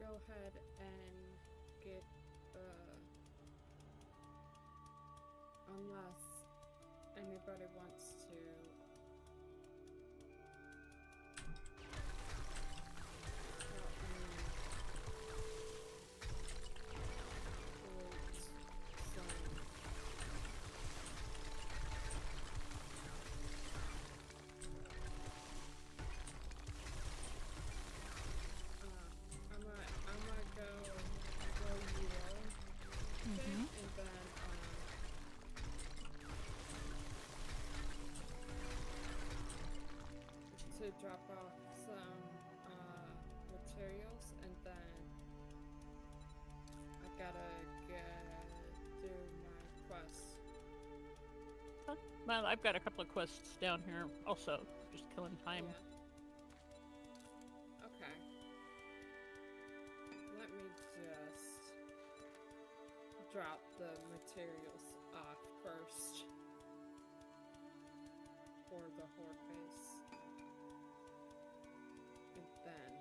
go ahead and get, unless anybody wants to to drop off some materials, and then I gotta do my quest. Well, I've got a couple of quests down here also, just killing time. Yeah. Okay. Let me just drop the materials off first for the horde base. And then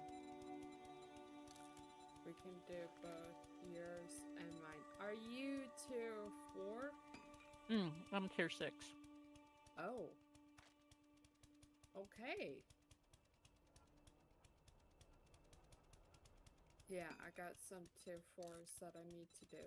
we can do both yours and mine. Are you tier 4? I'm tier 6. Oh. Okay. Yeah, I got some tier 4s that I need to do.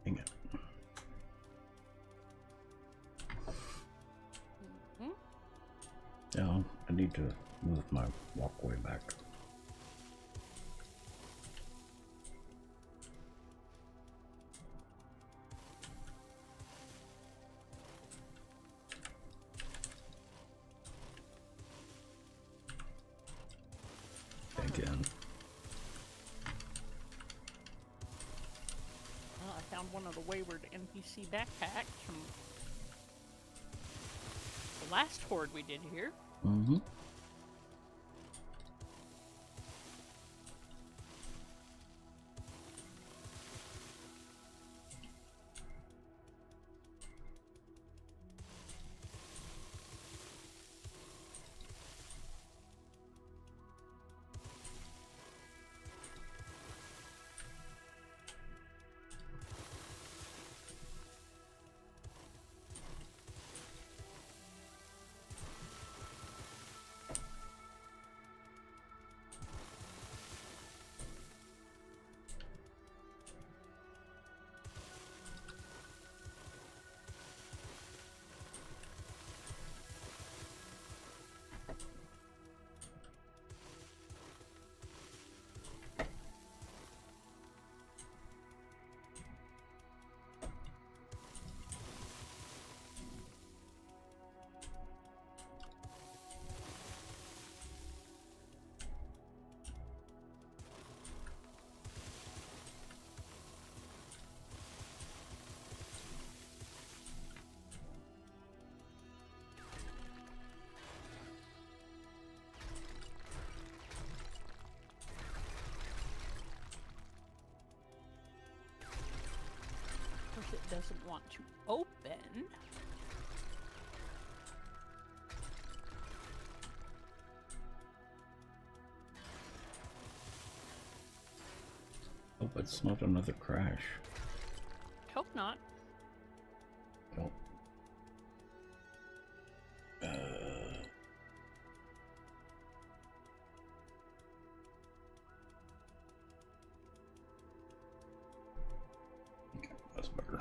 Dang it. Yeah, I need to move my walkway back. Again. Well, I found one of the wayward NPC backpacks from the last horde we did here. Mm-hmm. doesn't want to open. Oh, but it's not another crash. Hope not. Oh. Okay, that's better.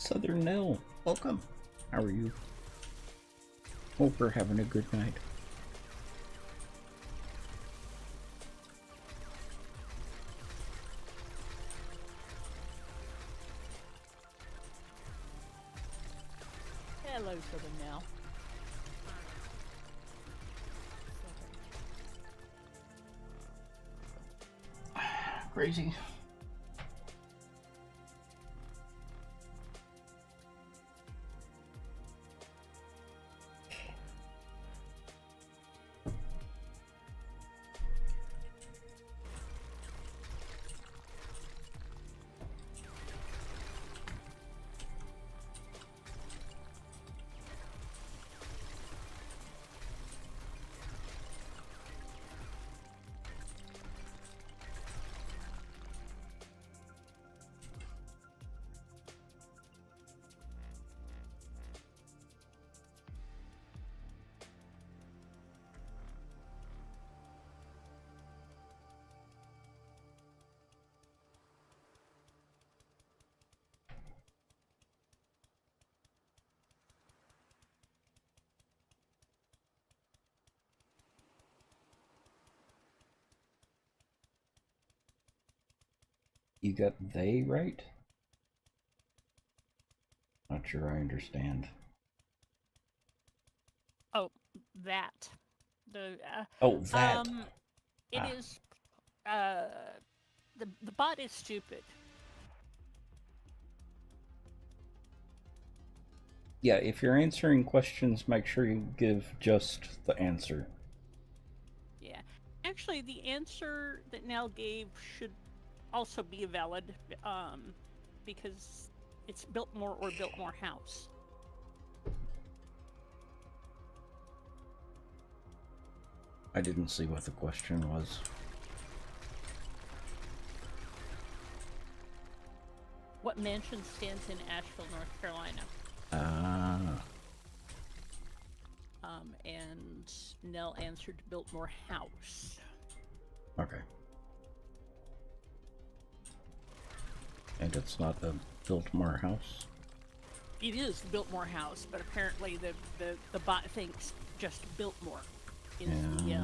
Southern Nell, welcome. How are you? Hope we're having a good night. Hello, Southern Nell. Crazy. You got they right? Not sure I understand. Oh, that. The Oh, that. it is the bot is stupid. Yeah, if you're answering questions, make sure you give just the answer. Yeah. Actually, the answer that Nell gave should also be valid, because it's built more or built more house. I didn't see what the question was. What mansion stands in Asheville, North Carolina? And Nell answered Biltmore House. Okay. And it's not a Biltmore house? It is the Biltmore House, but apparently the bot thinks just Biltmore is the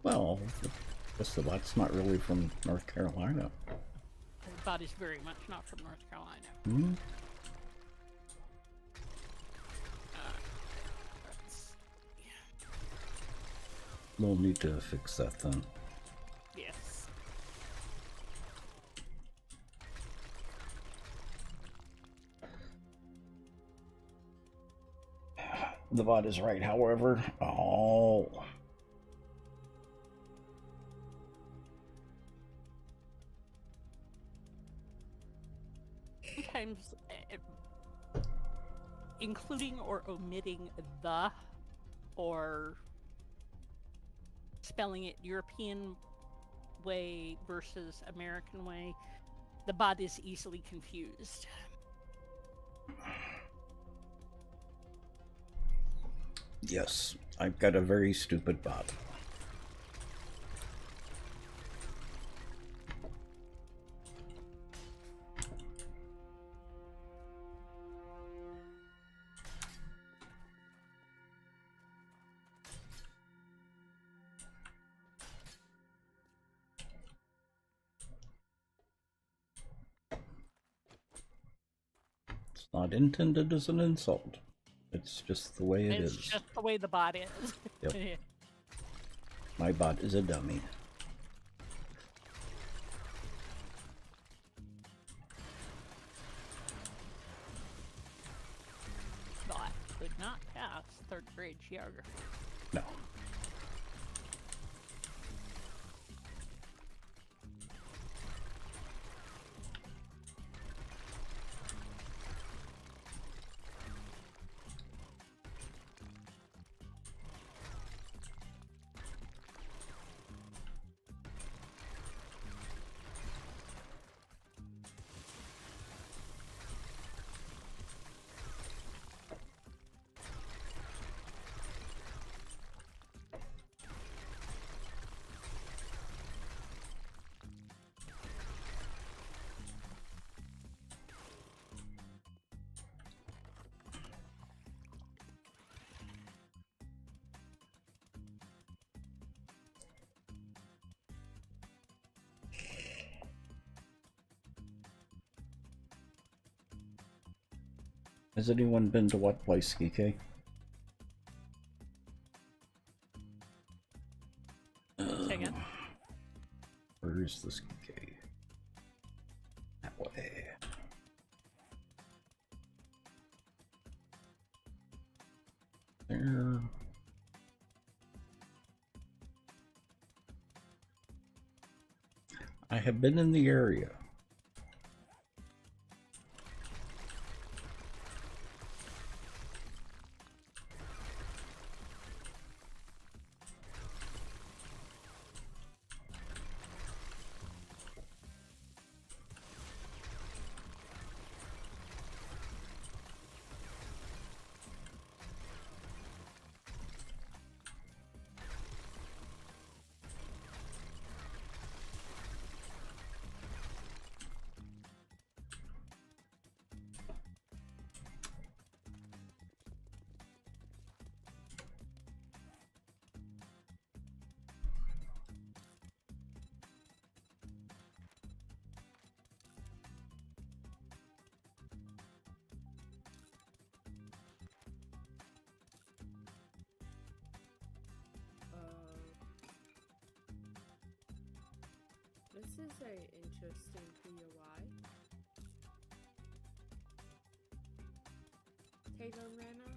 Well, I guess the bot's not really from North Carolina. the bot is very much not from North Carolina. Hmm? We'll need to fix that then. Yes. The bot is right, however. Oh. Sometimes including or omitting the, or spelling it European way versus American way, the bot is easily confused. Yes, I've got a very stupid bot. It's not intended as an insult. It's just the way it is. It's just the way the bot is. Yep. My bot is a dummy. Bot could not pass third grade geography. No. Has anyone been to what place, Kike? Say again? Where is this Kike? That way. There. I have been in the area. This is a interesting POI. Taylor Manor.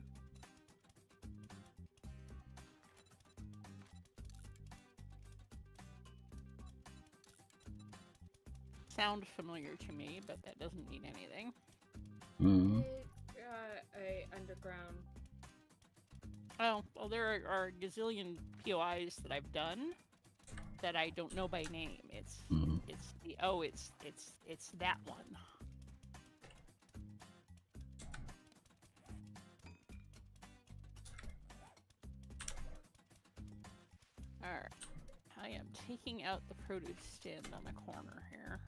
Sound familiar to me, but that doesn't mean anything. Hmm. It's a underground. Oh, well, there are a gazillion POIs that I've done that I don't know by name. It's that one. All right, I am taking out the produce stand on the corner here.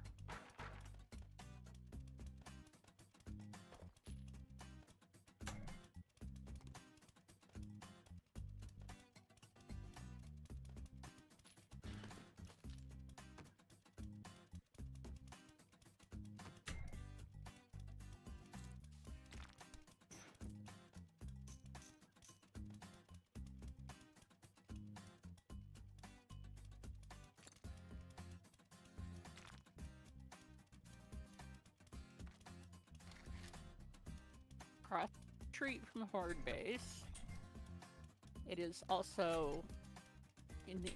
Cross retreat from the Horde base. It is also in the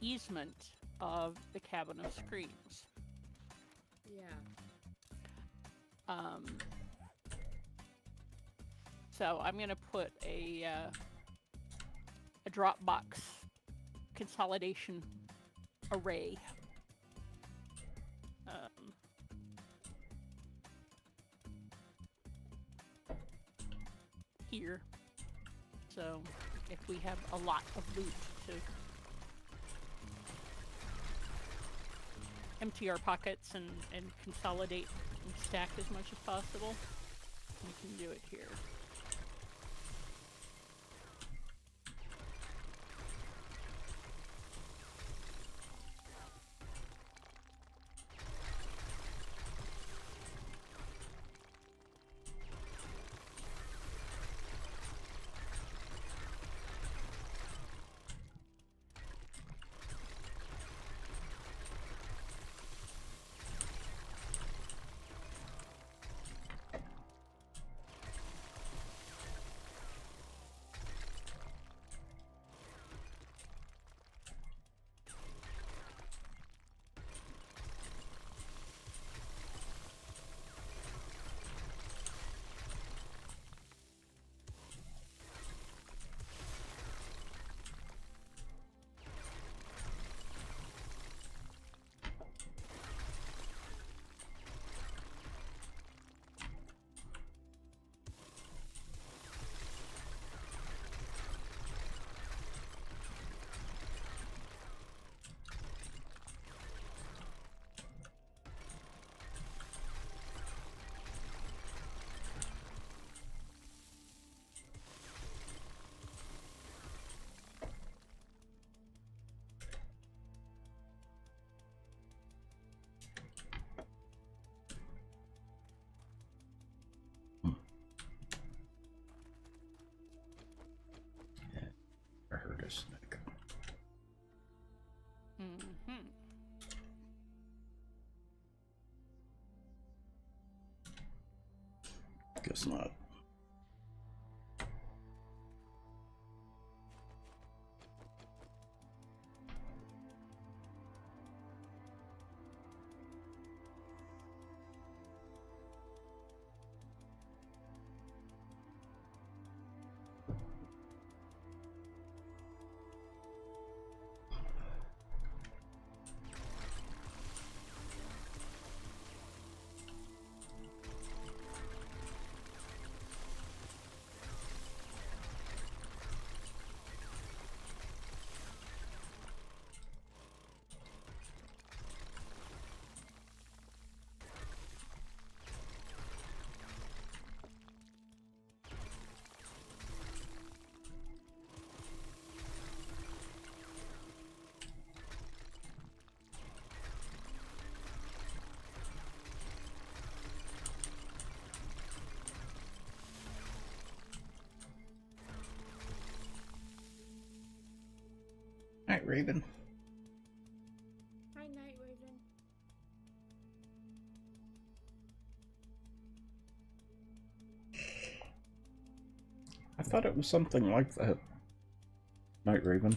easement of the Cabin of Screams. Yeah. So I'm gonna put a Dropbox consolidation array. Here. So if we have a lot of loot to empty our pockets and consolidate and stack as much as possible, we can do it here. guess not. Night Raven. Hi, Night Raven. I thought it was something like that. Night Raven.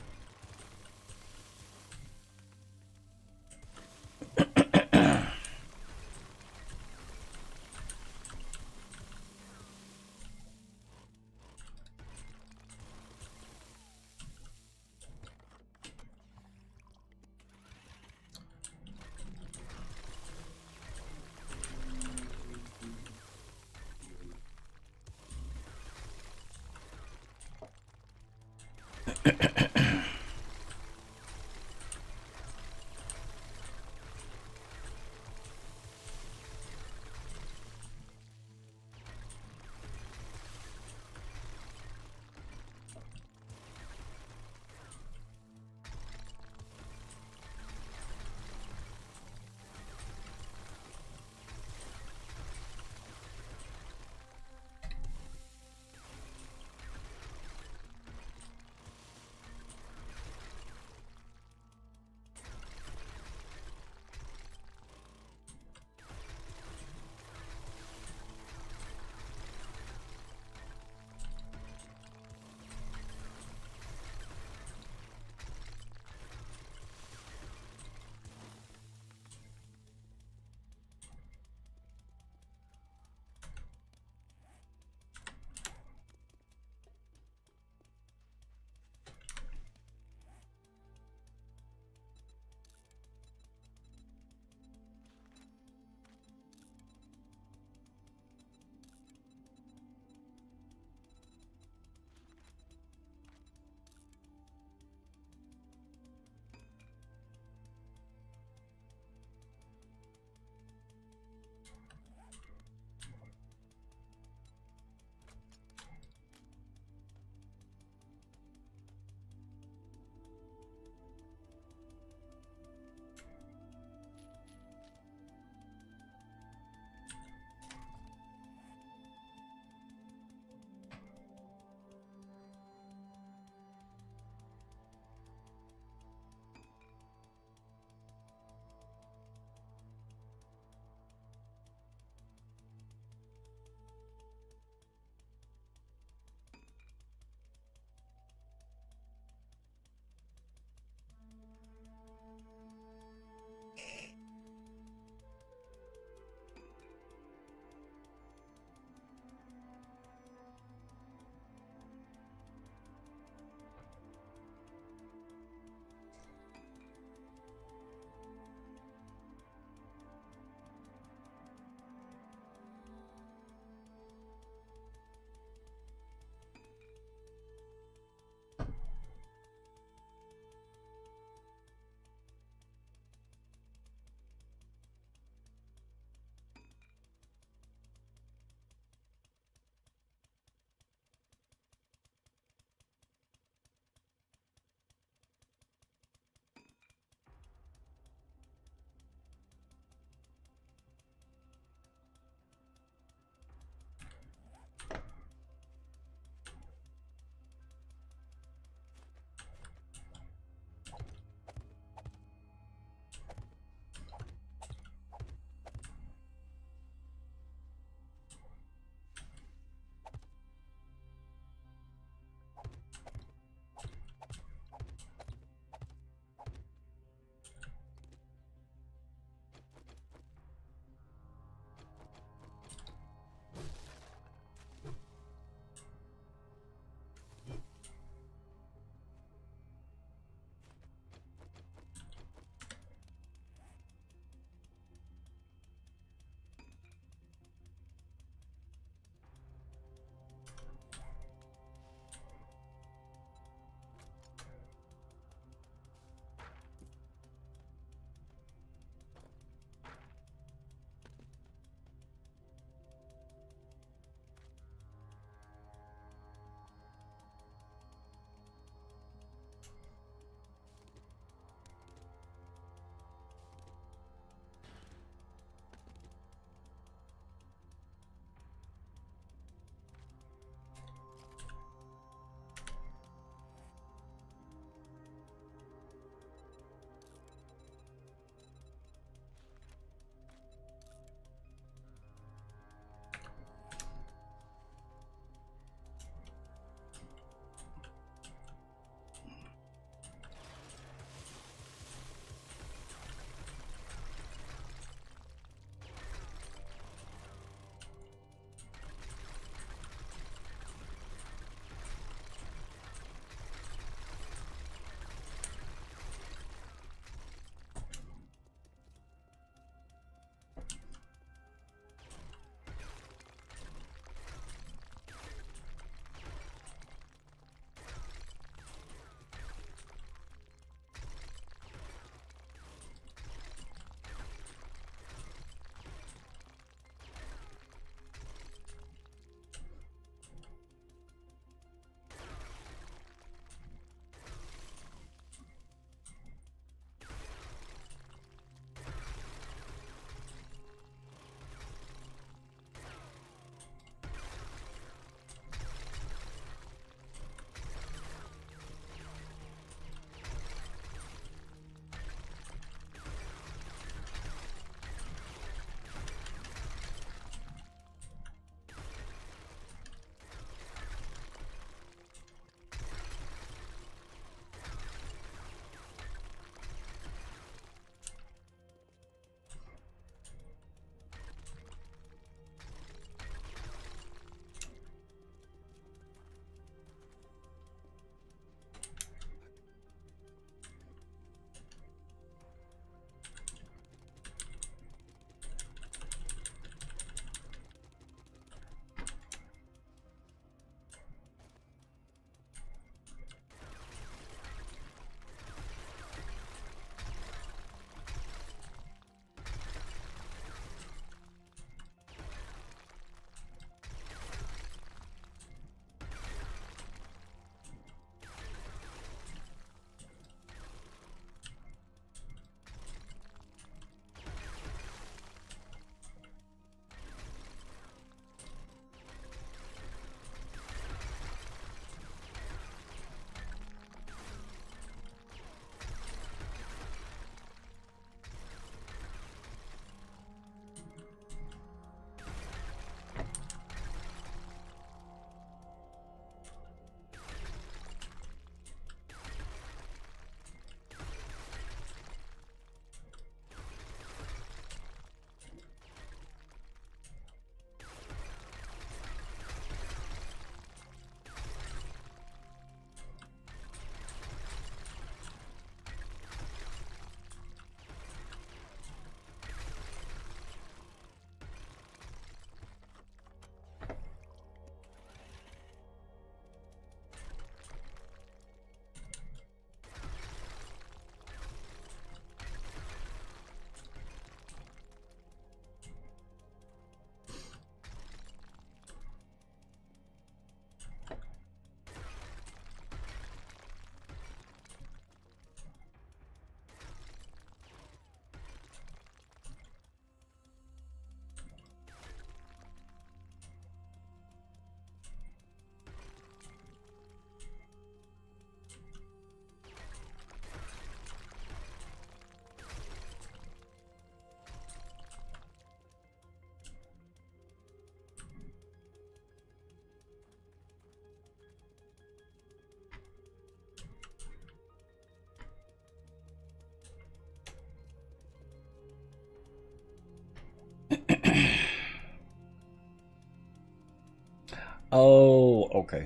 Oh, okay.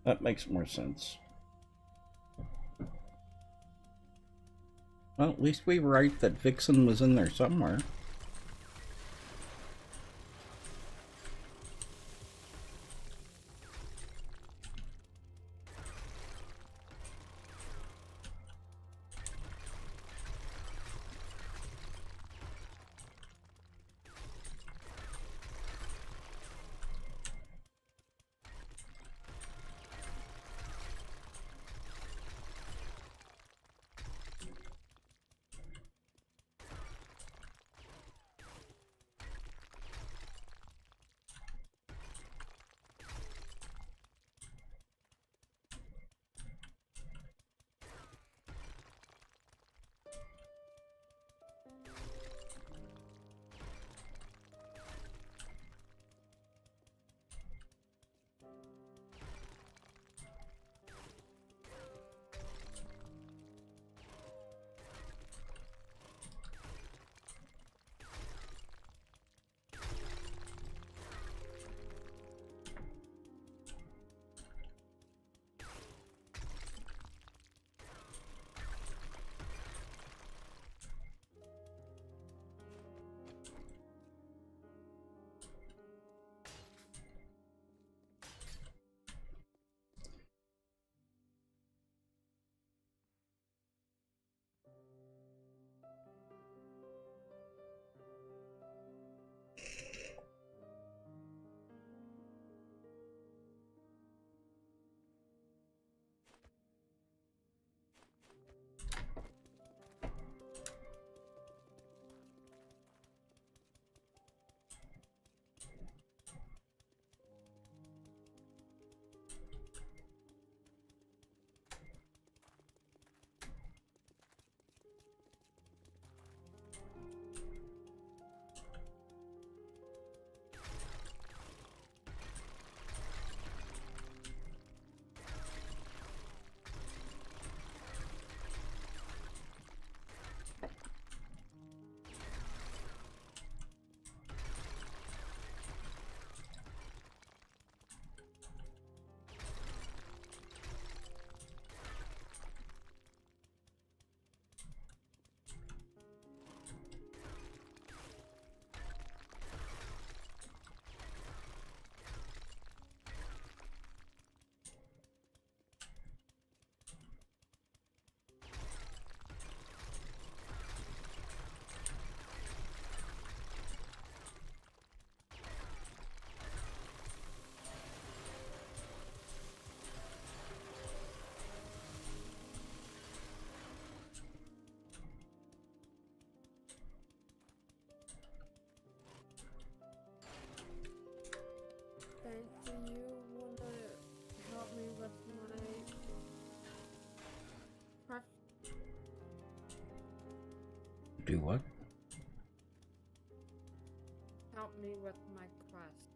That makes more sense. Well, at least we were right that Vixen was in there somewhere. Ben, do you wanna help me with my craft? Do what? Help me with my quest.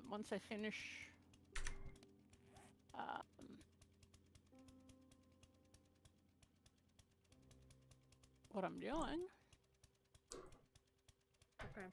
Once I finish, what I'm doing. Okay.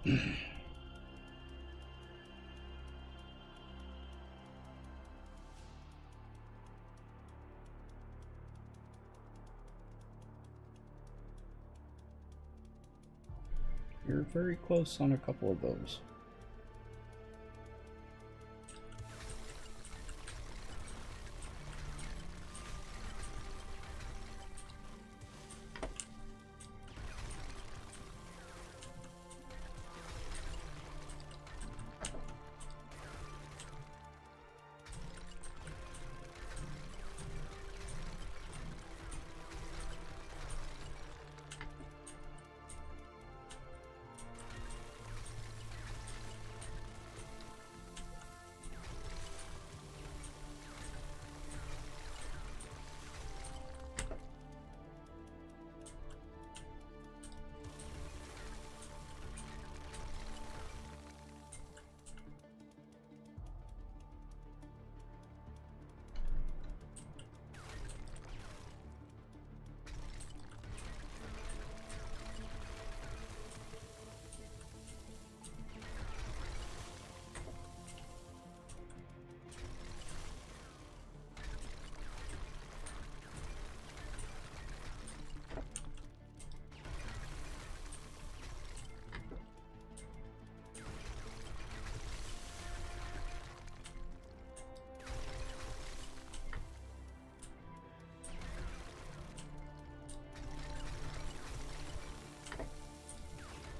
You're very close on a couple of those.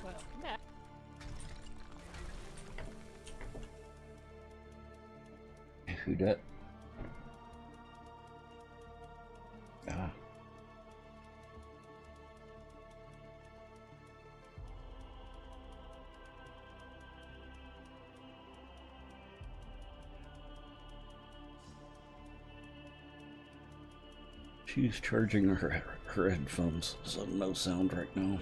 Welcome back. Who dat? Ah. She's charging her headphones, so no sound right now.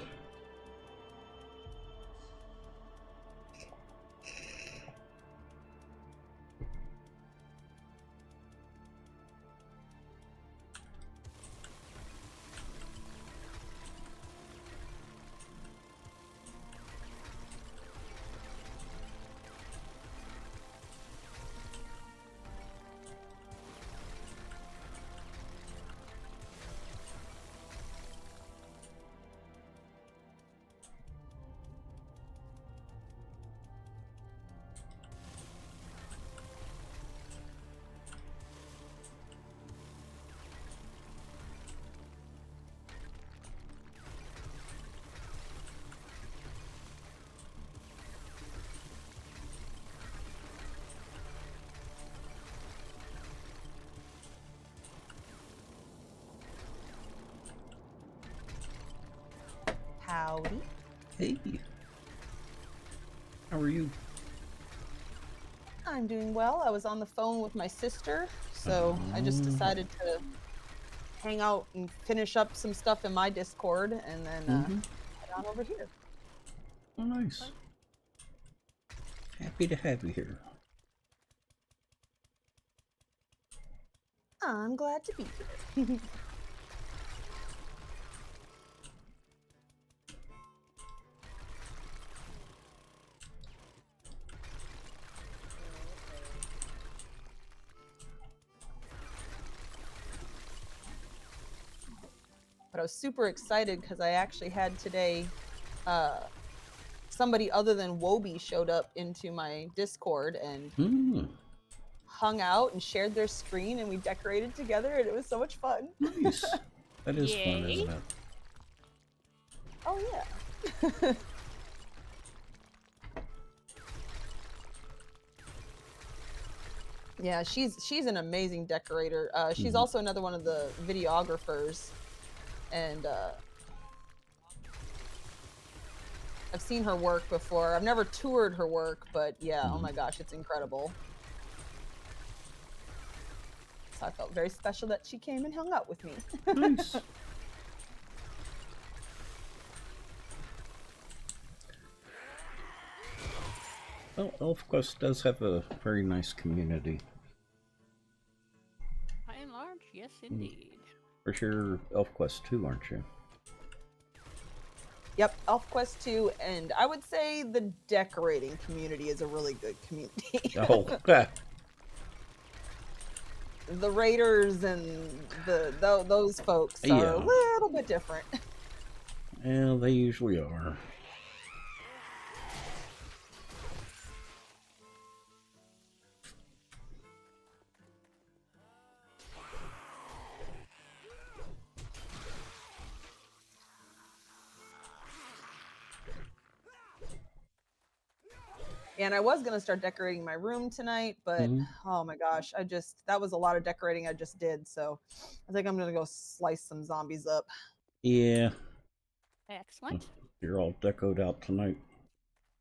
Howdy. Hey. How are you? I'm doing well. I was on the phone with my sister, so I just decided to hang out and finish up some stuff in my Discord, and then head on over here. Oh, nice. Happy to have you here. I'm glad to be here. But I was super excited because I actually had today somebody other than Wobie showed up into my Discord and hung out and shared their screen, and we decorated together, and it was so much fun. Nice. That is fun, Yay. isn't it? Oh yeah. Yeah, she's an amazing decorator. She's also another one of the videographers, and I've seen her work before. I've never toured her work, but yeah, oh my gosh, it's incredible. So I felt very special that she came and hung out with me. Nice. Well, ElfQuest does have a very nice community. By and large, yes, indeed. For sure, ElfQuest too, aren't you? Yep, ElfQuest 2, and I would say the decorating community is a really good community. Oh, okay. The raiders and those folks are a Yeah. little bit different. Yeah, they usually are. And I was gonna start decorating my room tonight, but oh my gosh, that was a lot of decorating I just did. So I think I'm gonna go slice some zombies up. Yeah. Excellent. You're all decoed out tonight.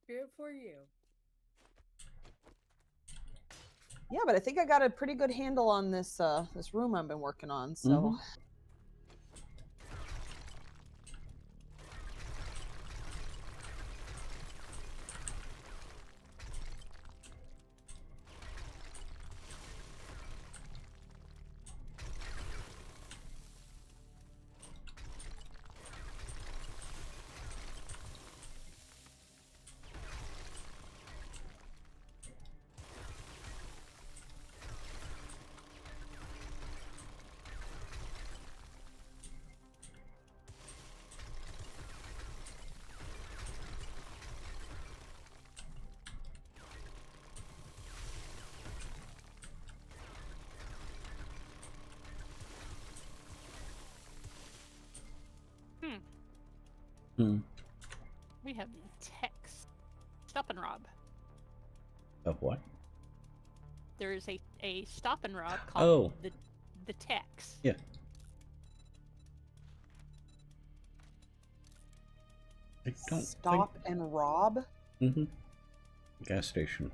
Good for you. Yeah, but I think I got a pretty good handle on this this room I've been working on. So We have text. Stop and rob. Of what? There is a stop and rob called Oh. the text. Yeah. I don't stop and rob. Gas station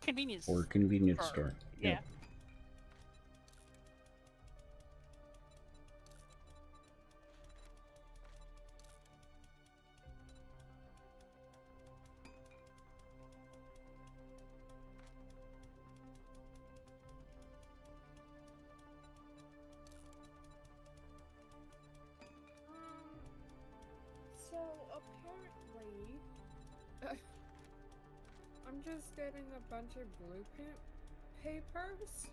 Convenience or convenience store. Yeah. So apparently, I'm just getting a bunch of blueprint papers.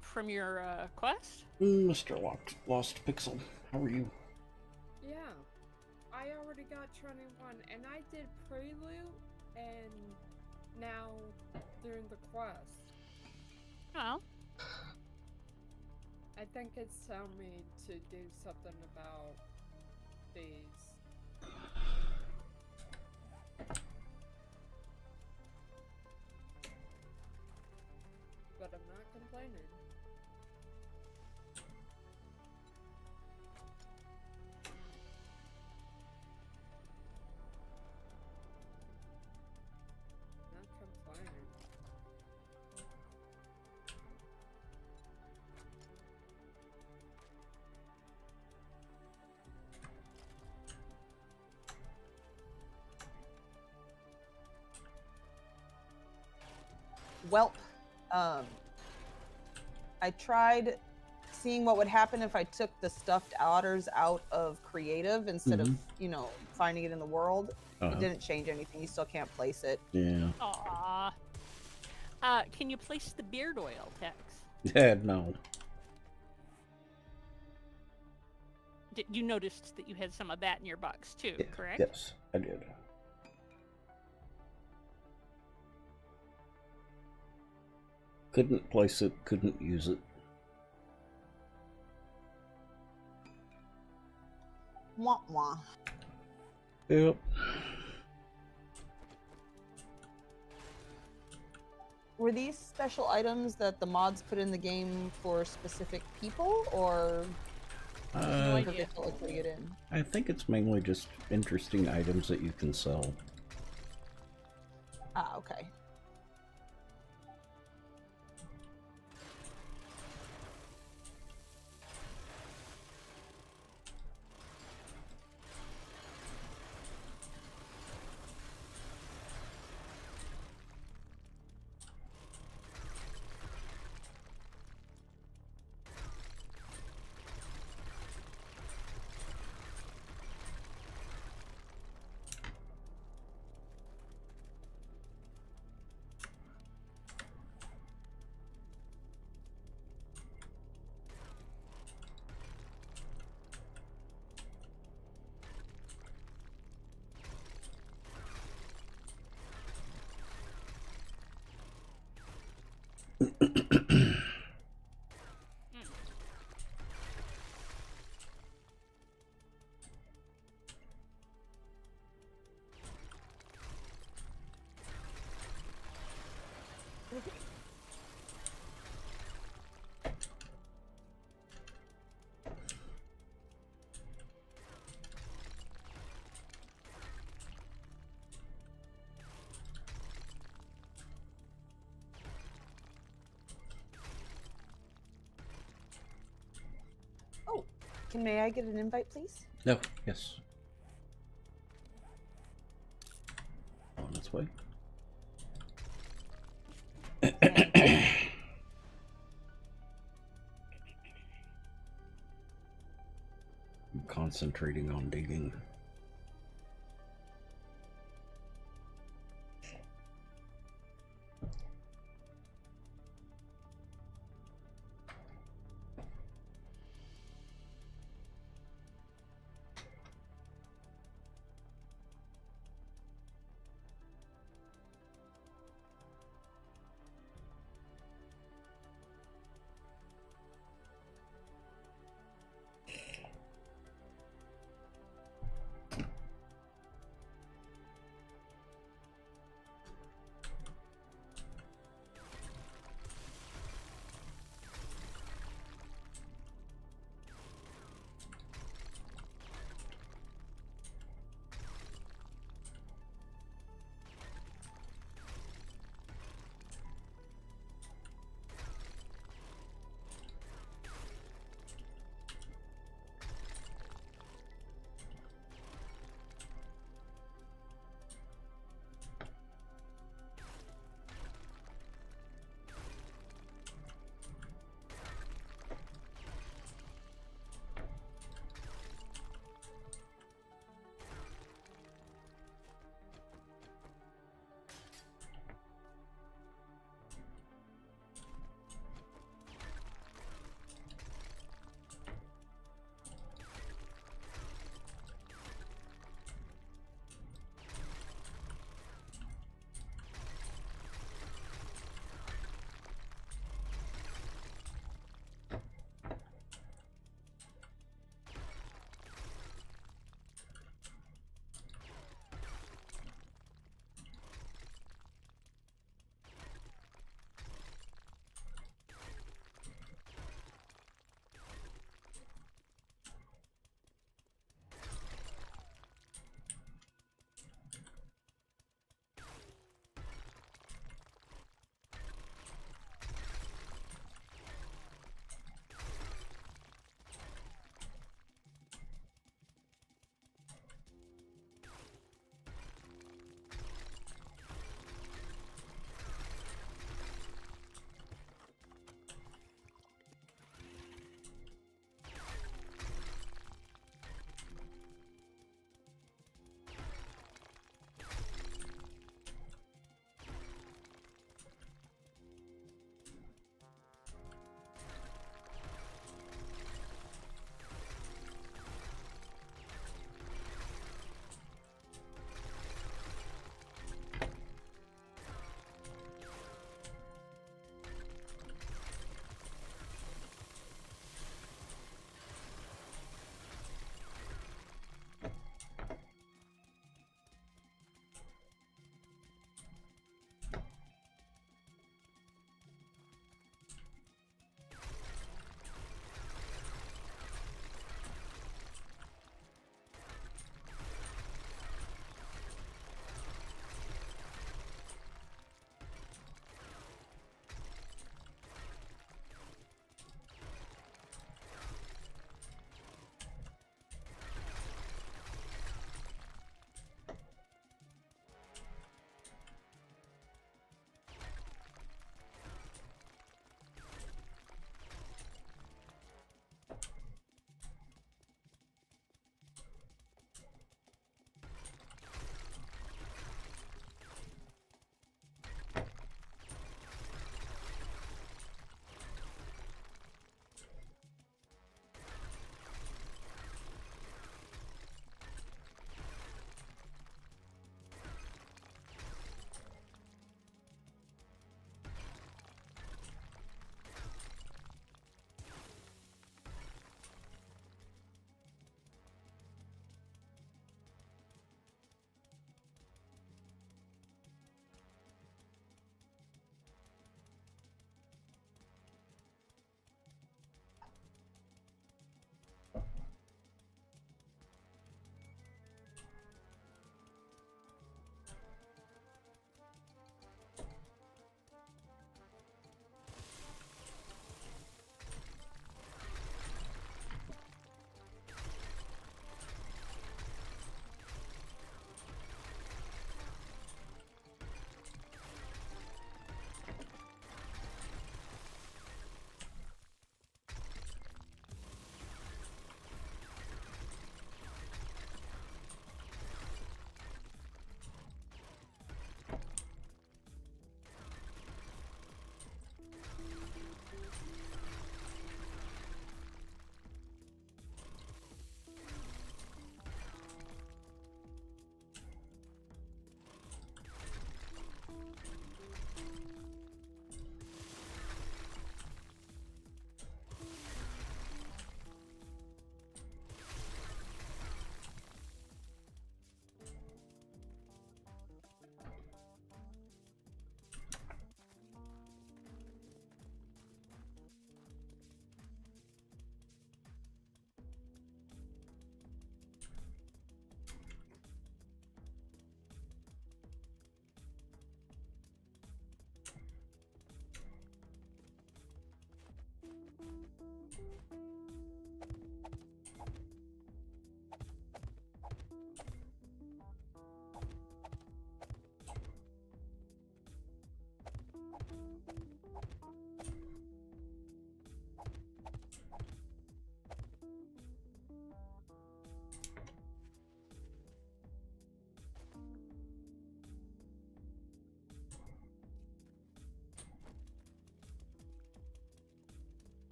From your quest? Mr. Lost Pixel, how are you? Yeah, I already got 21, and I did prelude, and now doing the quest. Oh. I think it's telling me to do something about these. But I'm not complaining. Not complaining. Welp. I tried seeing what would happen if I took the stuffed otters out of creative instead of, you know, finding it in the world. It didn't change anything. You still can't place it. Yeah. Aww. Can you place the beard oil, Tex? Yeah, no. You noticed that you had some of that in your box too, Yeah, correct? Yes, I did. Couldn't place it, couldn't use it. Wah wah. Yep. Were these special items that the mods put in the game for specific people, or No did they idea. totally put it in? I think it's mainly just interesting items that you can sell. Ah, okay. May I get an invite, please? No, yes. On its way. I'm concentrating on digging.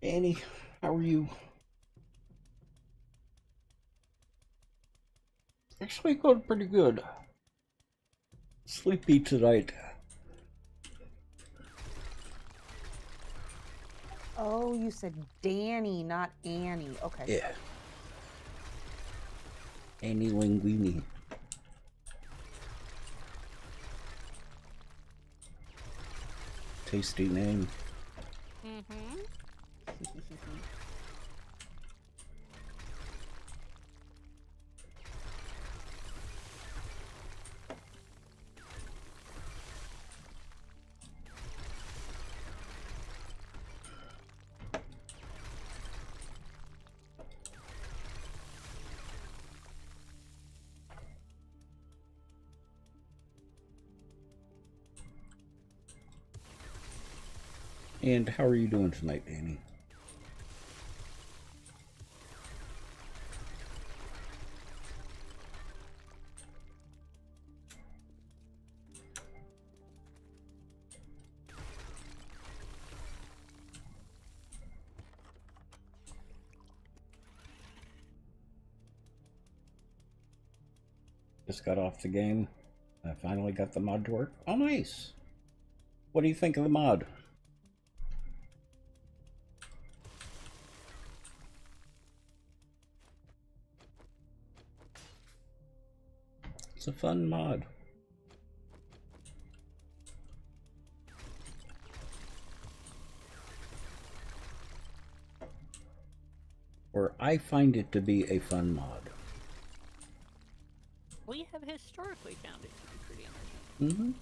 Annie, how are you? Actually going pretty good. Sleepy tonight. Oh, you said Danny, not Annie. Okay. Yeah. Annie Linguini. Tasty name. Mm-hmm. And how are you doing tonight, Annie? Just got off the game. I finally got the mod to work. Oh, nice. What do you think of the mod? It's a fun mod. Or I find it to be a fun mod. We have historically found it to be pretty entertaining. Mm-hmm.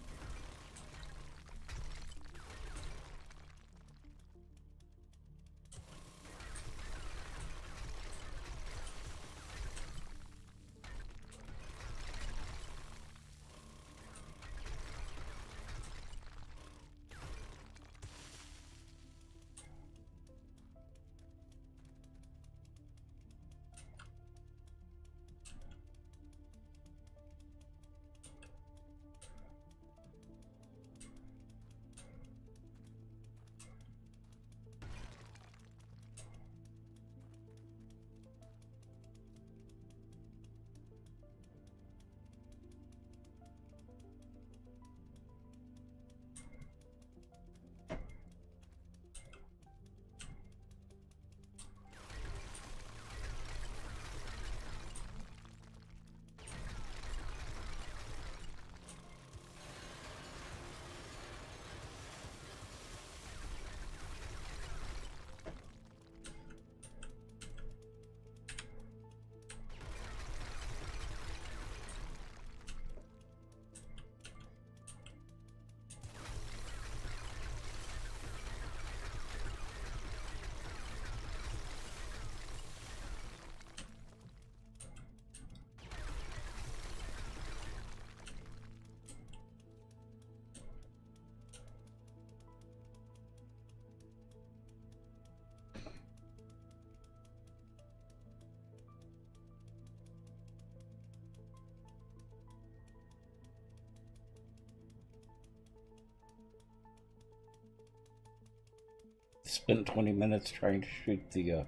Spent 20 minutes trying to shoot the,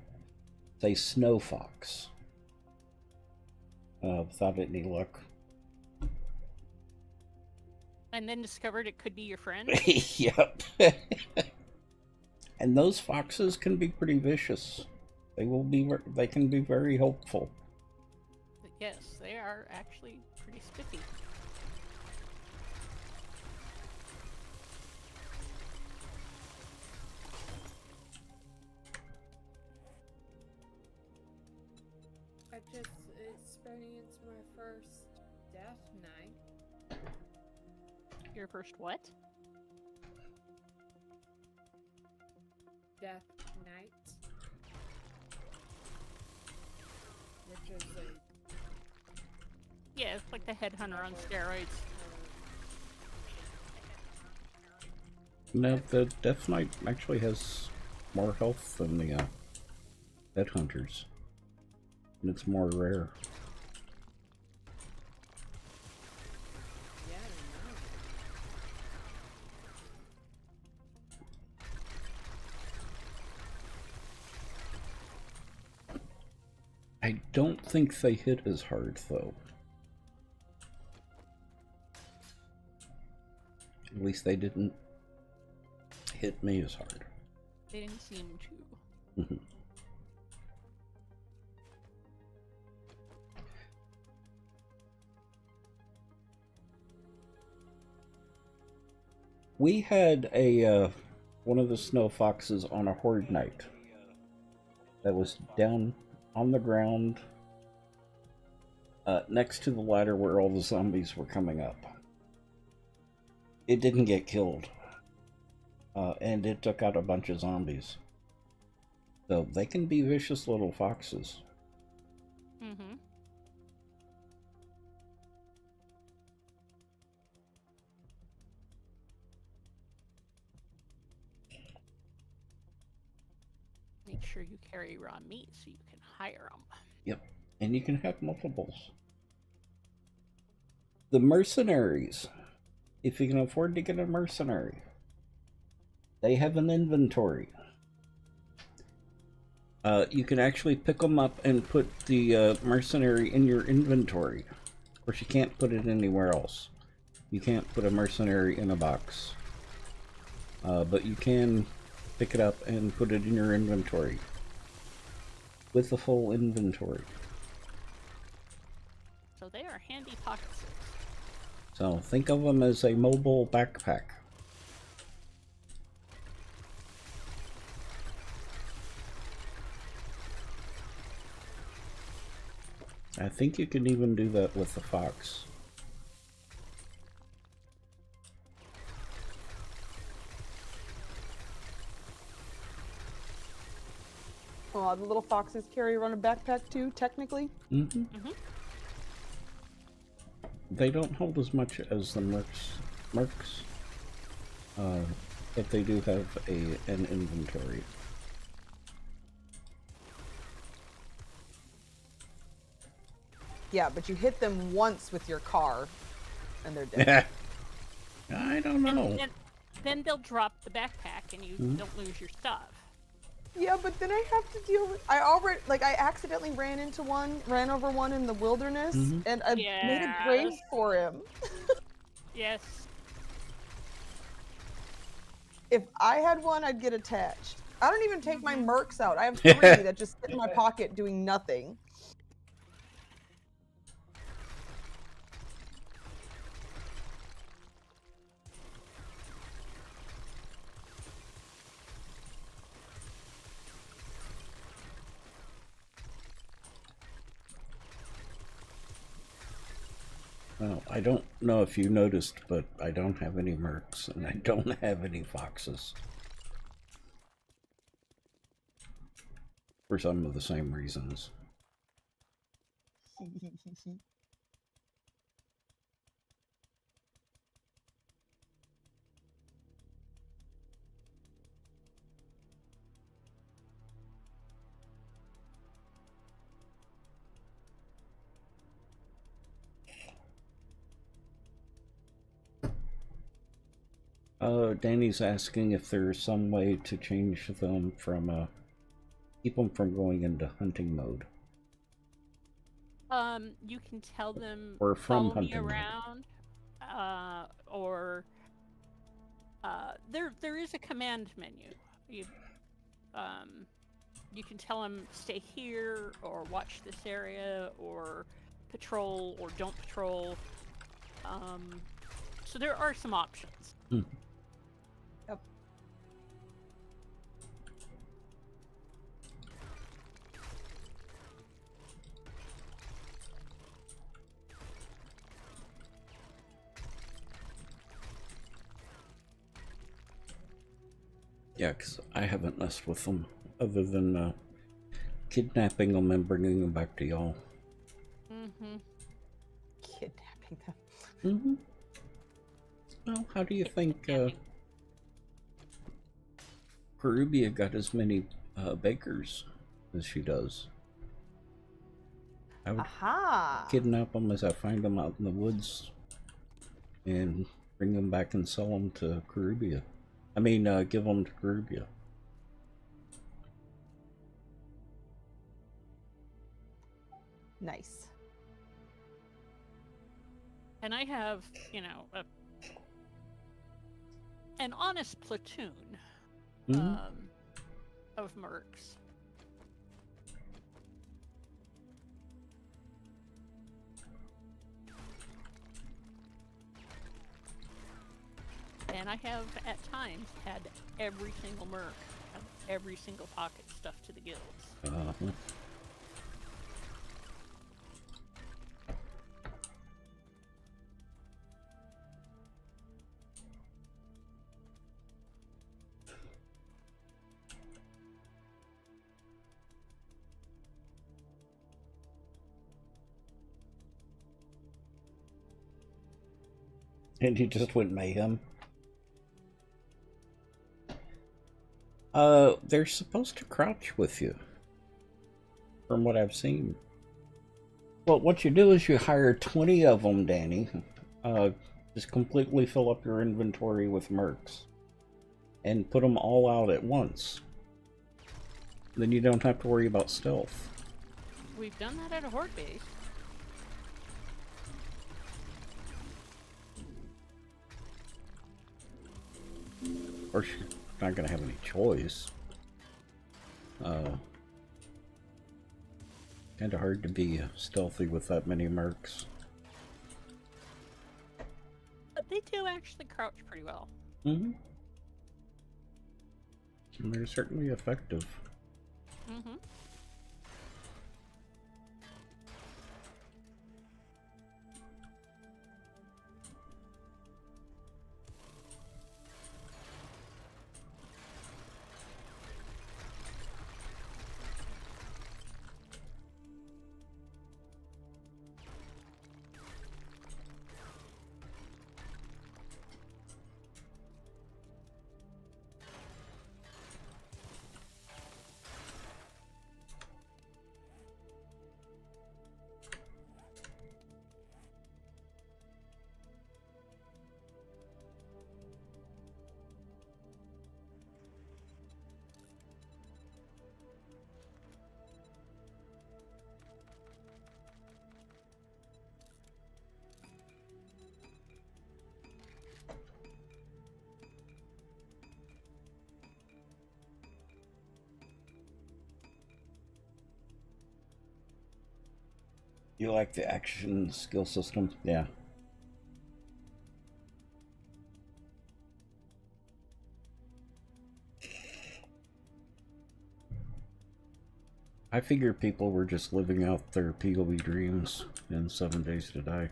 say, snow fox. Without any luck. And then discovered it could be your friend. Yep. And those foxes can be pretty vicious. They can be very helpful. But yes, they are actually pretty spiffy. I just experienced my first death night. Your first what? Death night. Which is a Yeah, it's like the headhunter on steroids. No, the Death Knight actually has more health than the Headhunters. And it's more rare. yeah, I know. I don't think they hit as hard, though. At least they didn't hit me as hard. They didn't seem to. Mhm. We had a one of the snow foxes on a horde night that was down on the ground next to the ladder where all the zombies were coming up. It didn't get killed, and it took out a bunch of zombies. So they can be vicious little foxes. Mm-hmm. Make sure you carry raw meat so you can hire them. Yep, and you can have multiples. The mercenaries, if you can afford to get a mercenary, they have an inventory. You can actually pick them up and put the mercenary in your inventory. Of course, you can't put it anywhere else. You can't put a mercenary in a box. But you can pick it up and put it in your inventory. With the full inventory. So they are handy pockets. So think of them as a mobile backpack. I think you can even do that with the fox. Oh, the little foxes carry around a backpack too, technically. Mm-hmm. Mm-hmm. They don't hold as much as the mercs, but they do have an inventory. Yeah, but you hit them once with your car, and they're dead. I don't know. And then they'll drop the backpack, and you don't lose your stuff. Yeah, but then I have to deal with. I accidentally ran over one in the wilderness, and I made a grave for him. Yes. If I had one, I'd get attached. I don't even take my mercs out. I have 3 that just sit in my pocket doing nothing. Well, I don't know if you noticed, but I don't have any mercs, and I don't have any foxes. For some of the same reasons. Danny's asking if there's some way to change them from, keep them from going into hunting mode. You can tell them Or from follow me hunting mode. around, or there is a command menu. You can tell them stay here, or watch this area, or patrol, or don't patrol. So there are some options. Yep. Yeah, because I haven't messed with them, other than kidnapping them and bringing them back to y'all. Kidnapping them. Well, how do you think Karubia got as many bakers as she does? I would kidnap them as I find them out in the woods and bring them back and sell them to Karubia. I mean, give them to Karubia. Nice. And I have, an honest platoon of mercs. And I have, at times, had every single merc have every single pocket stuffed to the gills. And he just went mayhem. They're supposed to crouch with you, from what I've seen. Well, what you do is you hire 20 of them, Danny. Just completely fill up your inventory with mercs. And put them all out at once. Then you don't have to worry about stealth. We've done that at a horde base. Of course, you're not going to have any choice. Kind of hard to be stealthy with that many mercs. But they do actually crouch pretty well. Mm-hmm. And they're certainly effective. Mm-hmm. You like the action skill system? Yeah. I figure people were just living out their POV dreams in 7 Days to Die.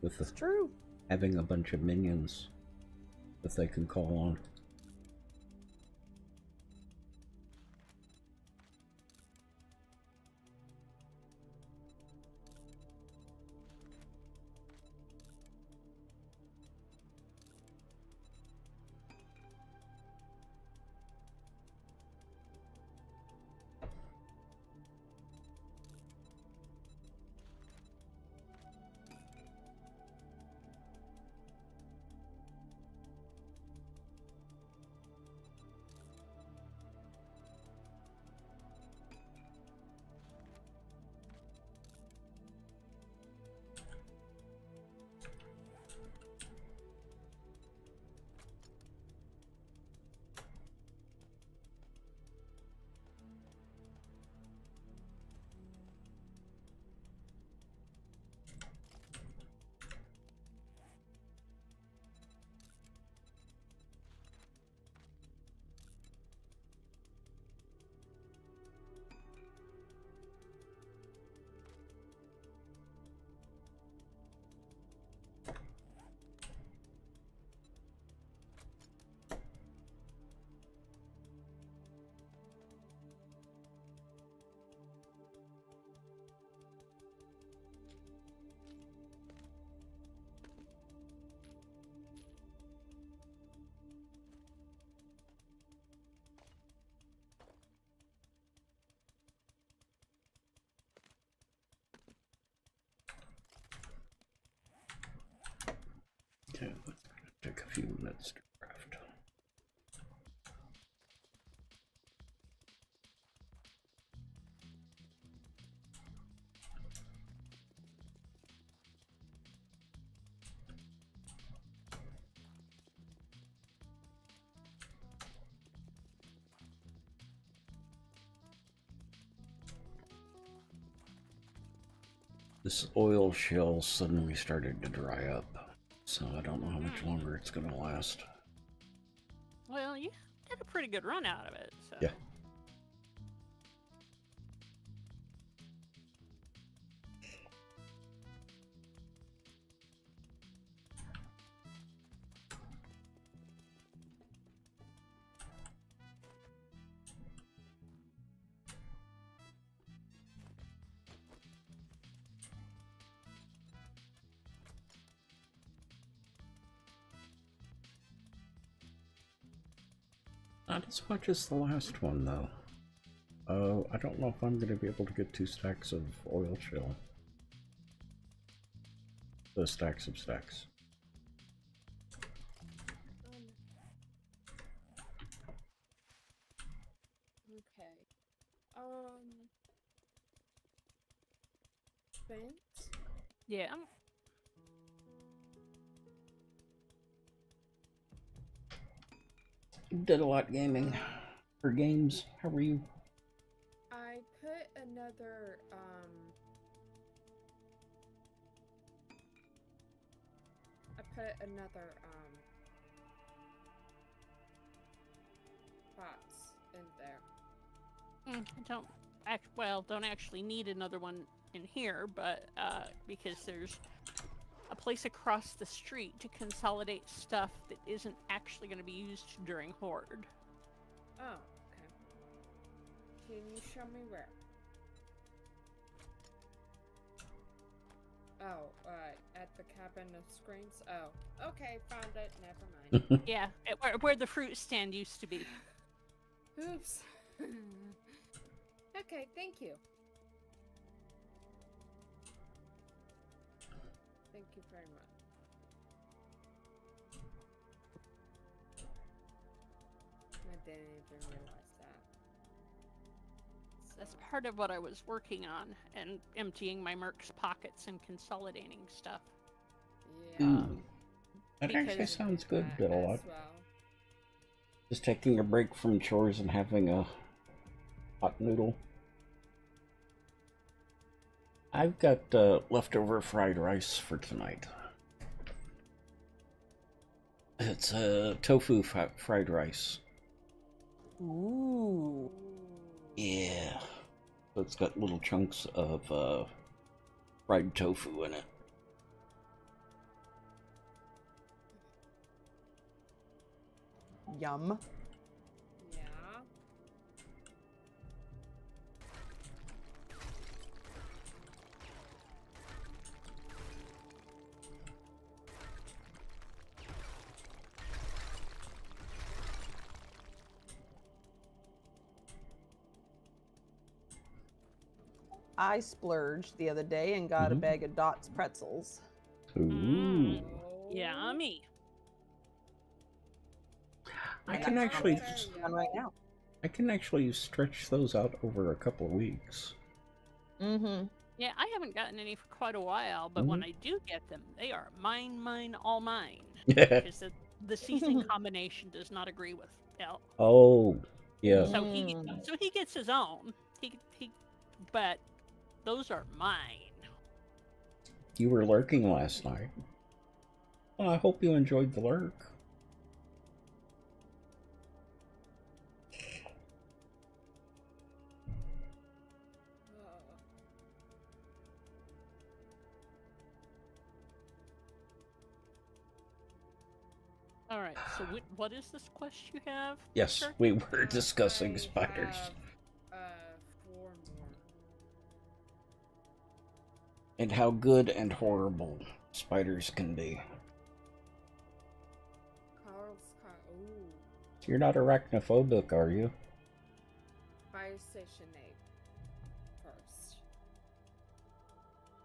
With It's true. having a bunch of minions that they can call on. Okay, that's gonna take a few minutes to craft. This oil shell suddenly started to dry up, so I don't know how much longer it's gonna last. Well, you had a pretty good run out of it, so. Yeah. Not as much as the last one, though. I don't know if I'm going to be able to get 2 stacks of oil shell. The stacks of stacks. Okay. Vince? Yeah. Did a lot gaming. For games, how are you? I put another, box in there. Don't actually need another one in here, but because there's a place across the street to consolidate stuff that isn't actually going to be used during Horde. Oh, okay. Can you show me where? Oh, at the cabin of screens? Oh, okay, found it, never mind. Yeah, where the fruit stand used to be. Oops. Okay, thank you. Thank you very much. I didn't even realize that. That's part of what I was working on, and emptying my merc's pockets and consolidating stuff. Yeah. That actually because- sounds good, That did a as lot. well. Just taking a break from chores and having a hot noodle. I've got leftover fried rice for tonight. It's tofu fried rice. Ooh. Yeah. So it's got little chunks of fried tofu in it. Yum. Yeah. I splurged the other day and got a bag of Dot's pretzels. Ooh. Yummy. I And can that's actually on right now. I can actually stretch those out over a couple of weeks. Mm-hmm. Yeah, I haven't gotten any for quite a while, but when I do get them, they are mine, all mine. Because the seasoning combination does not agree with El. Oh, yeah. So he gets his own. But those are mine. You were lurking last night. Well, I hope you enjoyed the lurk. All right. So what is this quest you have? Yes, Sir? we were discussing I spiders. have, 4 more. And how good and horrible spiders can be. Ooh. You're not arachnophobic, are you? Fire Station 8 first.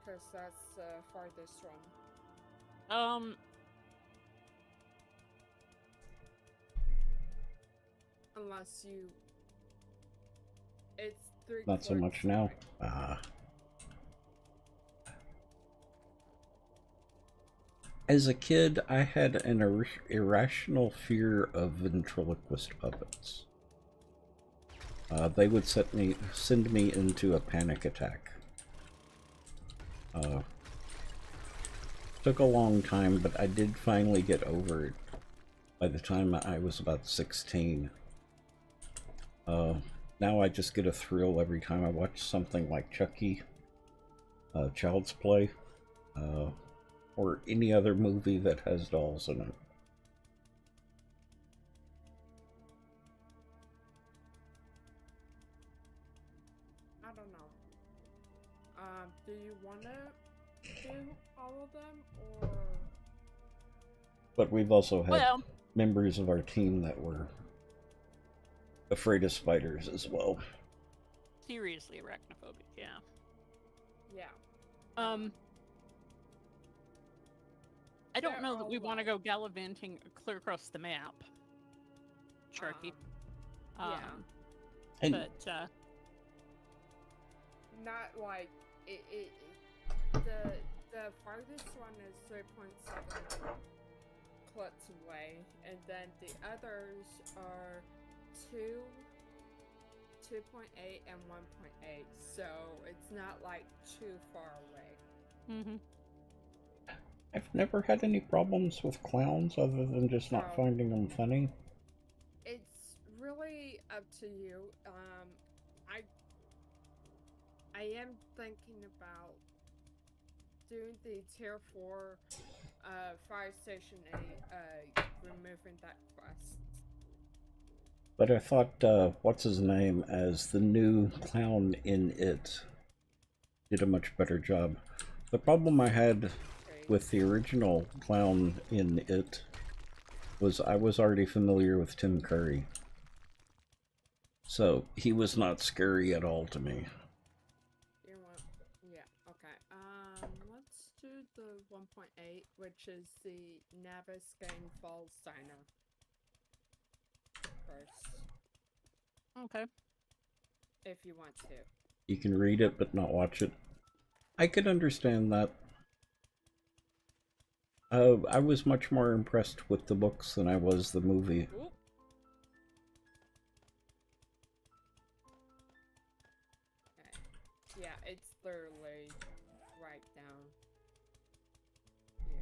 Because that's the farthest one. Unless you... It's 3 Not so clicks. much now. Ah. As a kid, I had an irrational fear of ventriloquist puppets. They would send me into a panic attack. Took a long time, but I did finally get over it by the time I was about 16. Now I just get a thrill every time I watch something like Chucky, Child's Play, or any other movie that has dolls in it. I don't know. Do you want to do all of them, or? But we've also had Well, members of our team that were afraid of spiders as well. seriously arachnophobic, yeah. Yeah. I don't They're know that all we want to like- go gallivanting clear across the map, Sharky. Yeah. And But Not like it the farthest one is 3.7 clicks away, and then the others are 2.8 and 1.8, so it's not like too far away. mm-hmm. I've never had any problems with clowns other than just not No. finding them funny. It's really up to you. I am thinking about doing the tier 4 fire station 8, removing that quest. But I thought, what's his name, as the new clown in it, did a much better job. The problem I had with the original clown in it was I was already familiar with Tim Curry. So he was not scary at all to me. You want? Yeah. Okay. Let's do the 1.8, which is the Naviscane Falls Diner first, Okay. if you want to. You can read it but not watch it. I could understand that. I was much more impressed with the books than I was the movie. Ooh. Okay. Yeah, it's literally right down here.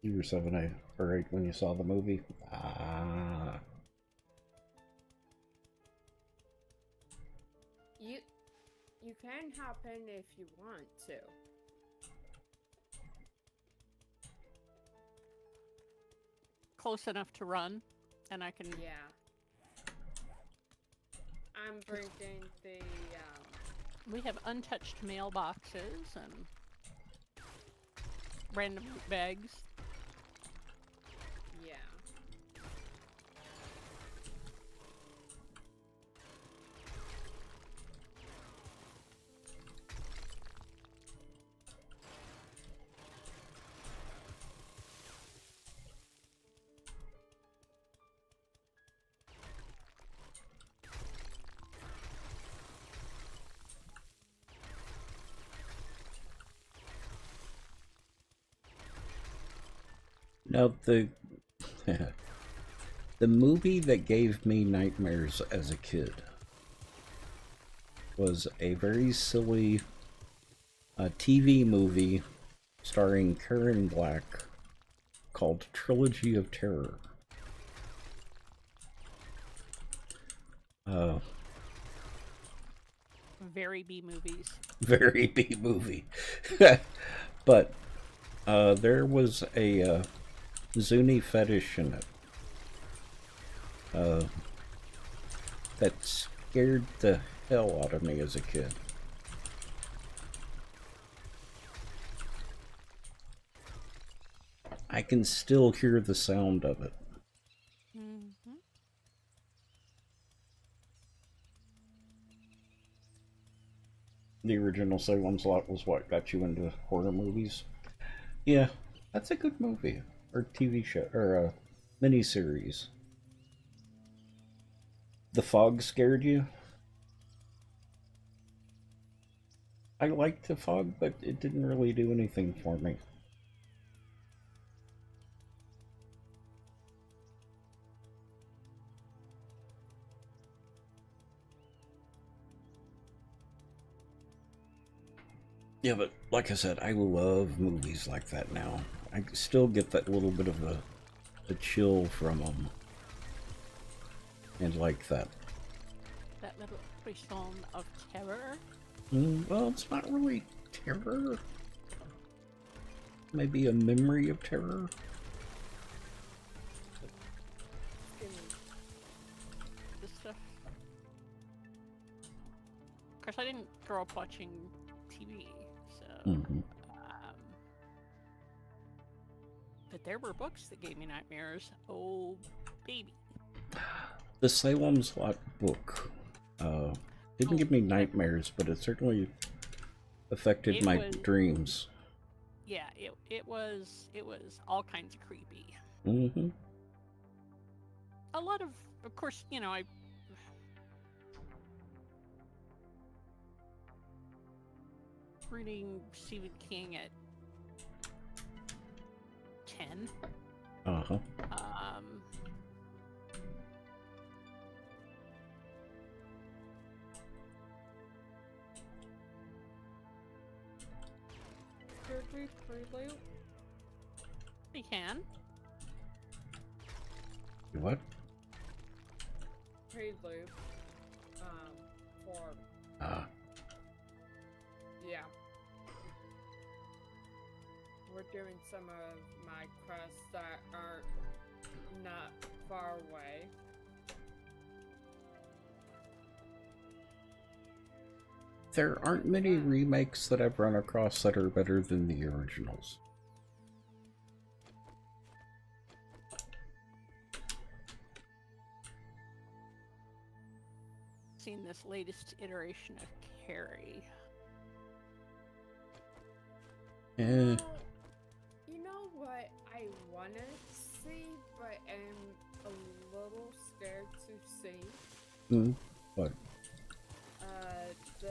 You were 7 or 8 when you saw the movie. Ah. You can hop in if you want to. Close enough to run, and I can. Yeah. I'm bringing the We have untouched mailboxes and random loot bags. yeah. Now the the movie that gave me nightmares as a kid was a very silly TV movie starring Karen Black called Trilogy of Terror. Very B movies. Very B movie. But there was a Zuni fetish in it that scared the hell out of me as a kid. I can still hear the sound of it. Mm-hmm. The original Salem's Lot was what got you into horror movies. Yeah, that's a good movie. Or TV show, or a miniseries. The Fog scared you? I liked The Fog, but it didn't really do anything for me. Yeah, but like I said, I love movies like that now. I still get that little bit of a chill from them. And like that. That little frisson of terror. Well, it's not really terror. Maybe a memory of terror. This stuff. Of course, I didn't grow up watching TV, so. But there were books that gave me nightmares. Oh, baby. The Salem's Lot book didn't give me nightmares, but it certainly affected my dreams. Yeah, it was all kinds of creepy. A lot of course, you know, I reading Stephen King at 10. Should we prelude? We can. What? Prelude. For yeah. We're doing some of my quests that aren't not far away. There aren't many remakes that I've run across that are better than the originals. Seen this latest iteration of Carrie. Eh. You know what I want to see, but am a little scared to see? What? The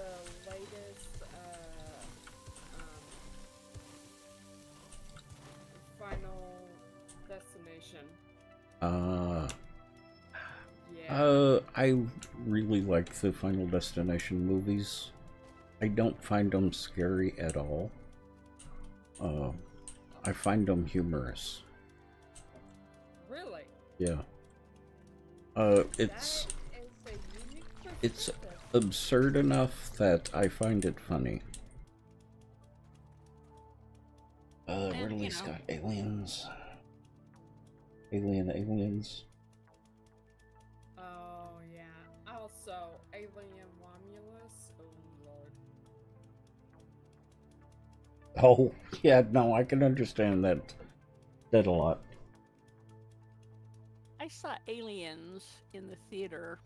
latest, Final Destination. Yeah. I really like the Final Destination movies. I don't find them scary at all. I find them humorous. Really? Yeah. It's absurd enough that I find it funny. Ridley Scott aliens. Aliens. Oh, yeah. Also, Alien Romulus. Oh, Lord. Oh, yeah, no, I can understand that a lot. I saw Aliens in the theater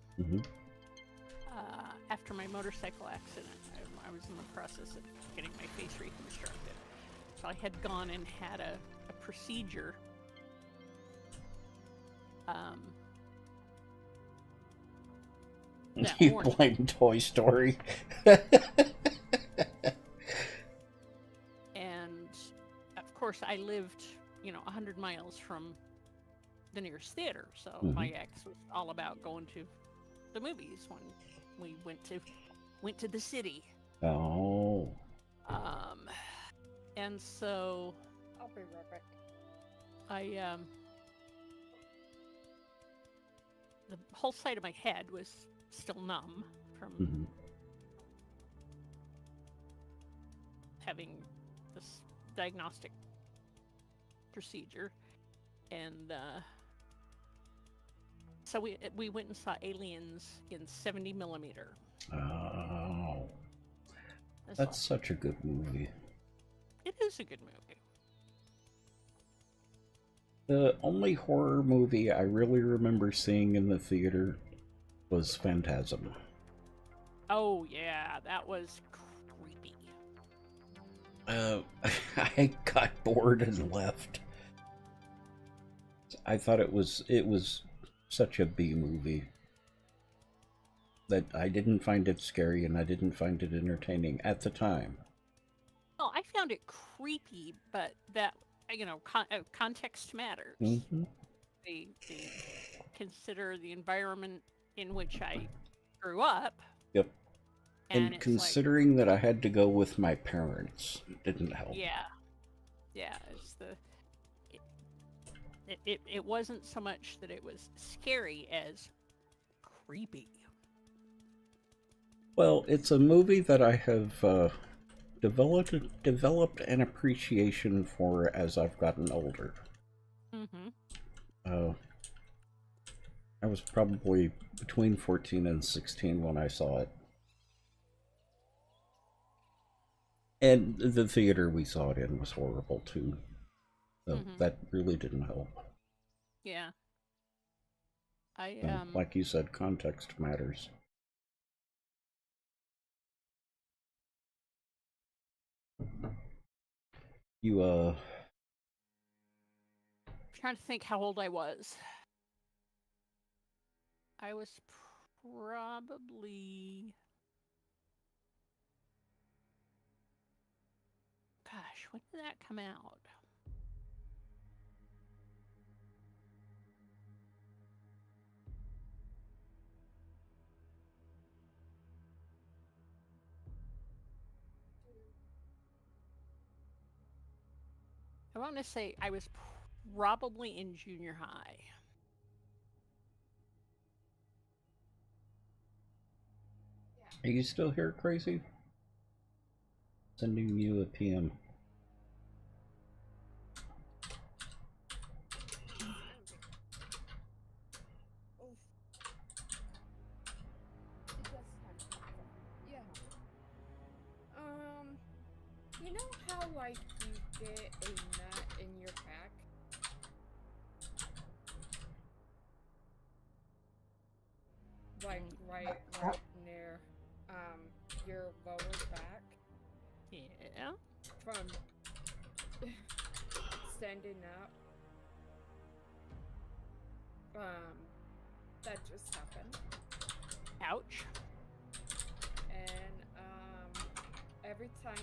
after my motorcycle accident. I was in the process of getting my face reconstructed. So I had gone and had a procedure. You morning. blame Toy Story. And of course I lived, 100 miles from the nearest theater, so my ex was all about going to the movies when we went to the city. Oh. And so I'll be right back. the whole side of my head was still numb from having this diagnostic procedure, and so we went and saw Aliens in 70 millimeter. Oh. That's such a good movie. It is a good movie. The only horror movie I really remember seeing in the theater was Phantasm. Oh yeah, that was creepy. I got bored and left. I thought it was such a B movie that I didn't find it scary and I didn't find it entertaining at the time. Well, I found it creepy, but that context matters. They consider the environment in which I grew up. Yep. And And it's considering that I had to go with my parents, it didn't help. like, yeah, it's it wasn't so much that it was scary as creepy. Well, it's a movie that I have developed an appreciation for as I've gotten older. Mm-hmm. I was probably between 14 and 16 when I saw it. And the theater we saw it in was horrible too. So that really didn't help. Yeah. Like you said, context matters. You trying to think how old I was. I was probably, gosh, when did that come out? I want to say I was probably in junior high. Are you still here, Crazy? Sending you a PM. Yeah. You know how like you get a nut in your back? Like right near your lower back? Yeah. From standing up. That just happened. Ouch. And every time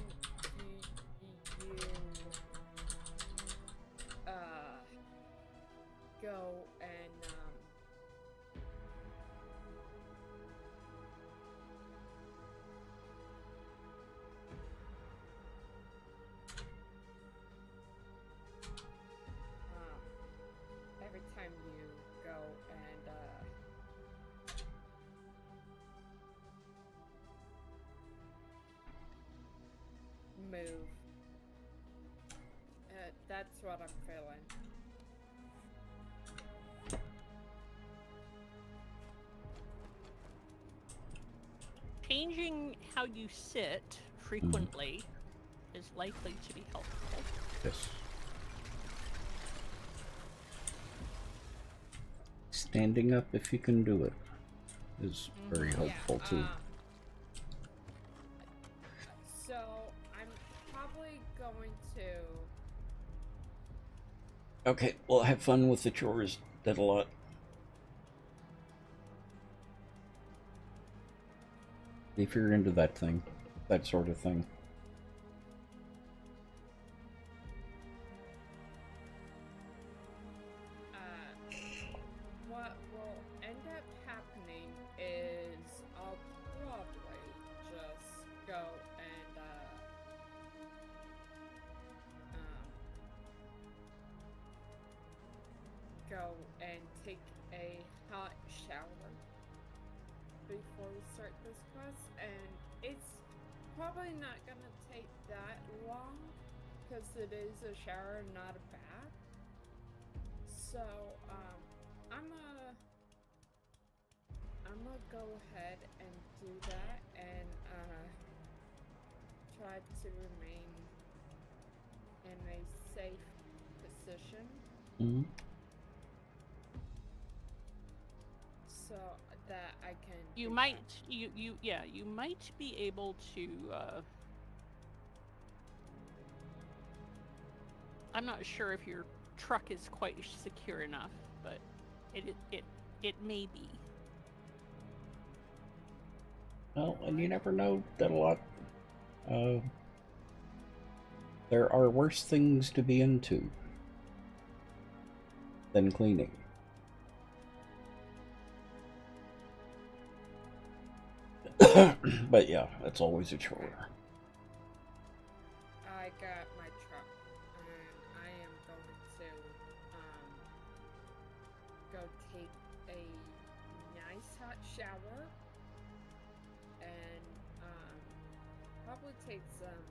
you go and every time you go and move, that's what I'm feeling. Changing how you sit frequently is likely to be helpful. Yes. Standing up, if you can do it, is very helpful too. So I'm probably going to. Okay, well, have fun with the chores. Did a lot. If you're into that thing, that sort of thing. What will end up happening is I'll probably just go and take a hot shower before we start this quest, and it's probably not gonna take that long because it is a shower and not a bath. So I'm gonna go ahead and do that and try to remain in a safe position. Mm-hmm. So that I can. You might you might be able to I'm not sure if your truck is quite secure enough, but it may be. Well, and you never know that a lot. There are worse things to be into than cleaning. But yeah, it's always a chore. I got my truck, and I am going to go take a nice hot shower, and probably take some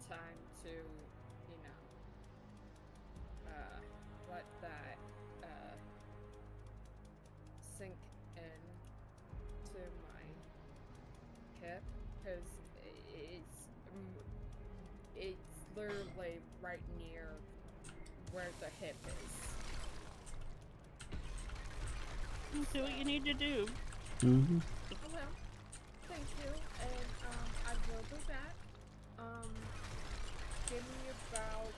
time to, you know, let that sink in to my hip, because it's literally right near where the hip is. Do what you need to do. Mm-hmm. Oh, well, thank you, and I will be back. Give me about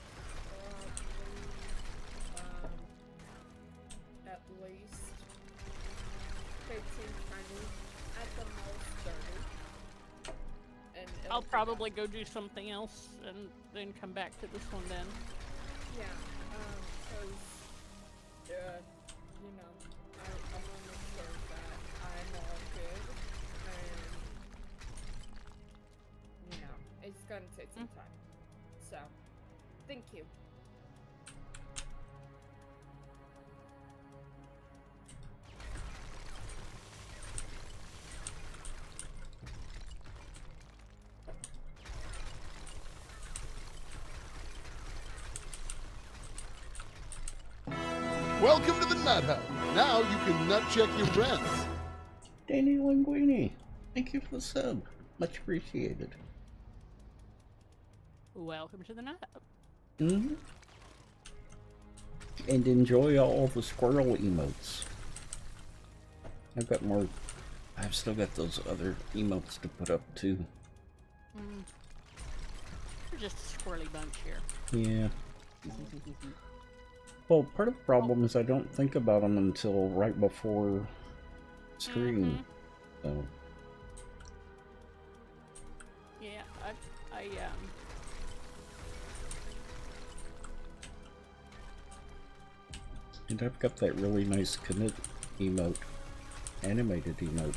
at least 15, 20, at the most 30. And I'll probably go do something else and then come back to this one then. Yeah, because, you know, I want to make sure that I'm all good, and, you know, it's gonna take some time. So, thank you. Welcome to the Nut Hut. Now you can nut check your friends. Danny Linguini, thank you for the sub. Much appreciated. Welcome to the Nut Hut. Mm-hmm. And enjoy all the squirrel emotes. I've got more. I've still got those other emotes to put up too. We're just a squirrely bunch here. Yeah. Well, part of the problem is I don't think about them until right before stream. So. Yeah, And I've got that really nice commit emote, animated emote.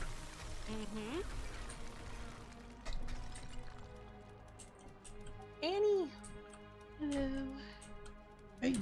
Annie. Hello. Hey.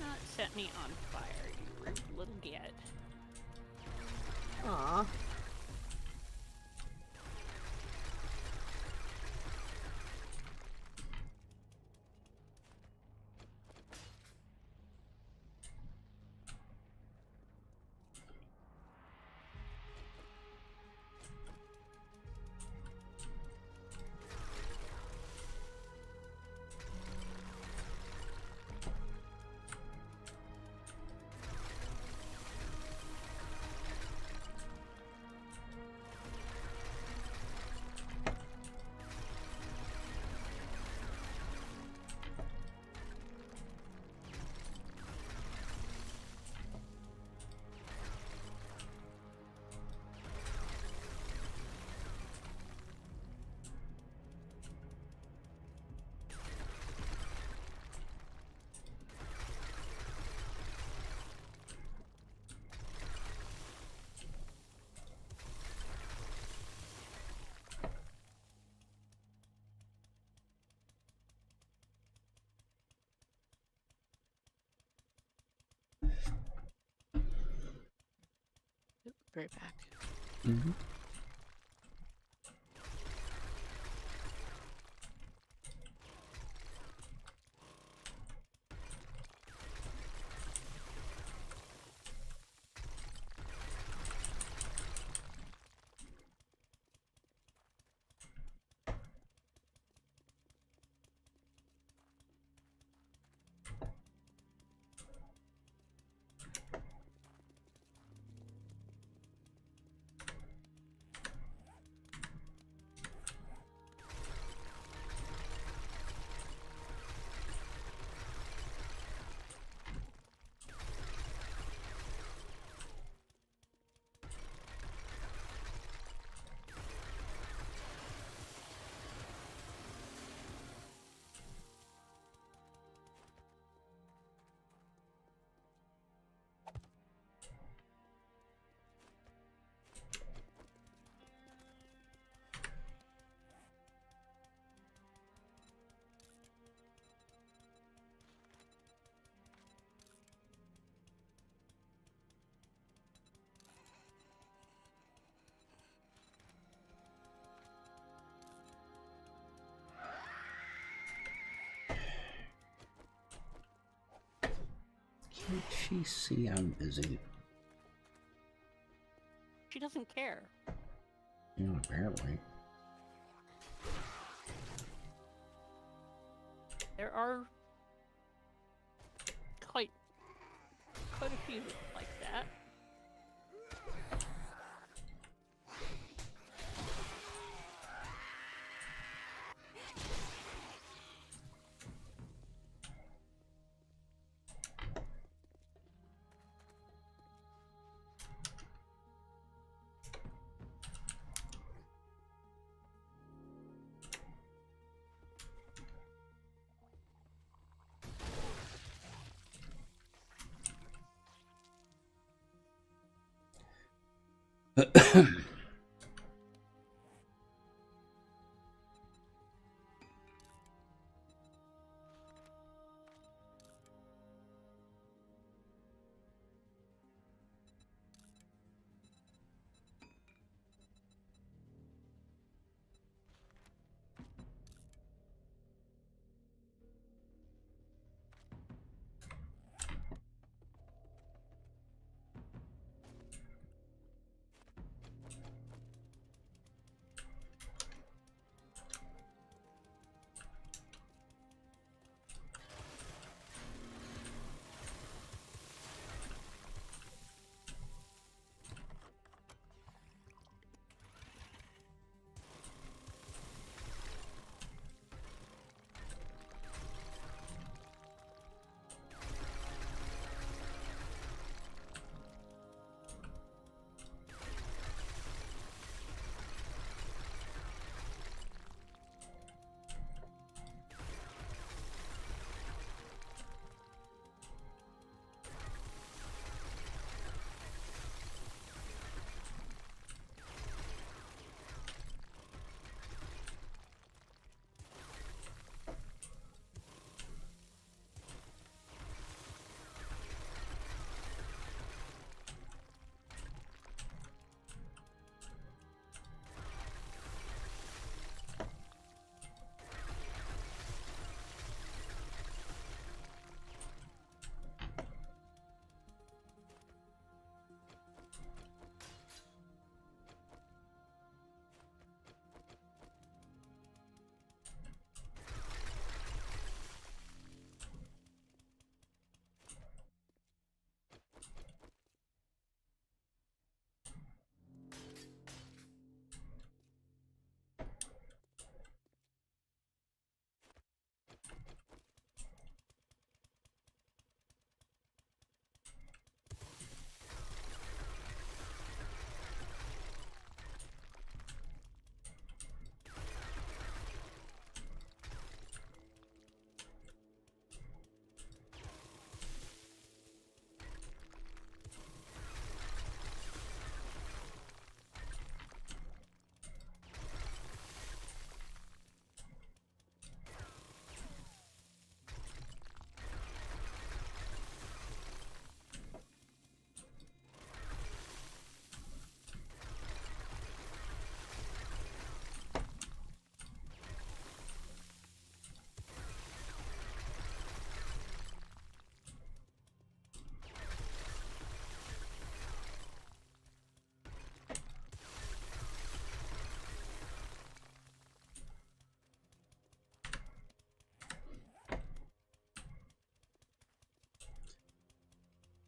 Not set me on fire, you rude little git. Aw. Right back. Mm-hmm. Did she see I'm busy? She doesn't care. Yeah, apparently. There are quite a few like that.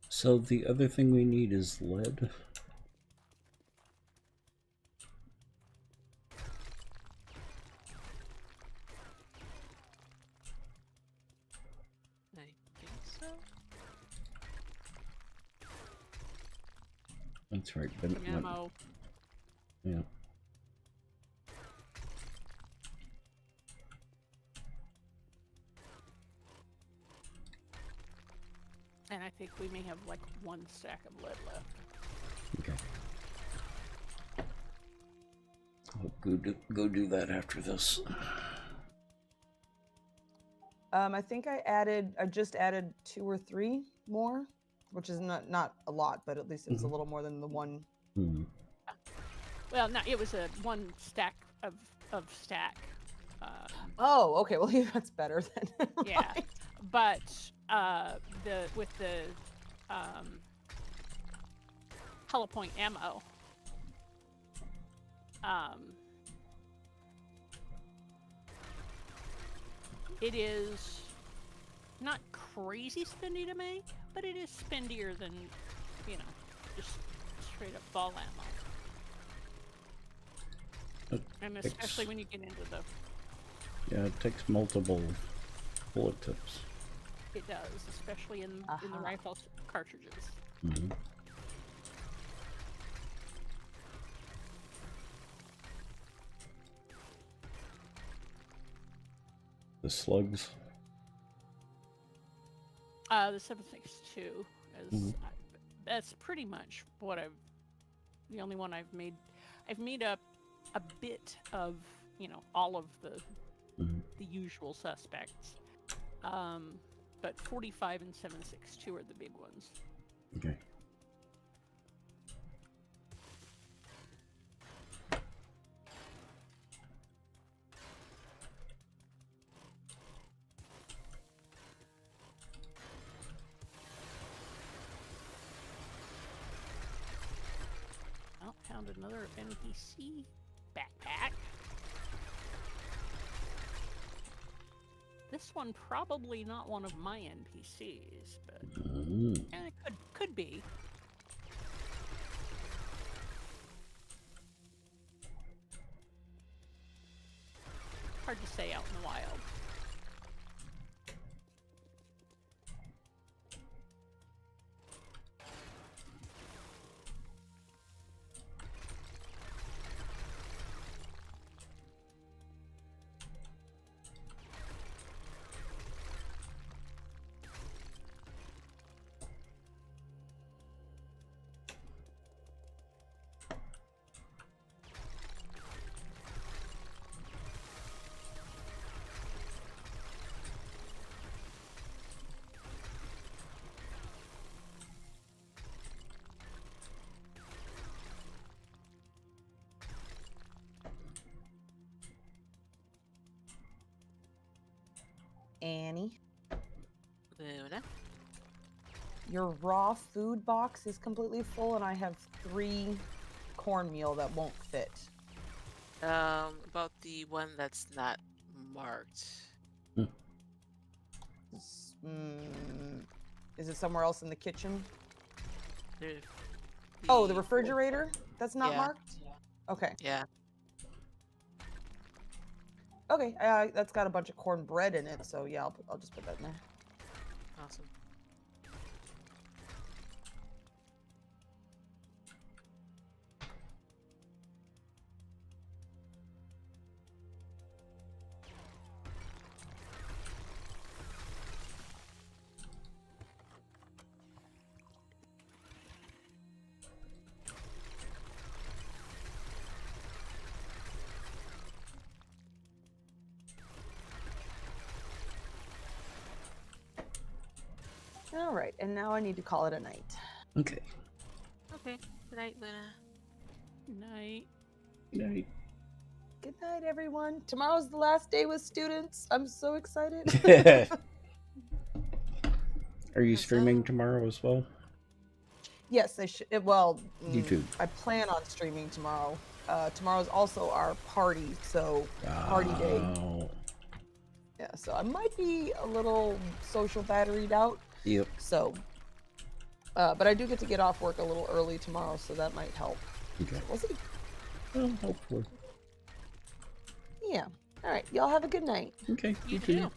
So the other thing we need is lead. I think so. That's right. Some ammo. Yeah. And I think we may have like one stack of lead left. Okay. I'll go do that after this. I think I just added 2 or 3 more, which is not a lot, but at least it's a little more than the one. Hmm. Well, no, it was a one stack of stack. Oh, okay. Well, yeah, that's better then. Yeah, but with the hollow point ammo. It is not crazy spendy to make, but it is spendier than, you know, just straight up ball ammo. And especially when you get into the... Yeah, it takes multiple bullet tips. It does, especially in the rifle cartridges. Mm-hmm. The slugs. The 7.62 is that's pretty much what the only one I've made. I've made a bit of, you know, all of the usual suspects. But 45 and 7.62 are the big ones. Okay. Oh, found another NPC backpack. This one probably not one of my NPCs, but it could be. Hard to say out in the wild. Annie, Luna. your raw food box is completely full, and I have 3 cornmeal that won't fit. About the one that's not marked. Is it somewhere else in the kitchen? The Oh, the refrigerator that's not marked? Okay. Yeah. Okay, that's got a bunch of cornbread in it, so yeah, I'll just put that in there. Awesome. All right, and now I need to call it a night. Okay. Okay. Good night, Luna. Night. Night. Good night, everyone. Tomorrow's the last day with students. I'm so excited. Are you streaming tomorrow as well? Yes, I should. Well, YouTube. I plan on streaming tomorrow. Tomorrow's also our party, so party day. Yeah, so I might be a little social batteried out. Yep. So, but I do get to get off work a little early tomorrow, so that might help. Okay. So we'll see. Well, hopefully. Yeah. All right. Y'all have a good night. Okay. You too. too.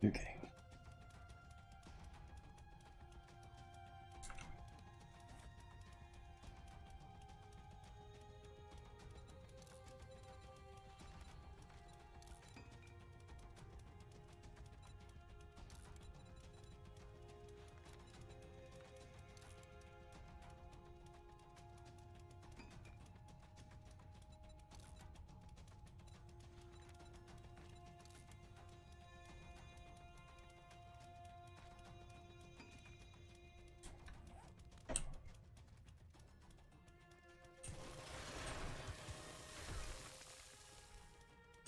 Okay.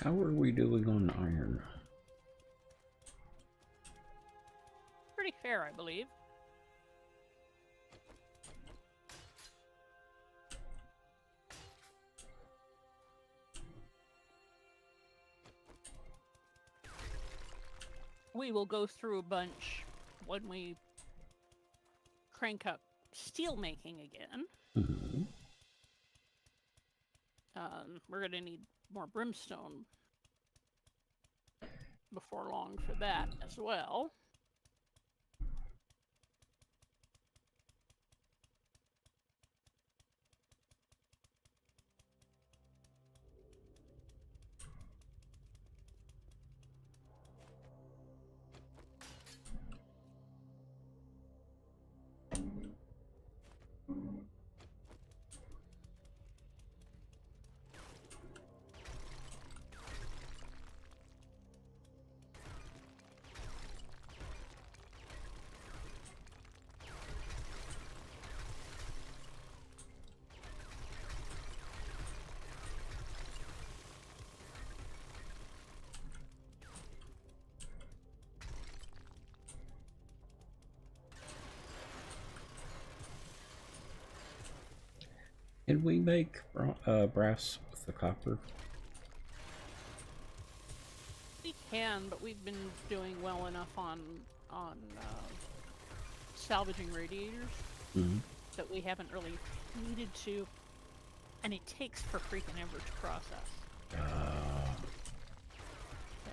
How are we doing on iron? Pretty fair, I believe. We will go through a bunch when we crank up steel making again. Mm-hmm. We're going to need more brimstone before long for that as well. Can we make brass with the copper? We can, but we've been doing well enough on salvaging radiators that we haven't really needed to, and it takes for freaking ever to process. So,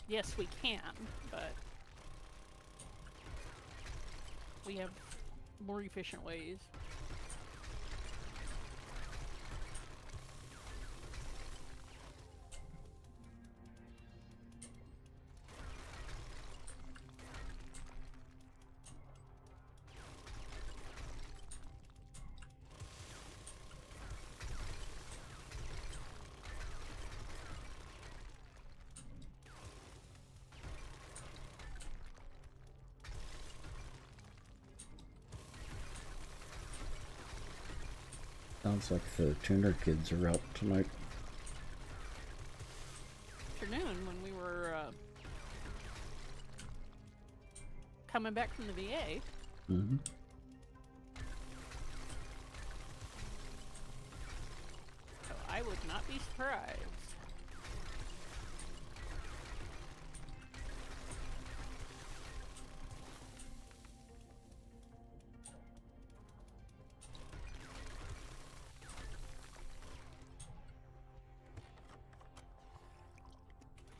yes, we can, but we have more efficient ways. Sounds like the tuner kids are out tonight. Afternoon when we were coming back from the VA. Mm-hmm. So I would not be surprised.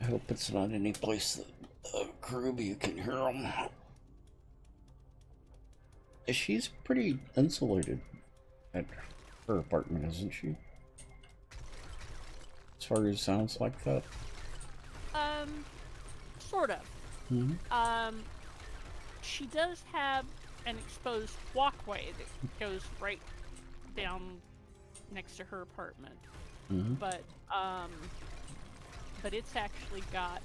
I hope it's not any place that Karubi you can hear them. She's pretty insulated at her apartment, isn't she? As far as sounds like that. Sort of. Mm-hmm. She does have an exposed walkway that goes right down next to her apartment. Mm-hmm. But it's actually got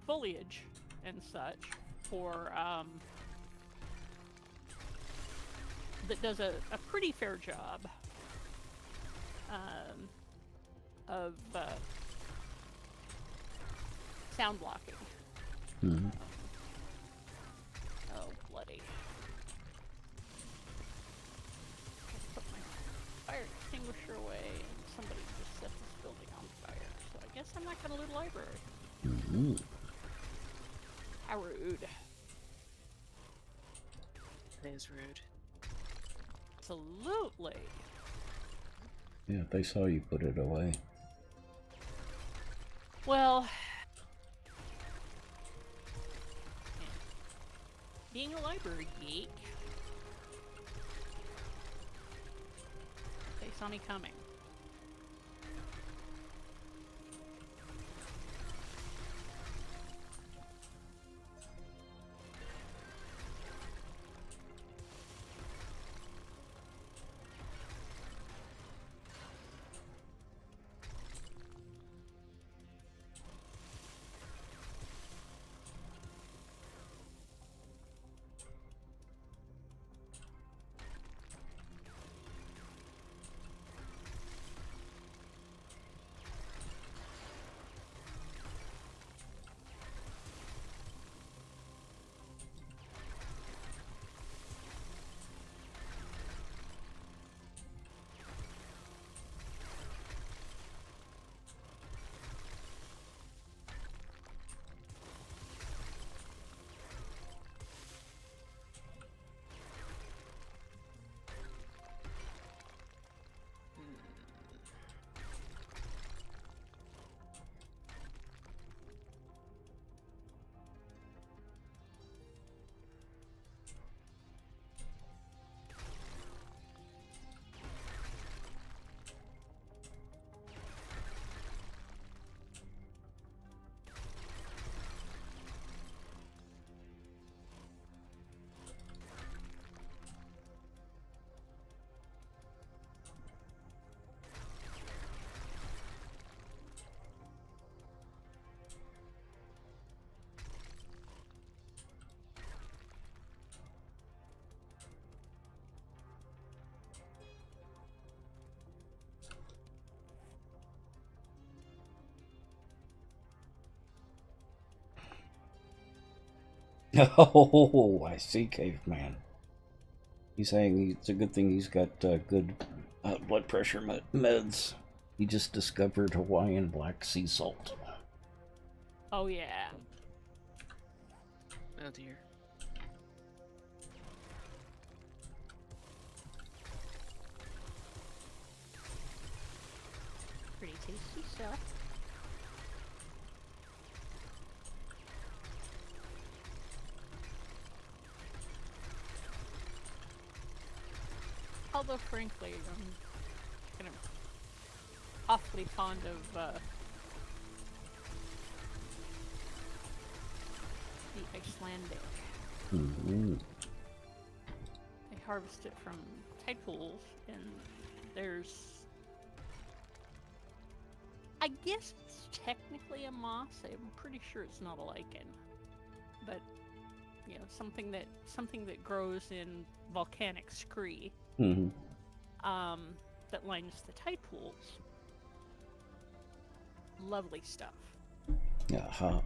foliage and such for that does a pretty fair job of sound blocking. Mm-hmm. Oh, bloody. Put my fire extinguisher away, and somebody just set this building on fire. So I guess I'm not going to loot a library. Mm-hmm. How rude. That is rude. Absolutely. Yeah, they saw you put it away. Well, being a library geek, they saw me coming. Oh, I see, caveman. He's saying it's a good thing he's got good blood pressure meds. He just discovered Hawaiian black sea salt. Oh yeah. Oh dear. Pretty tasty stuff. Although, frankly, I'm kind of awfully fond of the Icelandic. Mm-hmm. They harvest it from tide pools, and there's... I guess it's technically a moss. I'm pretty sure it's not a lichen. But, you know, something that grows in volcanic scree. Mm-hmm. That lines the tide pools. Lovely stuff. Uh-huh.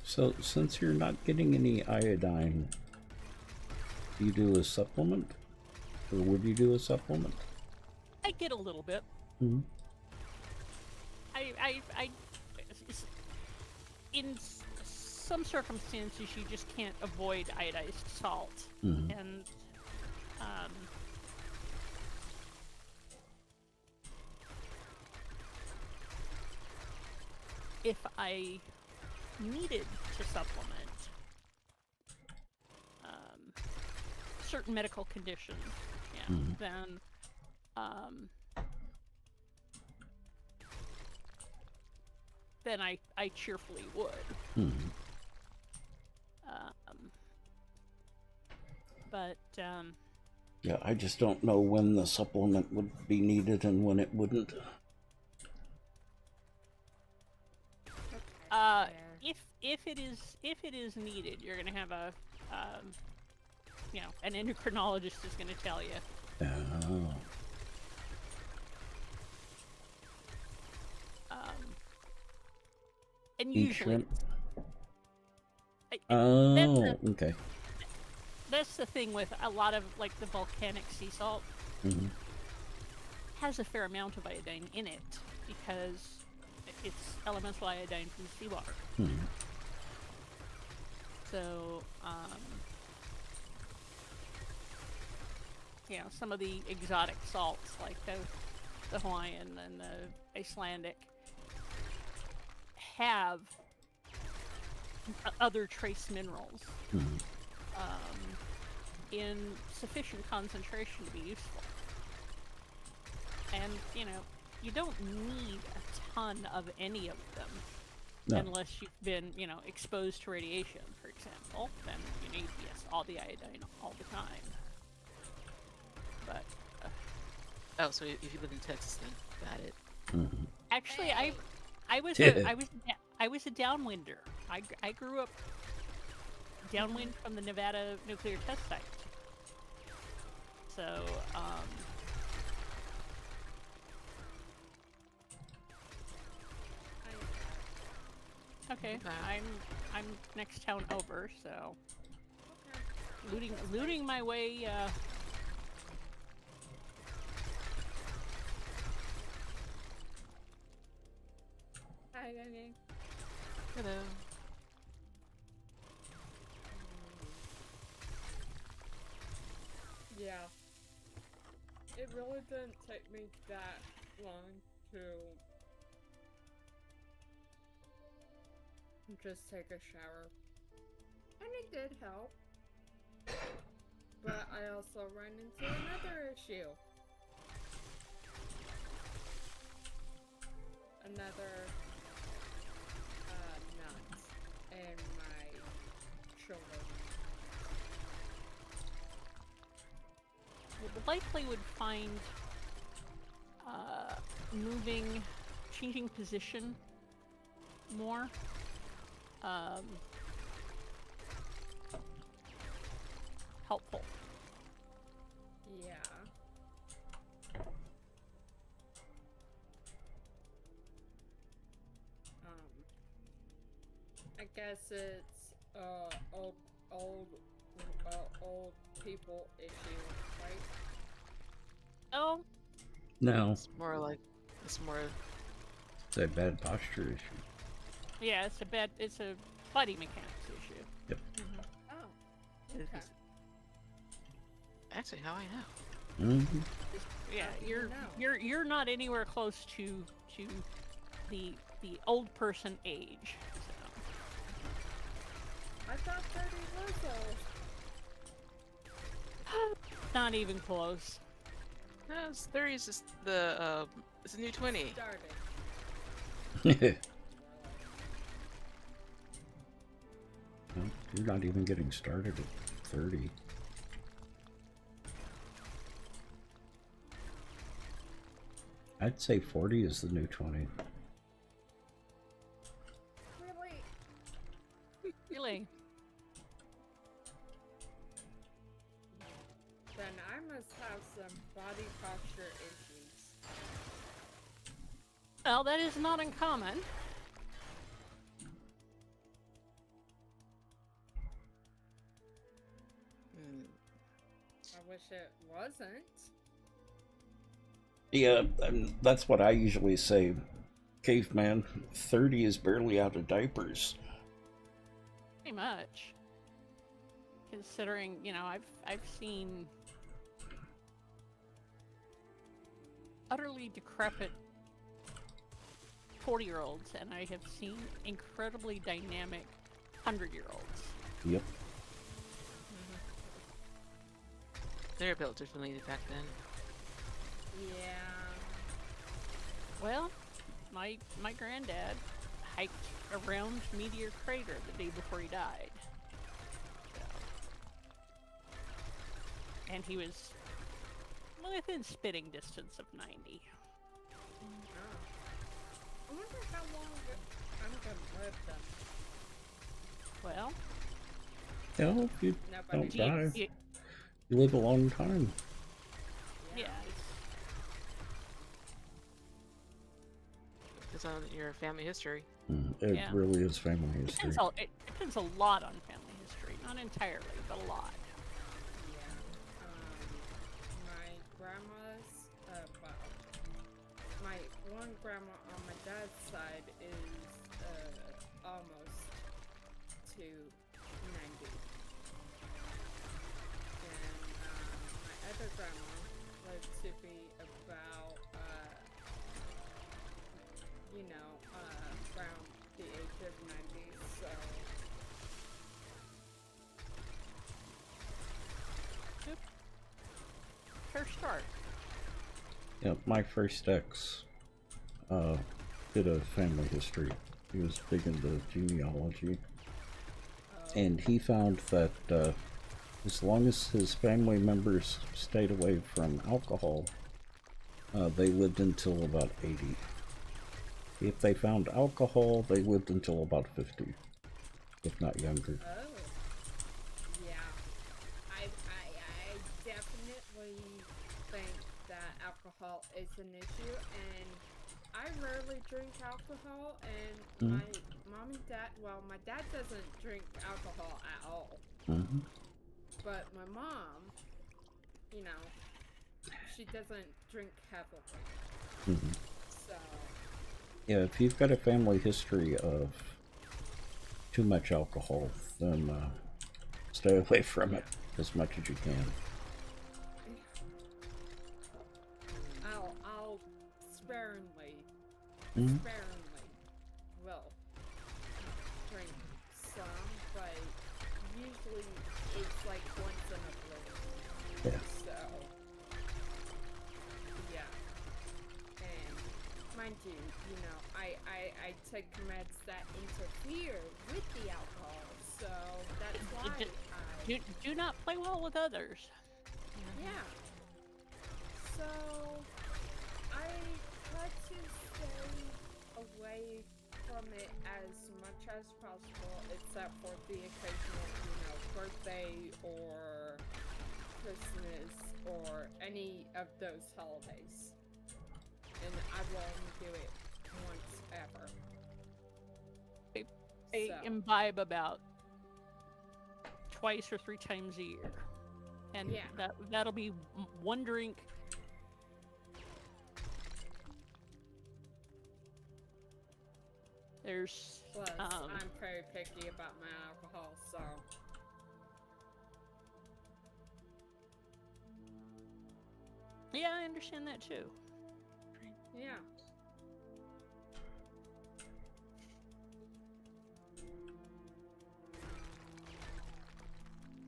So, since you're not getting any iodine, do you do a supplement? Or would you do a supplement? I get a little bit. Mm-hmm. In some circumstances, you just can't avoid iodized salt. Mm-hmm. And, if I needed to supplement certain medical conditions, yeah, Mm-hmm. then I cheerfully would. Mm-hmm. But Yeah, I just don't know when the supplement would be needed and when it wouldn't. if it is needed, you're gonna have a you know, an endocrinologist is gonna tell you. Oh. And Eat usually, shrimp. that's Oh, okay. that's the thing with a lot of like the volcanic sea salt. Hmm. Has a fair amount of iodine in it because it's elemental iodine from seawater. Hmm. So, you know, some of the exotic salts, like the Hawaiian and the Icelandic, have other trace minerals Hmm. in sufficient concentration to be useful. And, you know, you don't need a ton of any of them. No. Unless you've been, you know, exposed to radiation, for example. Then you need, yes, all the iodine all the time. But, Oh, so if you live in Texas, then got it. Hmm. actually, I was Yeah. I was a downwinder. I grew up downwind from the Nevada nuclear test site. So, okay, Okay. I'm next town over, so looting my way. Hi, Danny. Hello. Yeah. It really didn't take me that long to just take a shower. And it did help. But I also ran into another issue. Another nut in my shoulder. Likely would find changing position more. Helpful. Yeah. I guess it's old people issue, right? Oh, No, It's more like it's more. it's a bad posture issue. yeah, it's a body mechanics issue. Yep. Oh, It okay. is actually how I know. Hmm. Yeah, How do you know? you're not anywhere close to the old person age. So. I thought 30 was old. Not even close. No, it's 30 is just the it's a new 20. Started. Well, you're not even getting started at 30. I'd say 40 is the new 20. Really? Really? Then I must have some body posture issues. Well, that is not uncommon. Hmm. I wish it wasn't. Yeah, and that's what I usually say. Caveman, 30 is barely out of diapers. Pretty much. Considering, you know, I've seen utterly decrepit 40-year-olds, and I have seen incredibly dynamic 100-year-olds. Yep. They were built differently back then. Yeah. Well, my granddad hiked around Meteor Crater the day before he died. So, and he was within spitting distance of 90. I wonder how long I'm gonna live then. Well, Well, if you Nobody don't die, you, you live a long time. yeah, This focus on your family history. It Yeah. really is family history. It depends a lot on family history. Not entirely, but a lot. Yeah. My grandma's, well, my one grandma on my dad's side is almost to 90. And my other grandma lived to be about, around the age of 90. So, Yep. Fair start. Yeah, my first ex did a family history. He was big into genealogy. And he found that as long as his family members stayed away from alcohol, they lived until about 80. If they found alcohol, they lived until about 50, if not younger. oh, yeah. I definitely think that alcohol is an issue, and I rarely drink alcohol, and my mom and dad, well, my dad doesn't drink alcohol at all, but my mom, she doesn't drink heavily, so... Yeah, if you've got a family history of too much alcohol, then stay away from it as much as you can. I'll sparingly will drink some, but usually it's like once in a blue. Yeah. So, yeah. And mind you, I take meds that interfere with the alcohol, so that's why Do not play well with others. yeah. So, I try to stay away from it as much as possible, except for the occasional, birthday or Christmas or any of those holidays. And I will only do it once ever. I imbibe about twice or 3 times a year, and Yeah. that'll be one drink. There's Plus, I'm very picky about my alcohol, so... yeah, I understand that too. Yeah.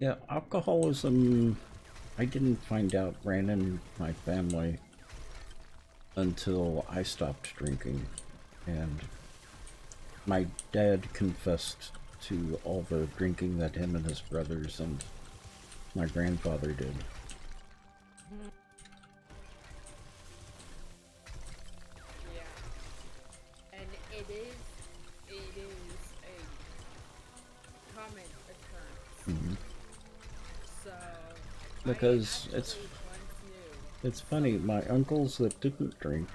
Yeah, alcoholism, I didn't find out ran in my family until I stopped drinking, and my dad confessed to all the drinking that him and his brothers and my grandfather did. Yeah. And it is a common occurrence. So, Because I it's actually once knew. It's funny, my uncles that didn't drink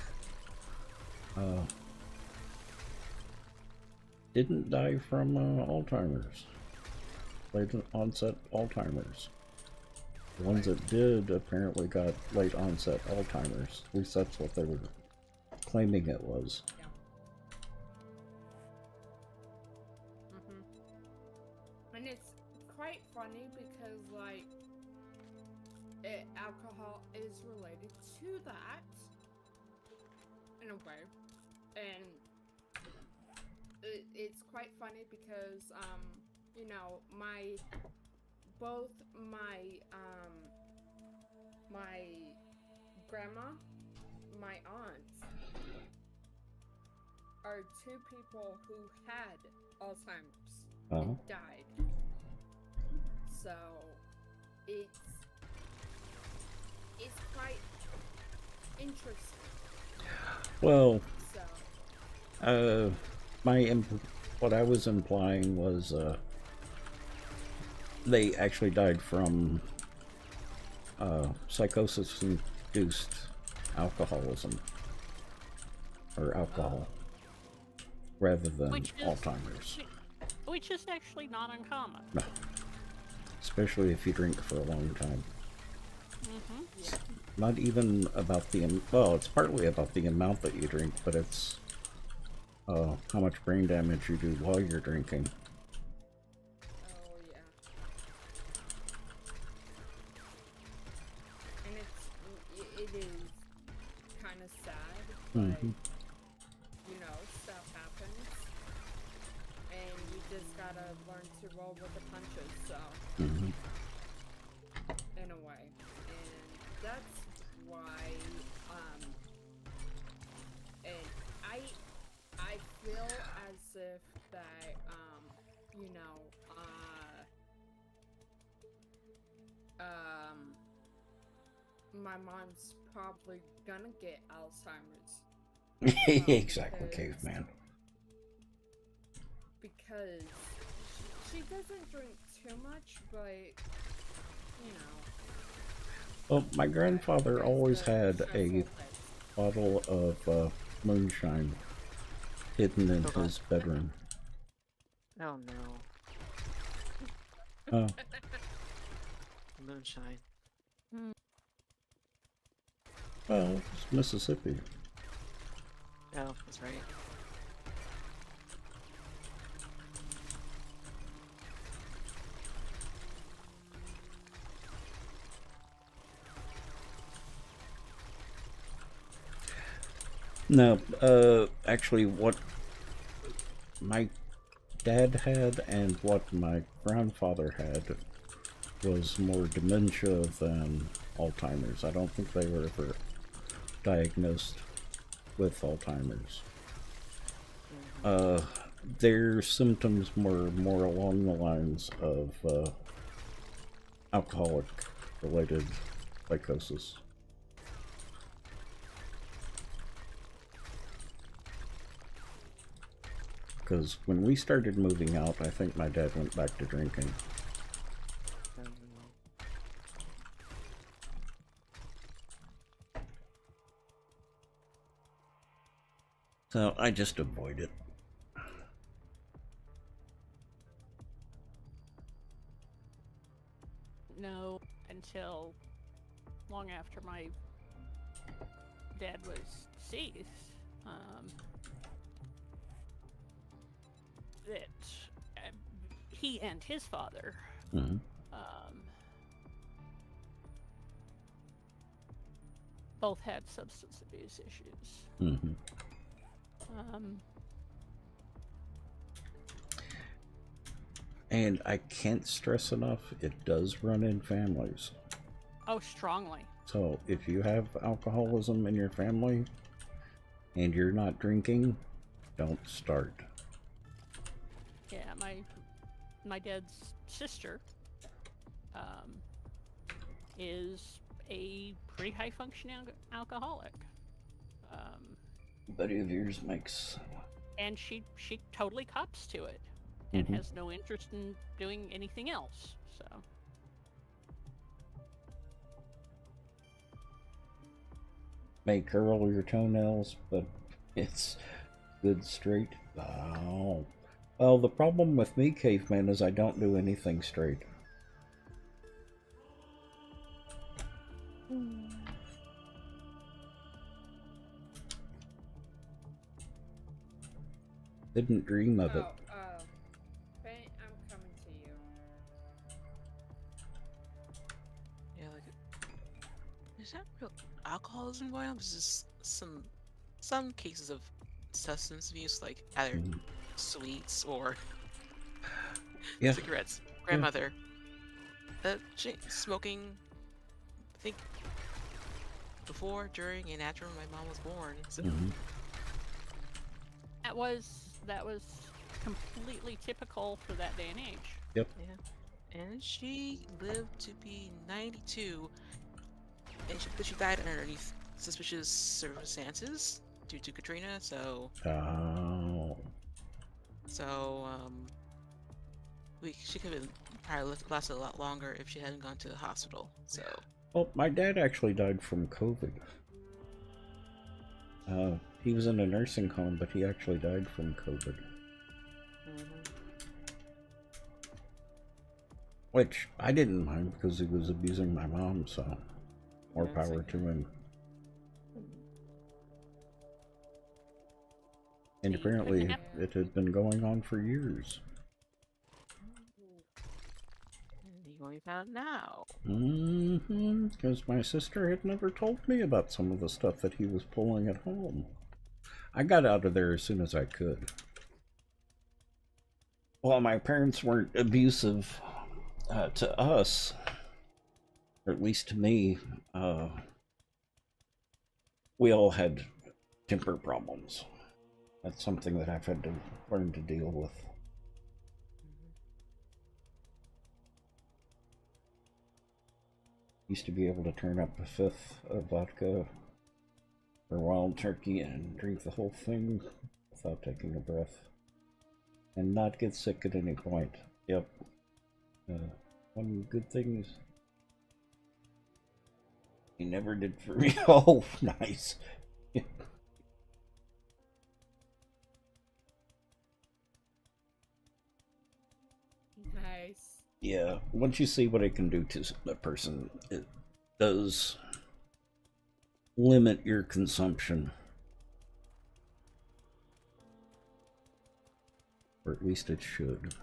didn't die from Alzheimer's. Late onset Alzheimer's. The ones that did apparently got late onset Alzheimer's. At least that's what they were claiming it was. Yeah. And it's quite funny because, like, alcohol is related to that in a way, and it's quite funny because both my grandma, my aunt are 2 people who had Alzheimer's and died. So it's quite interesting. Well, So what I was implying was they actually died from psychosis-induced alcoholism or alcohol. rather than Which is- Alzheimer's. Which is actually not uncommon. No. Especially if you drink for a long time. Mm-hmm. Yeah. Not even about the, well, it's partly about the amount that you drink, but it's how much brain damage you do while you're drinking. Oh yeah. And it is kind of sad, but Mhm. you know, stuff happens, and you just gotta learn to roll with the punches. So, Mhm. in a way, and that's why, and I feel as if that, you know, my mom's probably gonna get Alzheimer's. Exactly, caveman. Because she doesn't drink too much, but, you know. Well, my grandfather there's always the had a stressful bits. bottle of moonshine hidden in his bedroom. Oh no. Oh, Moonshine. well, it's Mississippi. Oh, that's right. No, actually, what my dad had and what my grandfather had was more dementia than Alzheimer's. I don't think they were ever diagnosed with Alzheimer's. Their symptoms were more along the lines of alcoholic-related psychosis. Because when we started moving out, I think my dad went back to drinking. Oh, no. So I just avoid it. No, until long after my dad was deceased. That he and his father Mhm. both had substance abuse issues. Mhm. And I can't stress enough, it does run in families. Oh, strongly. So if you have alcoholism in your family and you're not drinking, don't start. Yeah, my dad's sister is a pretty high functioning alcoholic. Buddy of yours makes... And she totally cops to it and Mhm. has no interest in doing anything else. So May curl your toenails, but it's good straight. Oh. Well, the problem with me, caveman, is I don't do anything straight. Didn't dream of it. Fane, I'm coming to you. Yeah, like, is that real alcoholism going on? Is just some cases of substance abuse, like either Mhm. sweets or Yeah. cigarettes. Grandmother, smoking. I think before, during, and after my mom was born. So Mhm. that was completely typical for that day and age. Yep. yeah, and she lived to be 92, and she died underneath suspicious circumstances due to Katrina. So Oh. she could have probably lasted a lot longer if she hadn't gone to the hospital. So Well, my dad actually died from COVID. He was in a nursing home, but he actually died from COVID. Which I didn't mind because he was abusing my mom, so more power to him. And apparently it had been going on for years. You only found now. Because my sister had never told me about some of the stuff that he was pulling at home. I got out of there as soon as I could. Well, my parents weren't abusive to us, or at least to me. We all had temper problems. That's something that I've had to learn to deal with. Used to be able to turn up a fifth of vodka or wild turkey and drink the whole thing without taking a breath. And not get sick at any point. Yep. One good thing is he never did for me. Oh, nice. Nice. Yeah, once you see what it can do to a person, it does limit your consumption. Or at least it should.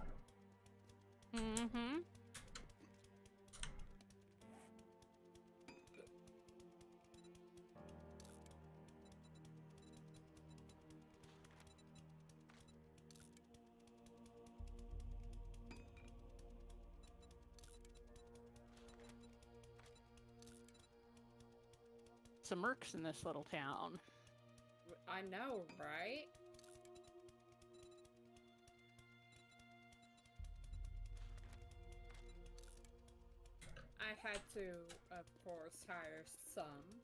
Some mercs in this little town. I know, right? I had to, of course, hire some.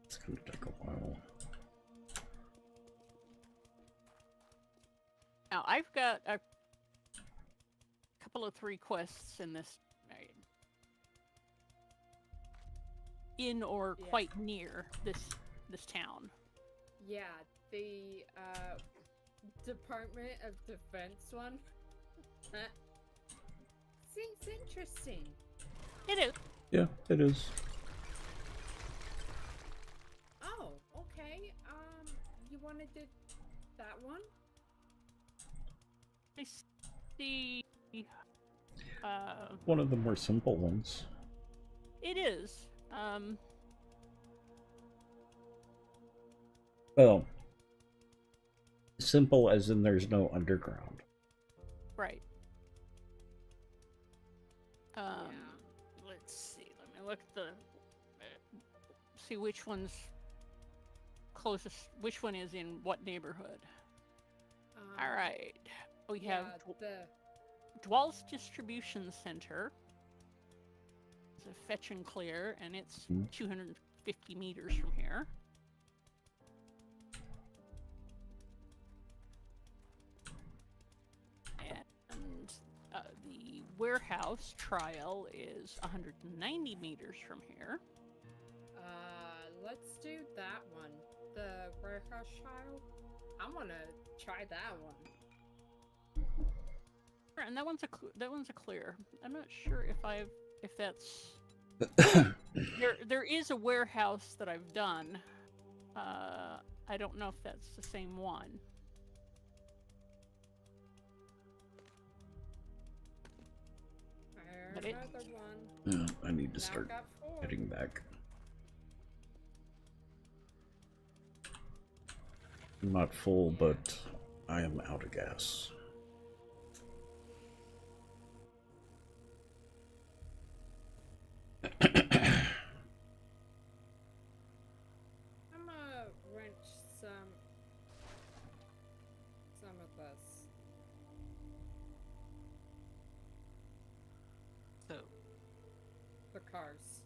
It's gonna take a while. Now, I've got a couple of 3 quests in this, in or quite near this town. Yeah, the Department of Defense one. Seems interesting. It is. Yeah, it is. Oh, okay. You wanna do that one? I see. One of the more simple ones. It is. Well, simple as in there's no underground. Right. Let's see. Let me look at the. See which one's closest. Which one is in what neighborhood? All right. We have the Dwell's Distribution Center. It's a fetch and clear, and it's 250 meters from here. And the warehouse trial is 190 meters from here. let's do that one. The warehouse trial. I want to try that one. And that one's a clear. I'm not sure if that's there is a warehouse that I've done. I don't know if that's the same one. But another one. I need to start heading back. I'm not full, but I am out of gas. I'm gonna wrench some of this. So, The cars.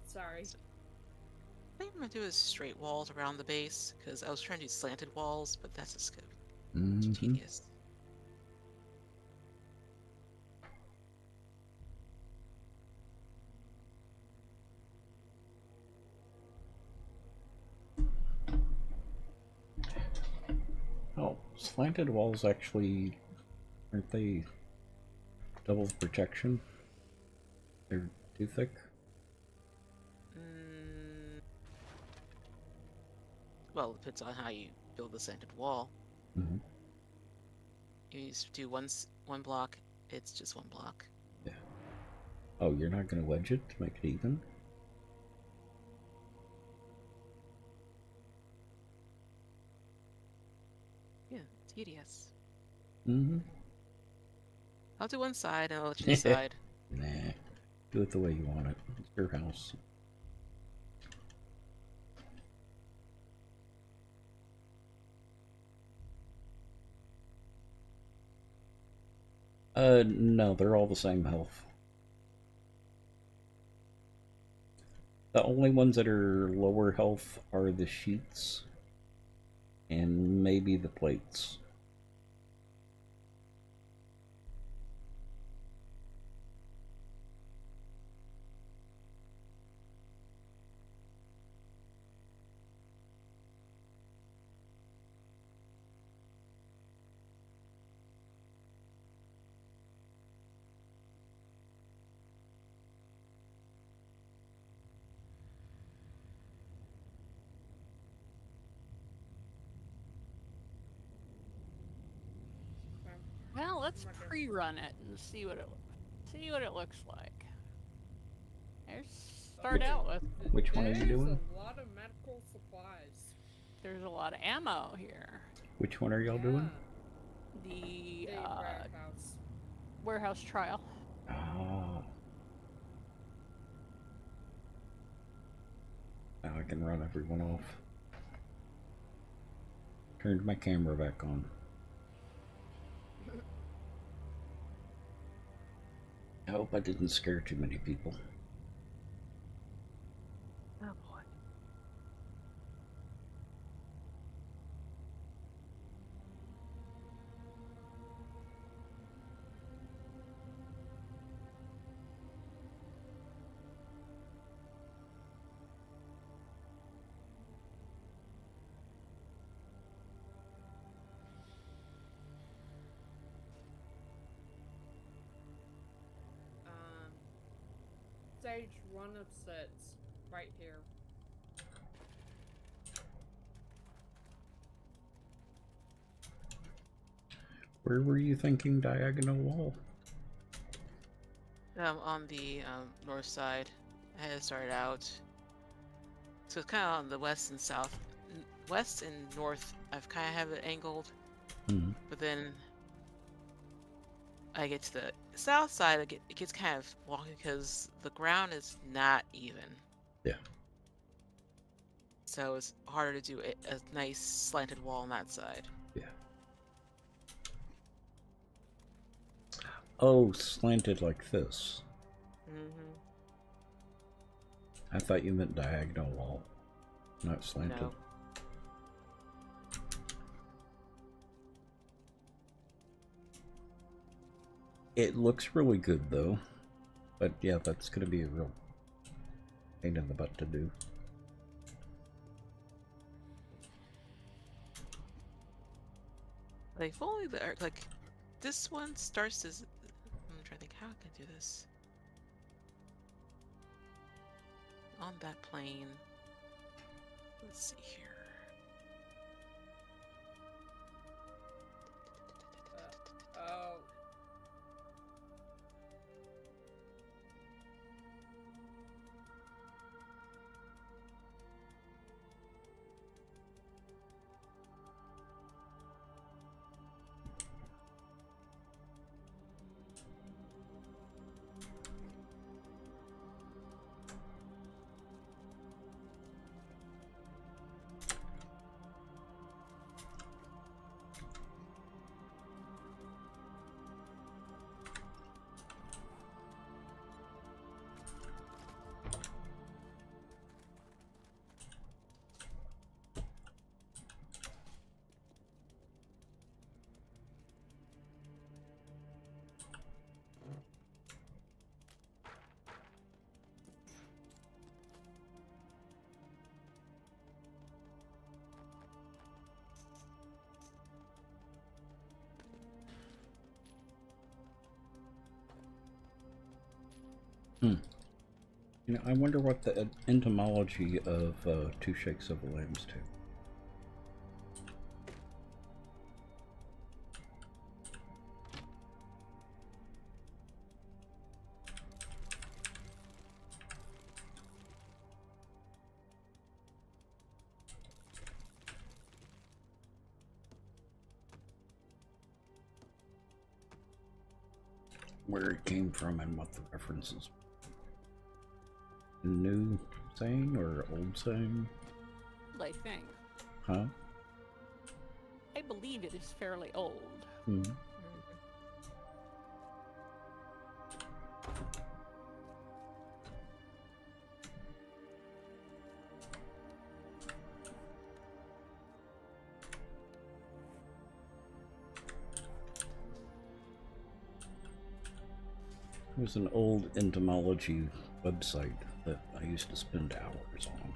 Sorry. I think I'm gonna do is straight walls around the base, because I was trying to do slanted walls, but that's just tedious. Slanted walls actually, aren't they double protection? They're too thick? Well, it depends on how you build the slanted wall. Mm-hmm. You just do one block, it's just one block. Yeah. Oh, you're not going to wedge it to make it even? Yeah, tedious. Mm-hmm. I'll do one side and I'll let you decide. Nah. Do it the way you want it. It's your house. No, they're all the same health. The only ones that are lower health are the sheets and maybe the plates. Well, let's pre-run it and see what it looks like. Let's start out with. Which one are you doing? There's a lot of medical supplies. There's a lot of ammo here. Which one are y'all doing? The warehouse. Warehouse trial. Ah. Now I can run everyone off. Turned my camera back on. I hope I didn't scare too many people. Oh boy. Stage 1 of 6, right here. Where were you thinking diagonal wall? On the north side. I had started out. So it's kind of on the west and south. West and north, I've kind of have it angled. Mm-hmm. But then I get to the south side, it gets kind of wonky because the ground is not even. Yeah. So it's harder to do a nice slanted wall on that side. Yeah. Oh, slanted like this. Mm-hmm. I thought you meant diagonal wall, not slanted. No. It looks really good though, but yeah, that's gonna be a real pain in the butt to do. Like, if only like, this one starts as, I'm trying to think how I can do this. On that plane. Let's see here. Oh. You know, I wonder what the etymology of 2 Shakes of a Lamb's Tail. Where it came from and what the references. New saying or old saying? I think. Huh? I believe it is fairly old. Hmm. There's an old entomology website that I used to spend hours on.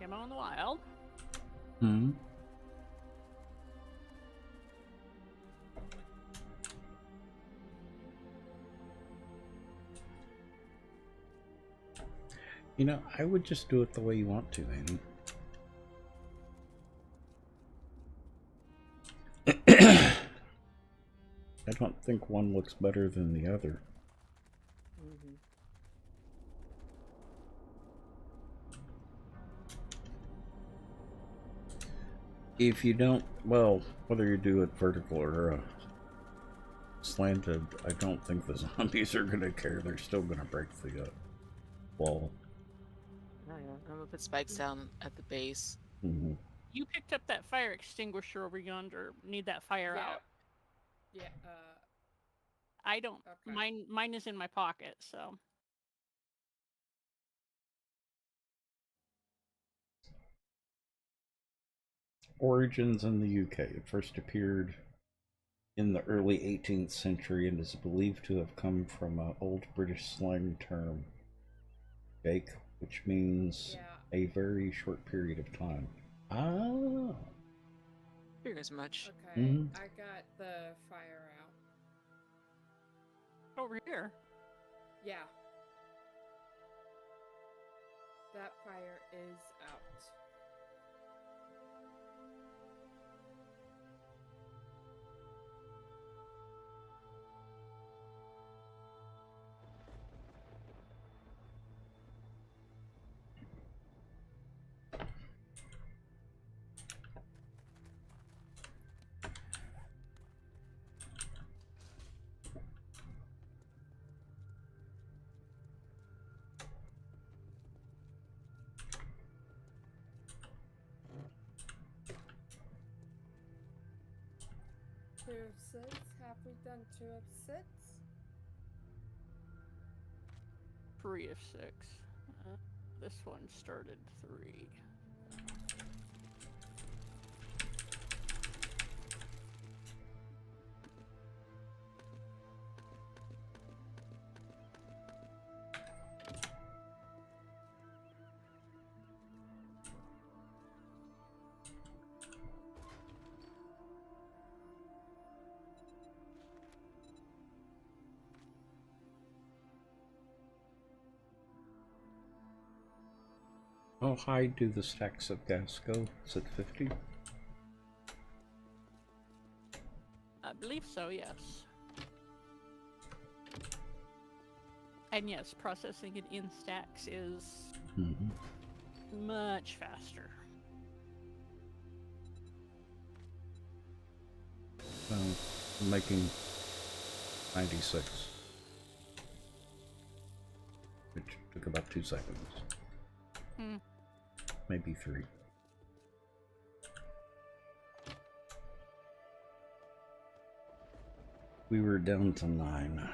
Camo in the wild. Hmm. You know, I would just do it the way you want to, Annie. I don't think one looks better than the other. If you don't, well, whether you do it vertical or slanted, I don't think the zombies are going to care. They're still going to break the wall. Oh, yeah. I'm gonna put spikes down at the base. Mm-hmm. You picked up that fire extinguisher over yonder. Need that fire out. Yeah, I don't. okay. Mine is in my pocket, so. Origins in the UK. It first appeared in the early 18th century and is believed to have come from an old British slang term, bake, which means a very short period of time. Ah. Figure as much. Okay, Mhm. I got the fire out. Over here. Yeah. That fire is out. Two of six. Have we done 2 of 6? 3 of 6. This one started 3. How high do the stacks of gas go? Is it 50? I believe so, yes. And yes, processing it in stacks is much faster. I'm making 96, which took about 2 seconds. Maybe 3. We were down to 9.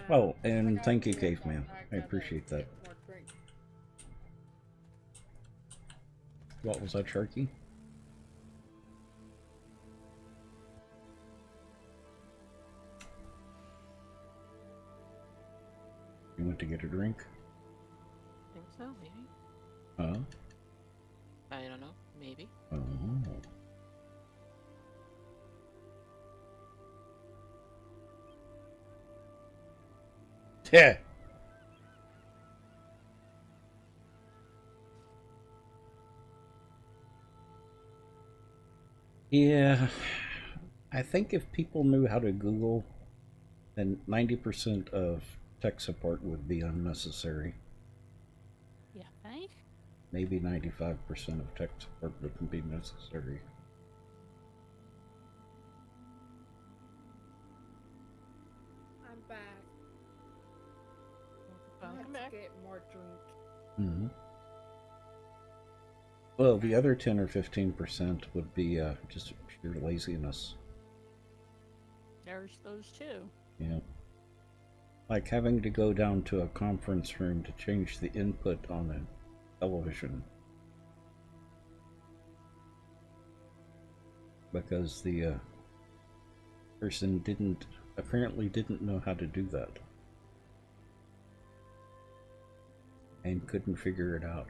Oh, and gotta thank you, work Caveman. on- I gotta appreciate that. get more drink. What was that, Sharky? You went to get a drink? I think so, maybe. Huh? I don't know. Maybe. Oh. Yeah. Yeah. I think if people knew how to Google, then 90% of tech support would be unnecessary. Yeah, think? Maybe 95% of tech support wouldn't be necessary. I'm back. Welcome Let's back. get more drink. Mm-hmm. Well, the other 10 or 15% would be just pure laziness. There's those two. Yeah. Like having to go down to a conference room to change the input on a television. Because the person apparently didn't know how to do that. And couldn't figure it out.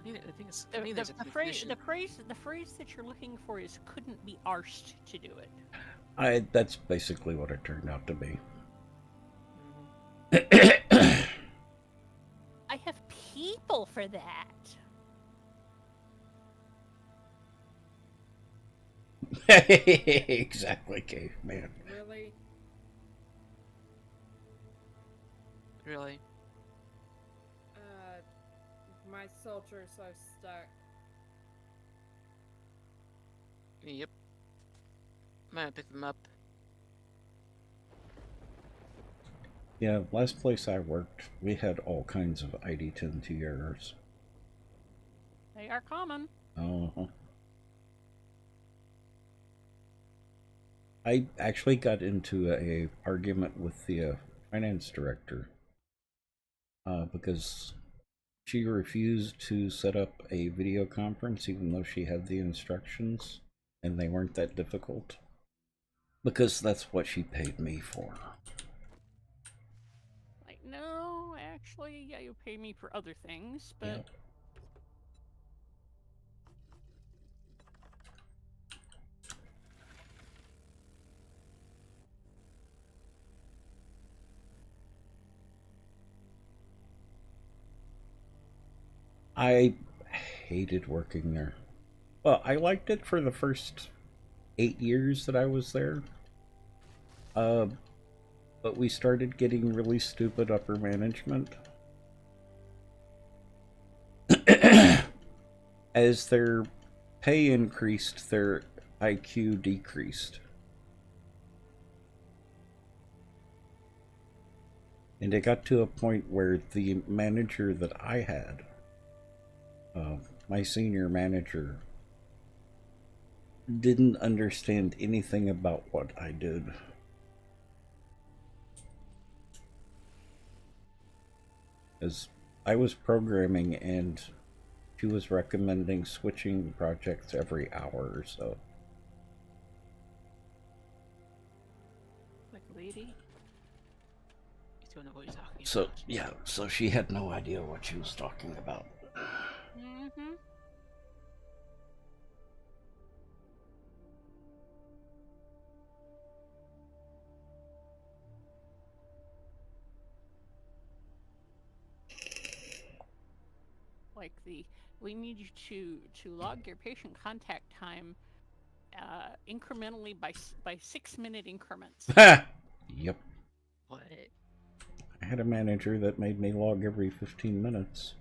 I think it's. The, I think the, there's a the phrase definition. the phrase that you're looking for is couldn't be arsed to do it. That's basically what it turned out to be. Mhm. I have people for that. Exactly, Caveman. Really? Really. My soldiers are stuck. Yep. I'm gonna pick them up. Yeah, last place I worked, we had all kinds of ID10T errors. They are common. Uh-huh. I actually got into a argument with the finance director because she refused to set up a video conference even though she had the instructions and they weren't that difficult. Because that's what she paid me for. Like, no, actually, yeah, you pay me for other things, but Yep. I hated working there. Well, I liked it for the first 8 years that I was there. But we started getting really stupid upper management. As their pay increased, their IQ decreased. And it got to a point where the manager that I had, my senior manager, didn't understand anything about what I did. As I was programming and she was recommending switching projects every hour or so. Like, lady. You don't know what you're talking So, about. yeah, so she had no idea what she was talking about. mm-hmm. Like we need you to log your patient contact time incrementally by 6-minute increments. Yep. What? I had a manager that made me log every 15 minutes.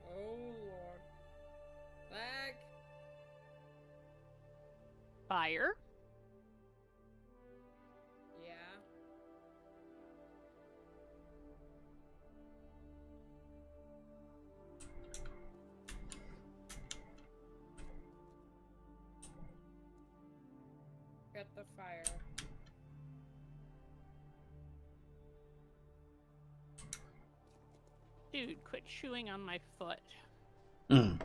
Oh lord. Lag. Fire. Yeah. Get the fire. Dude, quit chewing on my foot. Mm.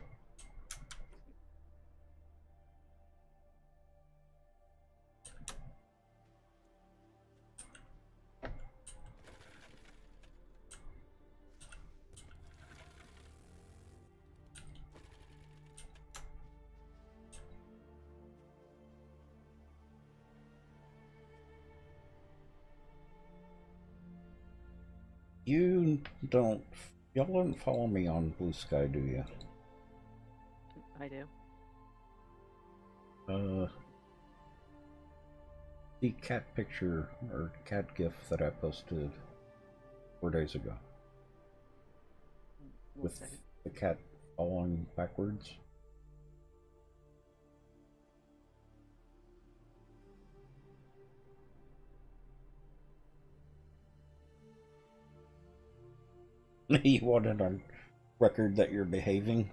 Y'all don't follow me on Blue Sky, do you? I do. The cat picture or cat gif that I posted 4 days ago. One With second. the cat following backwards. You want it on record that you're behaving?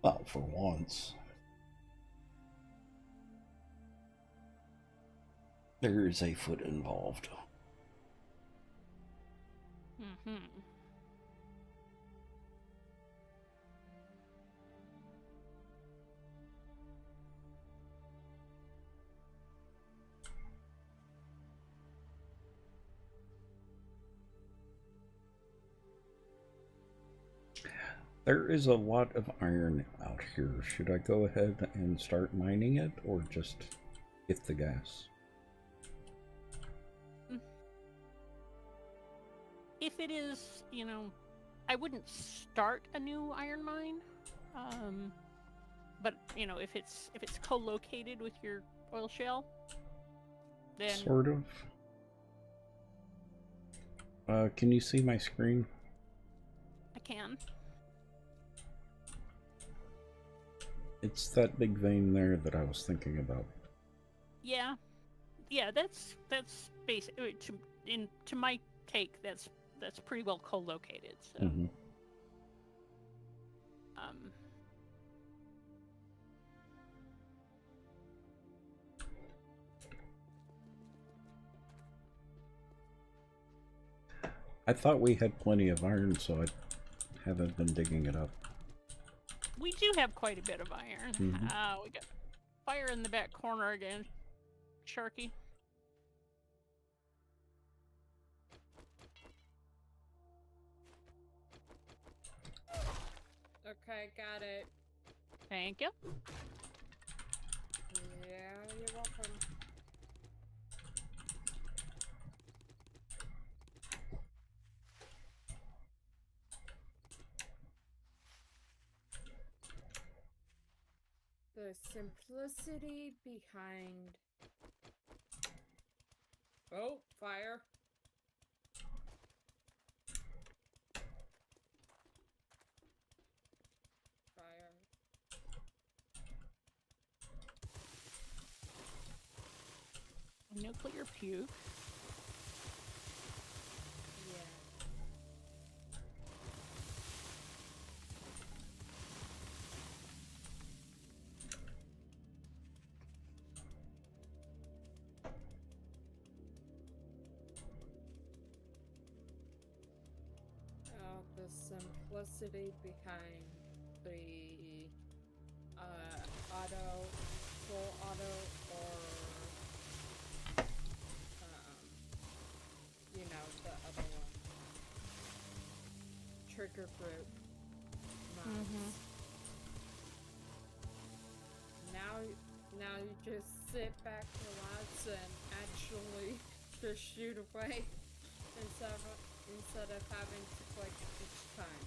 Well, for once. There is a foot involved. Mm-hmm. There is a lot of iron out here. Should I go ahead and start mining it or just get the gas? If it is, I wouldn't start a new iron mine. But if it's co-located with your oil shale, then Sort of. Can you see my screen? I can. It's that big vein there that I was thinking about. Yeah, that's basic. To my take, that's pretty well co-located. So, Mm-hmm. I thought we had plenty of iron, so I haven't been digging it up. We do have quite a bit of iron. Mhm. We got fire in the back corner again, Sharky. Okay, got it. Thank you. Yeah, you're welcome. The simplicity behind... Oh, fire. Fire. Nuclear puke. Yeah. The simplicity behind the auto, full auto, or the other one, trigger group mods. Now you just sit back, relax, and actually just shoot away instead of having to click each time.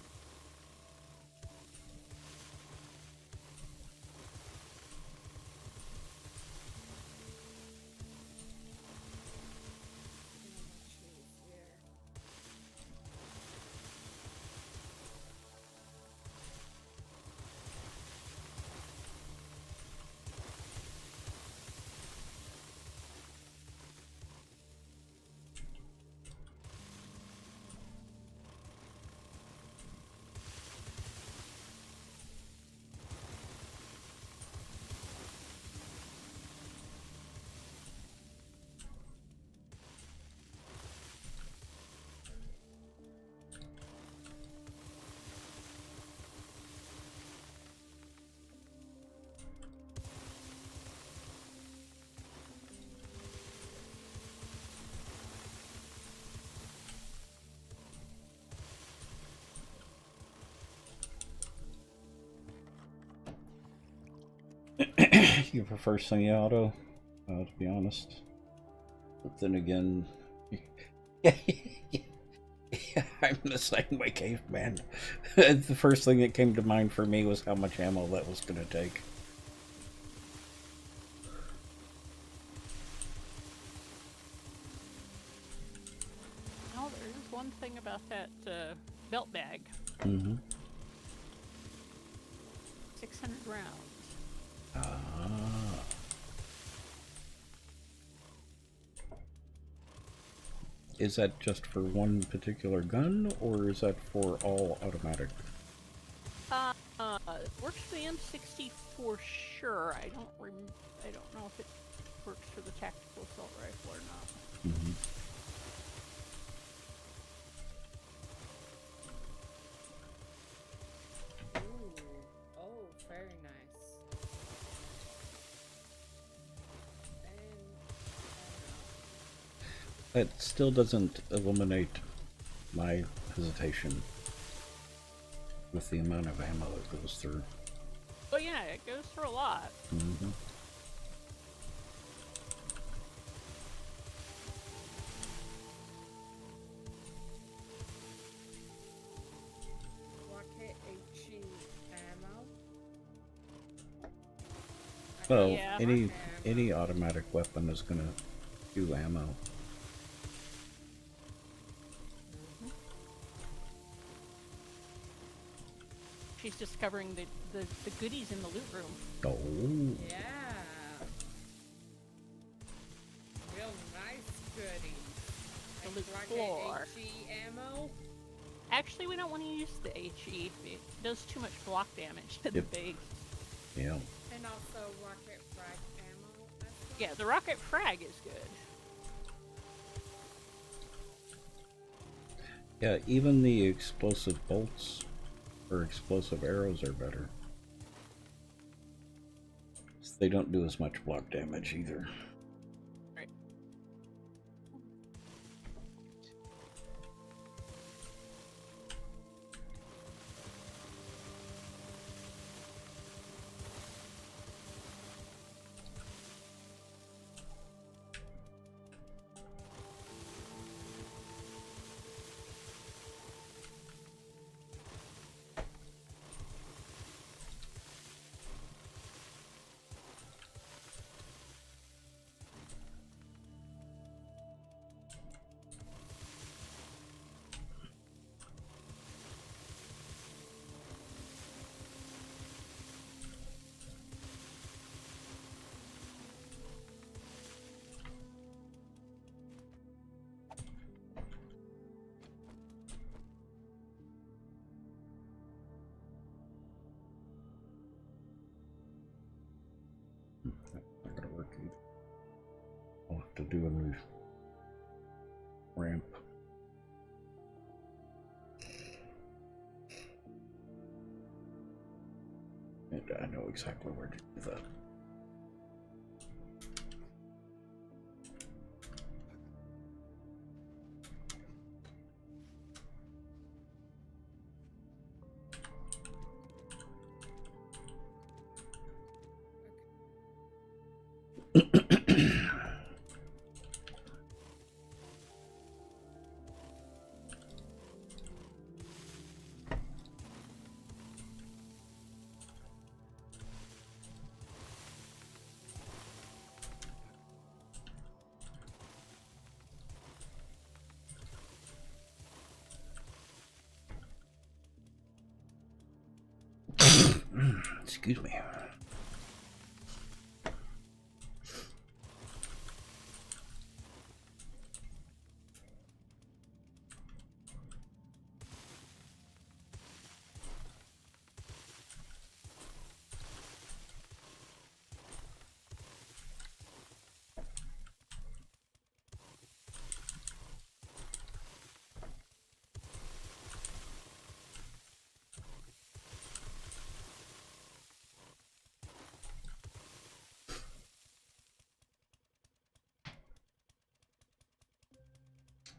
You prefer semi-auto, to be honest. But then again, yeah, I'm the same way, caveman. The first thing that came to mind for me was how much ammo that was going to take. Now, there's one thing about that belt bag. Mm-hmm. 600 rounds. Ah. Is that just for one particular gun, or is that for all automatic? It works for the M60 for sure. I don't know if it works for the tactical assault rifle or not. Mm-hmm. Ooh. Oh, very nice. And That still doesn't eliminate my hesitation with the amount of ammo that goes through. Oh yeah, it goes through a lot. Mm-hmm. rocket HE ammo. Well, Yeah. any automatic weapon is gonna do ammo. She's discovering the goodies in the loot room. Oh. Yeah. Real nice goodies. The And loot rocket floor. HE ammo. Actually, we don't want to use the HE. It does too much block damage to the Yep. base. Yeah. And also rocket frag ammo. I think. Yeah, the rocket frag is good. Yeah, even the explosive bolts or explosive arrows are better. They don't do as much block damage either. Right. Not gonna work either. I'll have to do a new ramp. And I know exactly where to do that. Excuse me.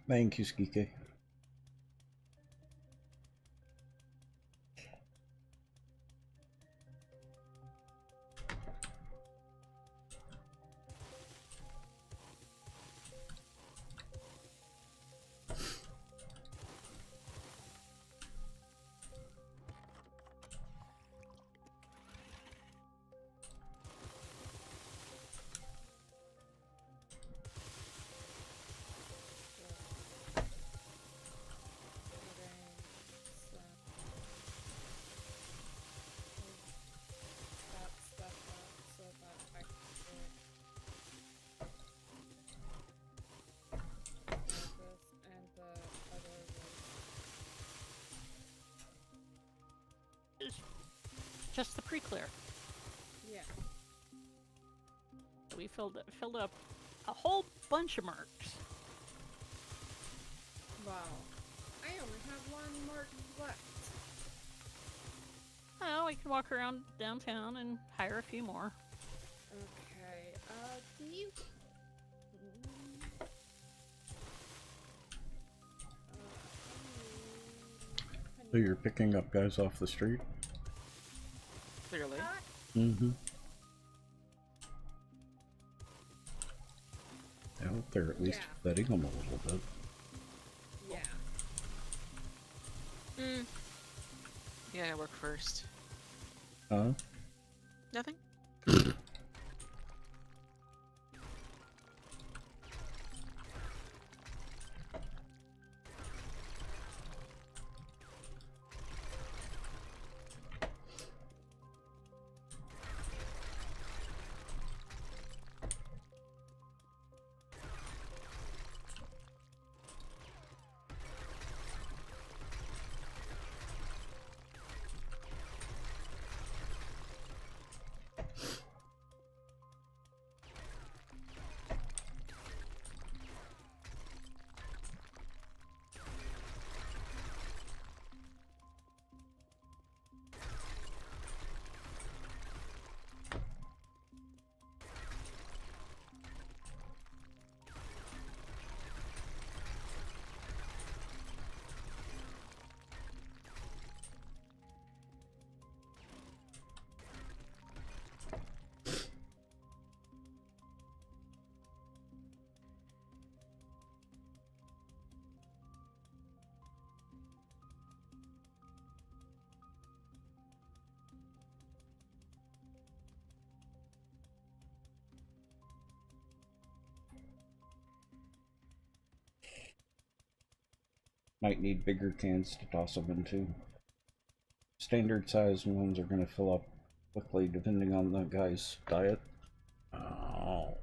Thank you, Skike. Just the pre-clear. Yeah. So we filled up a whole bunch of mercs. Wow. I only have one mark left. Oh, we can walk around downtown and hire a few more. Okay. Do you? So you're picking up guys off the street? Clearly. Mm-hmm. I hope they're at least vetting them a little bit. Yeah. Yeah, I work first. Huh? Nothing? Might need bigger cans to toss them into. Standard size ones are going to fill up quickly depending on the guy's diet. Oh.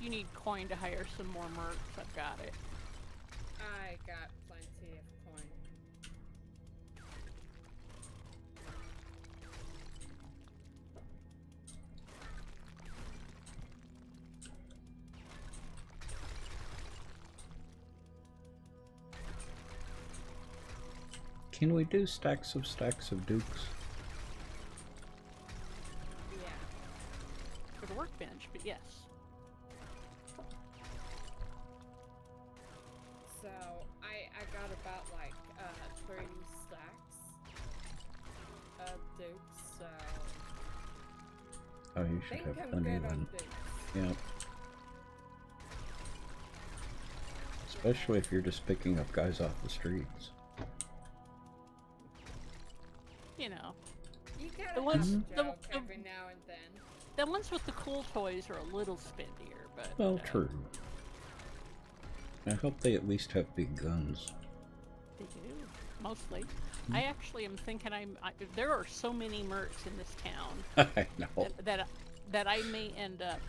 You need coin to hire some more mercs. I've got it. I got plenty of coin. Can we do stacks of dukes? Yeah. For the workbench, but yes. So I got about like 3 stacks of dukes. So Oh, you I should think have I'm plenty good on then. dukes. Yep. Especially if you're just picking up guys off the streets. You know, You The gotta ones- have a the- joke the- every now and then. the ones with the cool toys are a little spendier, but Well, true. I hope they at least have big guns. They do, mostly. I actually am thinking there are so many mercs in this town I know. that I may end up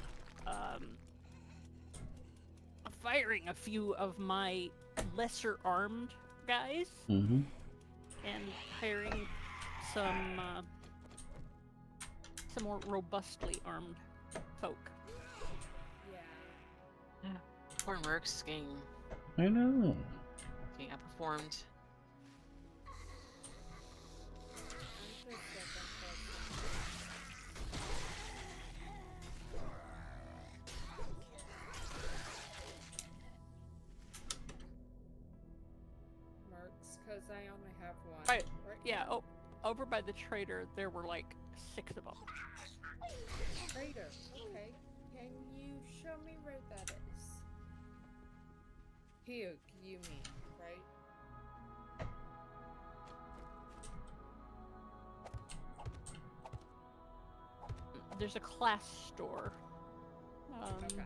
firing a few of my lesser armed guys Mm-hmm. and hiring some more robustly armed folk. Yeah. Poor Mercs getting I know. outperformed. I'm just looking for mercs because I only have one. Right. Right Yeah, now. over by the trader, there were like 6 of them. Trader. Okay. Can you show me where that is? Here, you mean, right? There's a class store. Okay.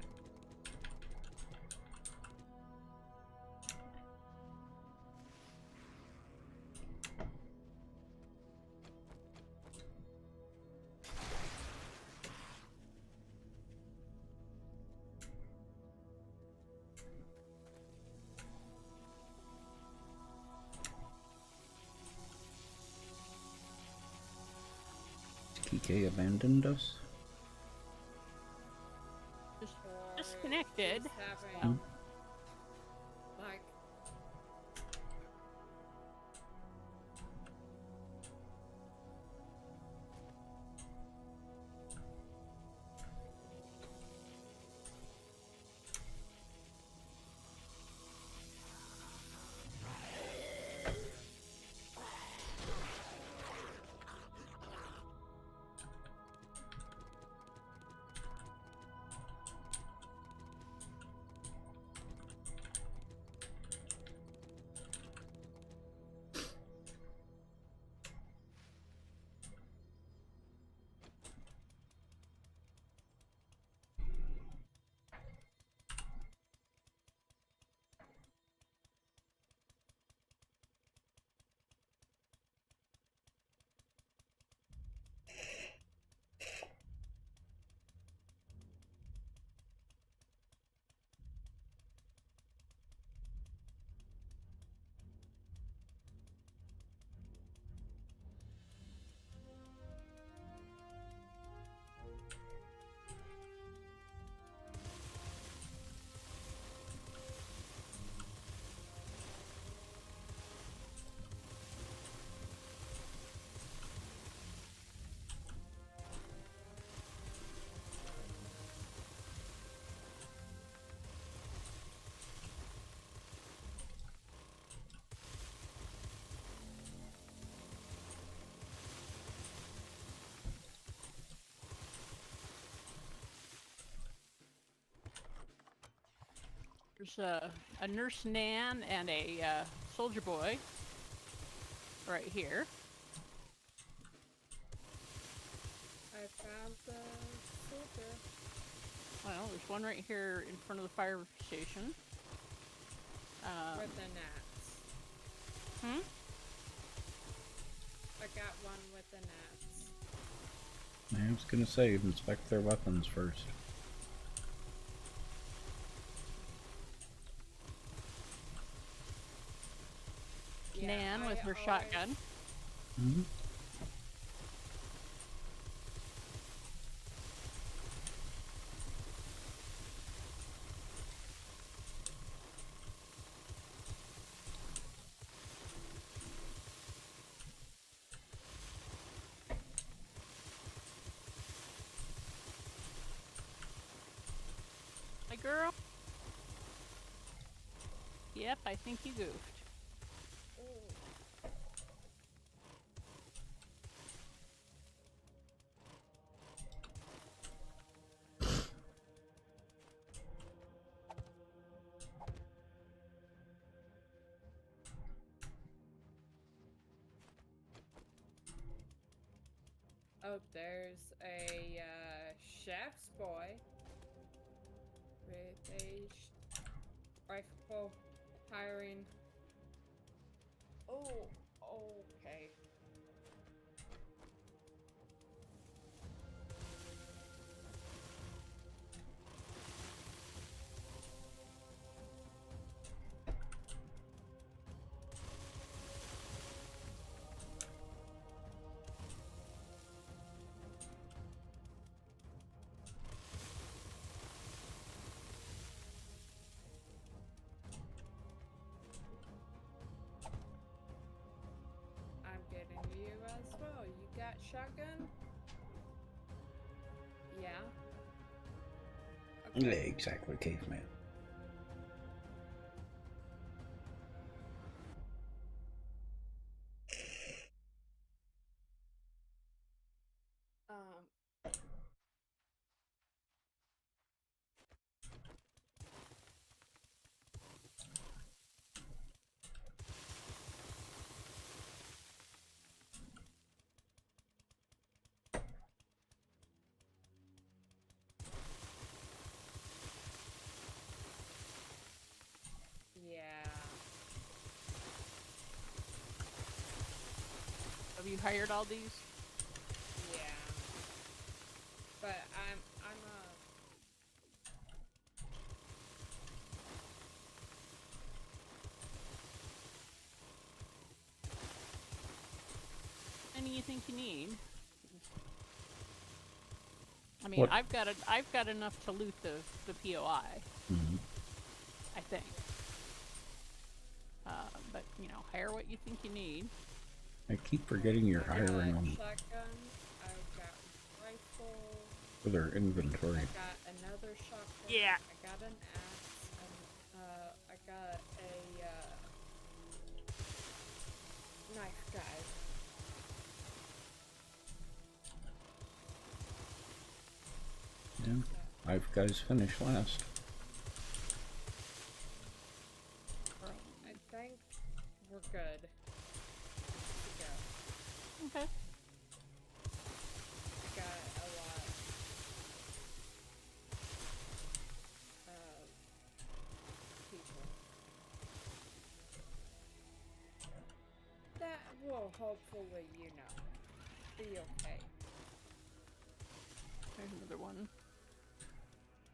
TK abandoned us? Just Or disconnected. he's having, So. like, There's a nurse Nan and a soldier boy right here. I found the soldier. Well, there's one right here in front of the fire station. With the gnats. Hmm? I got one with the gnats. I was gonna say, inspect their weapons first. Yeah, Nan with I her always- shotgun. Mm-hmm. Hi, girl. Yep, I think you goofed. Oh, there's a chef's boy with a rifle firing. Oh, okay. I'm getting you as well. You got shotgun? Yeah. Yeah, exactly, caveman. Um. Yeah. Have you hired all these? Yeah. But I'm a Any you think you need? I mean, What? I've got enough to loot the POI. Mhm. I think. But you know, hire what you think you need. I keep forgetting you're I got hiring them shotgun. I've got rifle. for their inventory. I got another shotgun. Yeah. I got an axe. And, I got a knife guide. Yeah. 5 guys finished last. I think we're good to go. Okay. I got a lot of people. That will hopefully, be okay. There's another one.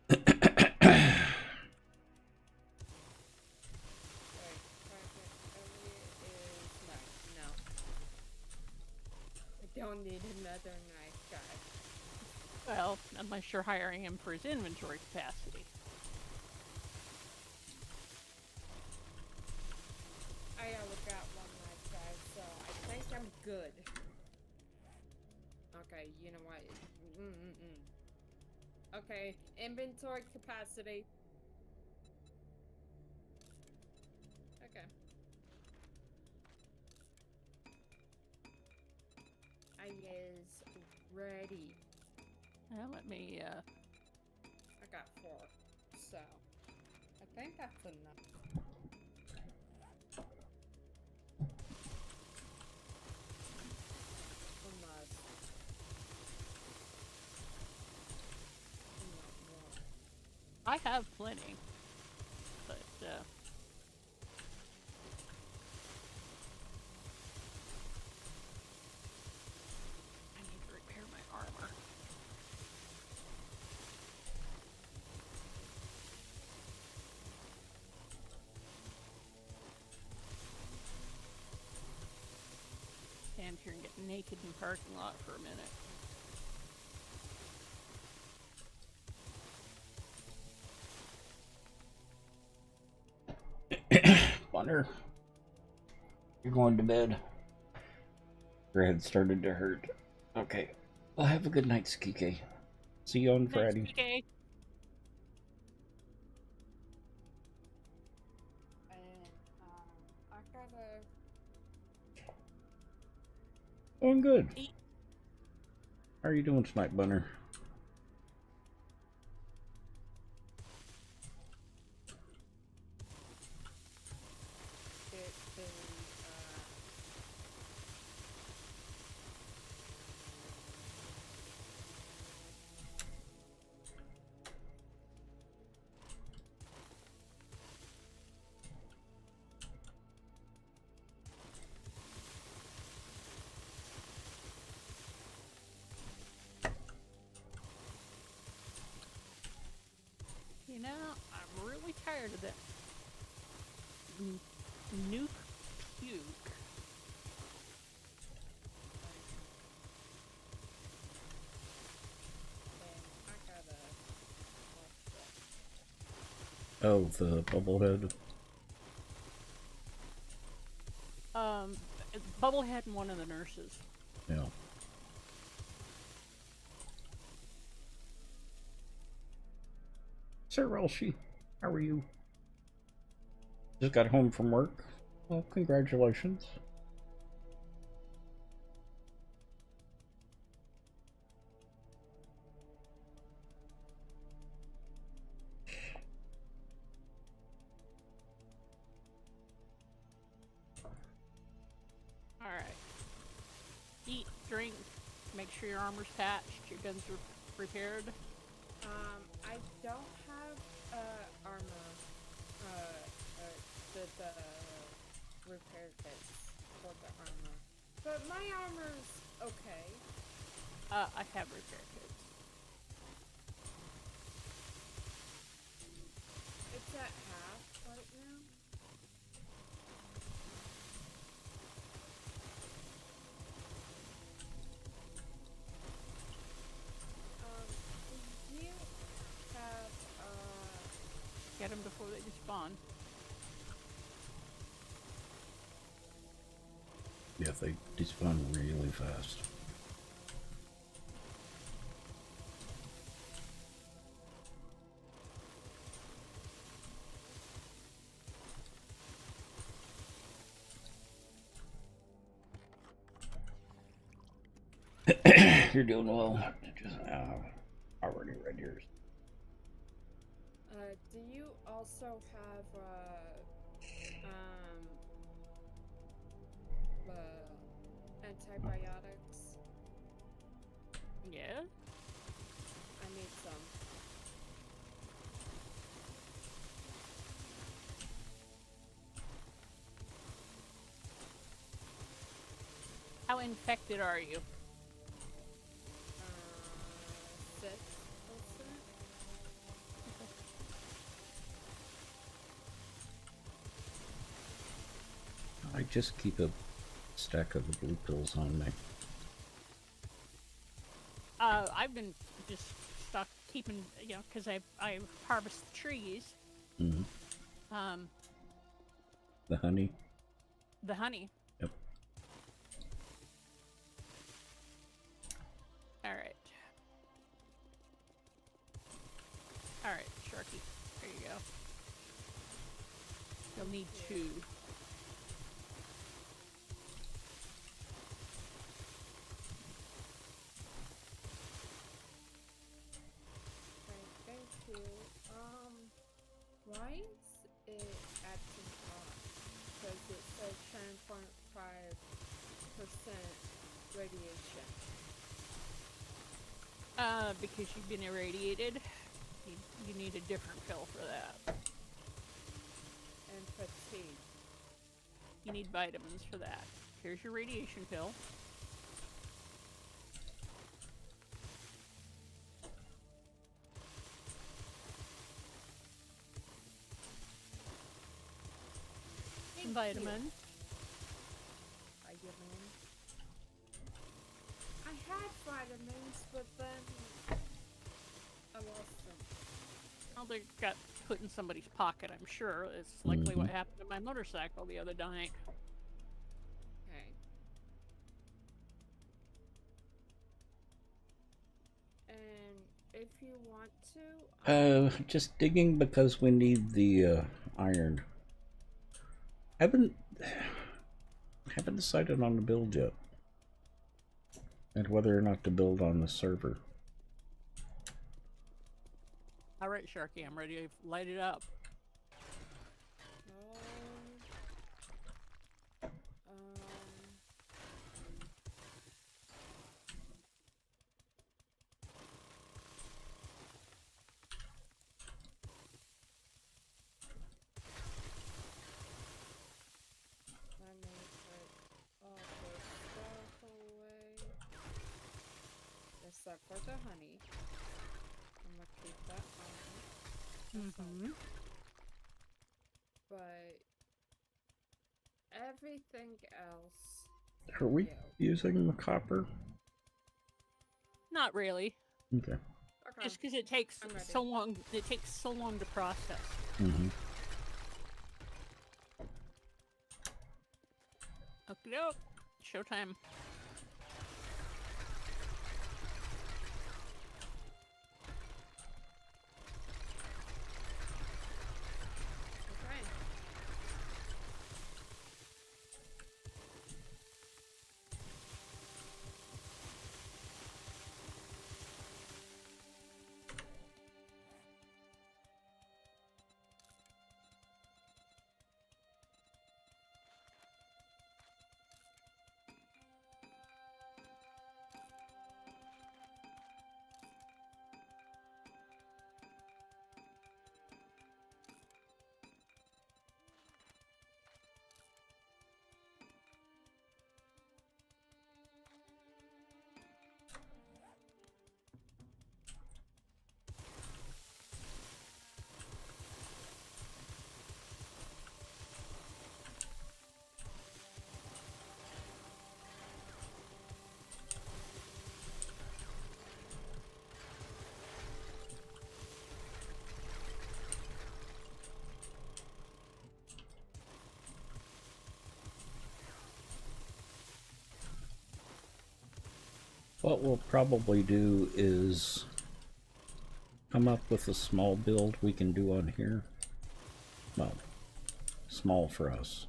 Wait, Private Elliot is no. I don't need another knife guy. Well, unless you're hiring him for his inventory capacity. I only got one knife guy, so I think I'm good. Okay, you know what? Okay, inventory capacity. Okay. I is ready. Well, let me. I got 4, so I think that's enough. Unless not more. I have plenty, but I need to repair my armor. Stand here and get naked in the parking lot for a minute. Bunner, you're going to bed. Your head started to hurt. Okay. Well, have a good night, Skike. See you on Friday. Thanks, PK. And I gotta. Doing good. Eat. How are you doing tonight, Bunner? Get the You know, I'm really tired of that nuke puke. I gotta. Oh, the bubblehead. Bubblehead and one of the nurses. Yeah. Sir Elsie, how are you? Just got home from work. Well, congratulations. Alright. Eat, drink, make sure your armor's patched, your guns are repaired. I don't have armor. The repair kits for the armor, but my armor's okay. I have repair kits. It's at half right now. Get them before they despawn. Yeah, they despawn really fast. You're doing well. Just already read yours. Do you also have antibiotics? Yeah? I need some. How infected are you? 6%. I just keep a stack of the blue pills on me. I've been just stuck keeping, you know, because I harvest the trees. Mm-hmm. The honey. The honey. Yep. All right. All right, Sharky. There you go. You'll need 2. Thank you. Why is it acting off? Because it says 10.5% radiation. Because you've been irradiated, you need a different pill for that. And fatigue. You need vitamins for that. Here's your radiation pill. Some vitamin. I had vitamins, but then I lost them. Well, they got put in somebody's pocket, I'm sure. It's likely what happened to my motorcycle the other night. Okay. And if you want to... just digging because we need the iron. Haven't decided on the build yet. And whether or not to build on the server. All right, Sharky, I'm ready to light it up. Let me put all this stuff away. Except for the honey. I'm gonna keep that on. But everything else. Are we using the copper? Not really. Okay. Just because it takes so long. It takes so long to process. Okie doke. Showtime. What we'll probably do is come up with a small build we can do on here. Well, small for us.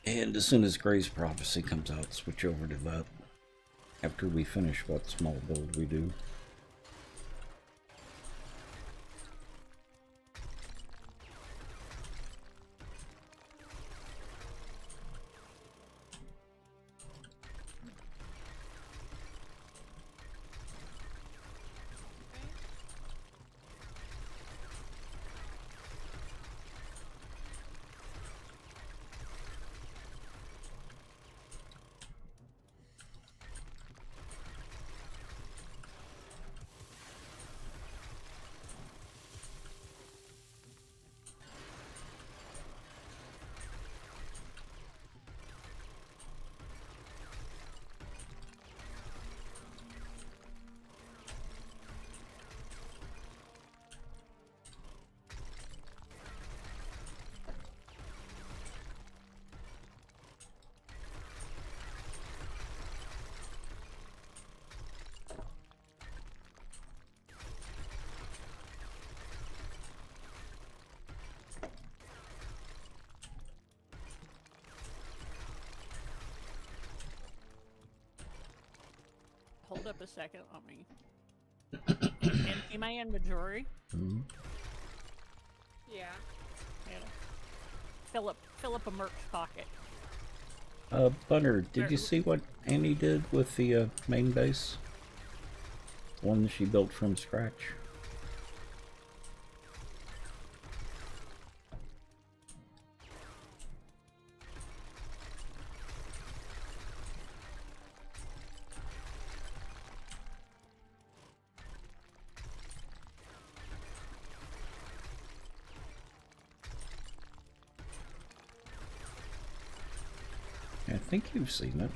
And as soon as Gray's Prophecy comes out, switch over to that. After we finish what small build we do. Hold up a second, let me empty my inventory. Mm-hmm. Yeah. And fill up a merch pocket. Bunner, did you see what Annie did with the main base? One that she built from scratch. I think you've seen it.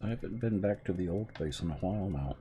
I haven't been back to the old place in a while now.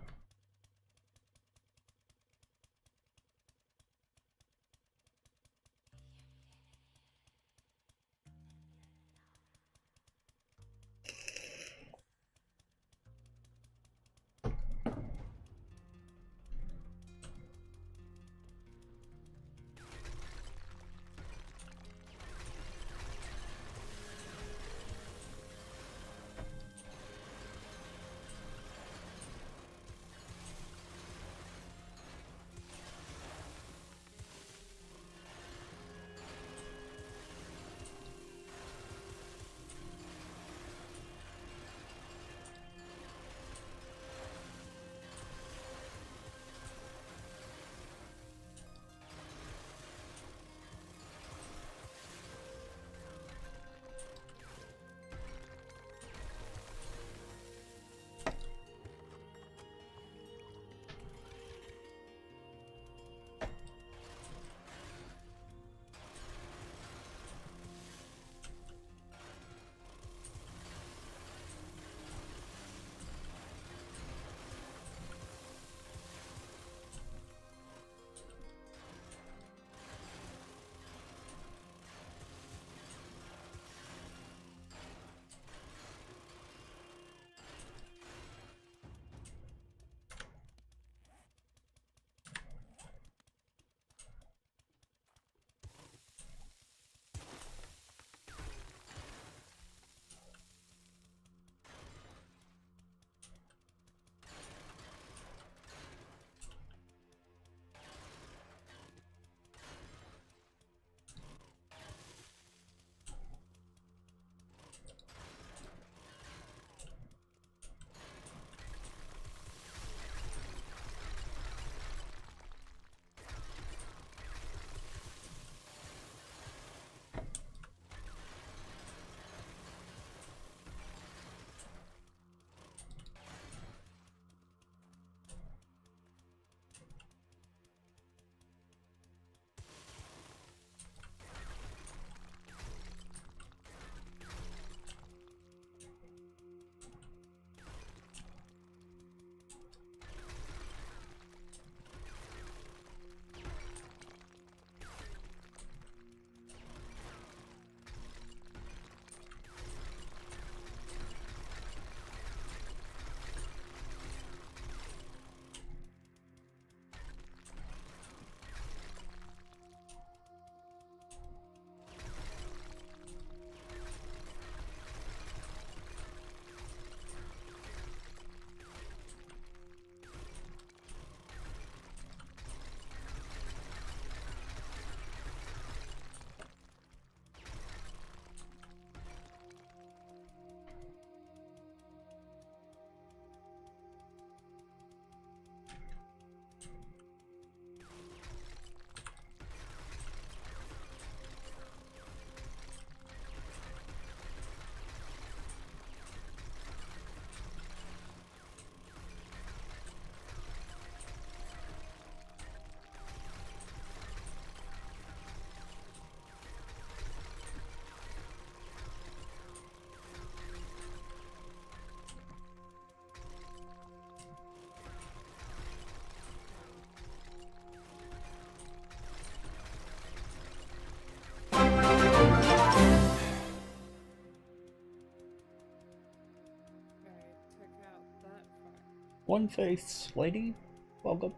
One Faith's lady, welcome.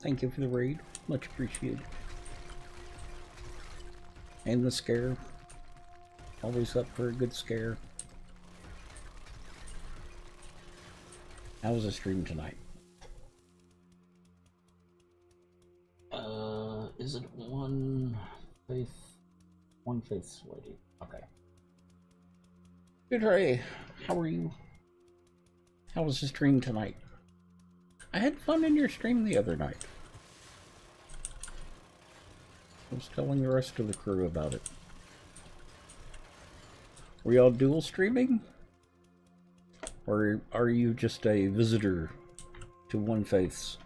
Thank you for the raid. Much appreciated. And the scare. Always up for a good scare. How was the stream tonight? Is it One Faith's lady? Okay. Good Ray, how are you? How was the stream tonight? I had fun in your stream the other night. I was telling the rest of the crew about it. Were y'all dual streaming? Or are you just a visitor to One Faith's?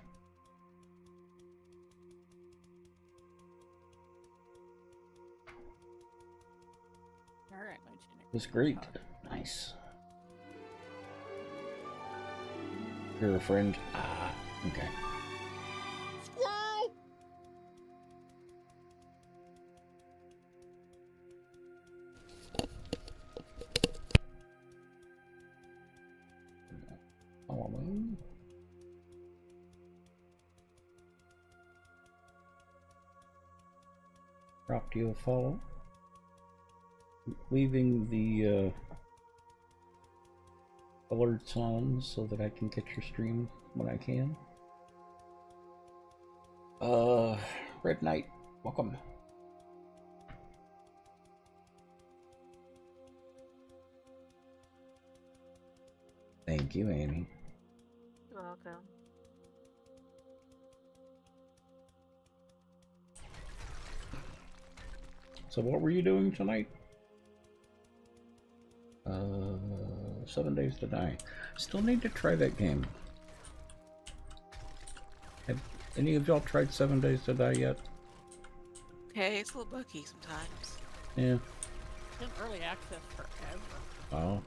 Alright, It was great. Nice. You're a friend? Ah, okay. Squirrel! Follow me. Dropped you a follow. Leaving the alerts on so that I can catch your stream when I can. Red Knight, welcome. Thank you, Annie. You're welcome. So what were you doing tonight? 7 Days to Die. Still need to try that game. Have any of y'all tried 7 Days to Die yet? Okay, it's a little buggy sometimes. Yeah. It's been early access forever. Oh.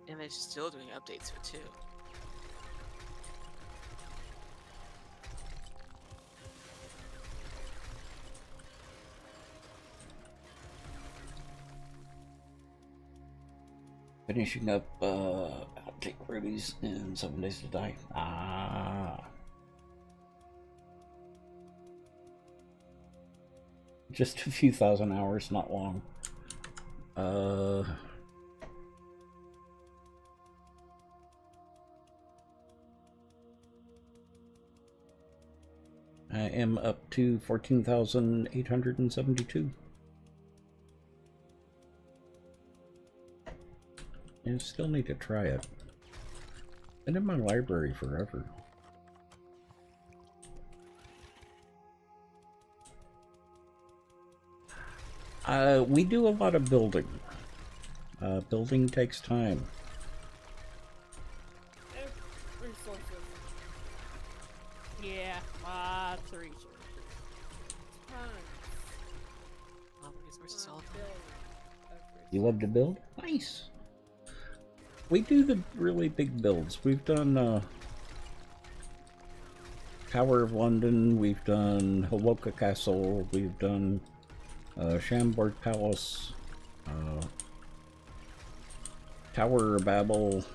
And they're still doing updates to it too. Finishing up Outtake Rubies in 7 Days to Die. Ah. Just a few thousand hours, not long. I am up to 14,872. I still need to try it. Been in my library forever. We do a lot of building. Building takes time. Resources. Yeah, lots of resources. Tons. All the resources all the Build time. of You love to build? Nice. We do the really big builds. We've done Tower of London, we've done Howoka Castle, we've done Chambord Palace, Tower of Babel,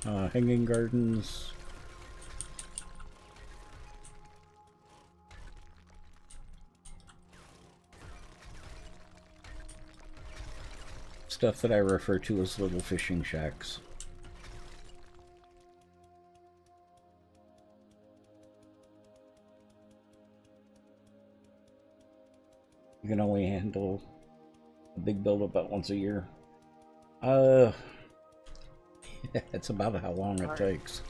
Hanging Gardens. Stuff that I refer to as little fishing shacks. You can only handle a big build about once a year. It's about how long it takes.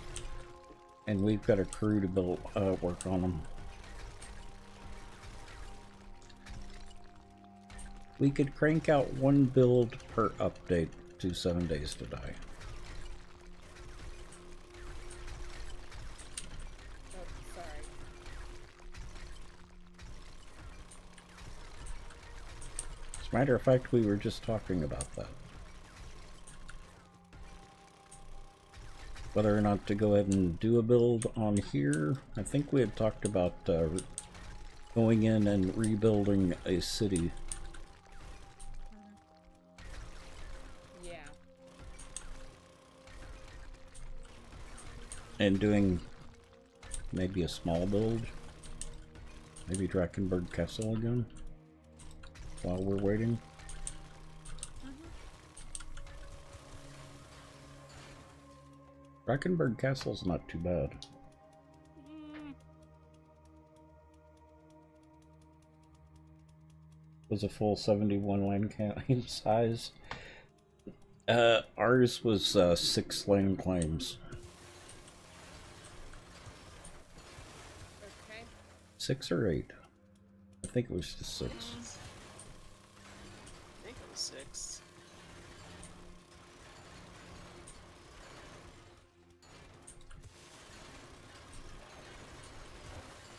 And we've got a crew to build, work on them. We could crank out one build per update to 7 Days to Die. Oh, sorry. As a matter of fact, we were just talking about that. Whether or not to go ahead and do a build on here. I think we had talked about going in and rebuilding a city. Yeah. and doing maybe a small build. Maybe Drakkenberg Castle again while we're waiting. Drakkenberg Castle's not too bad. Was a full 71 land claim size. Ours was 6 land claims. Okay. 6 or 8? I think it was just 6. I think it was 6.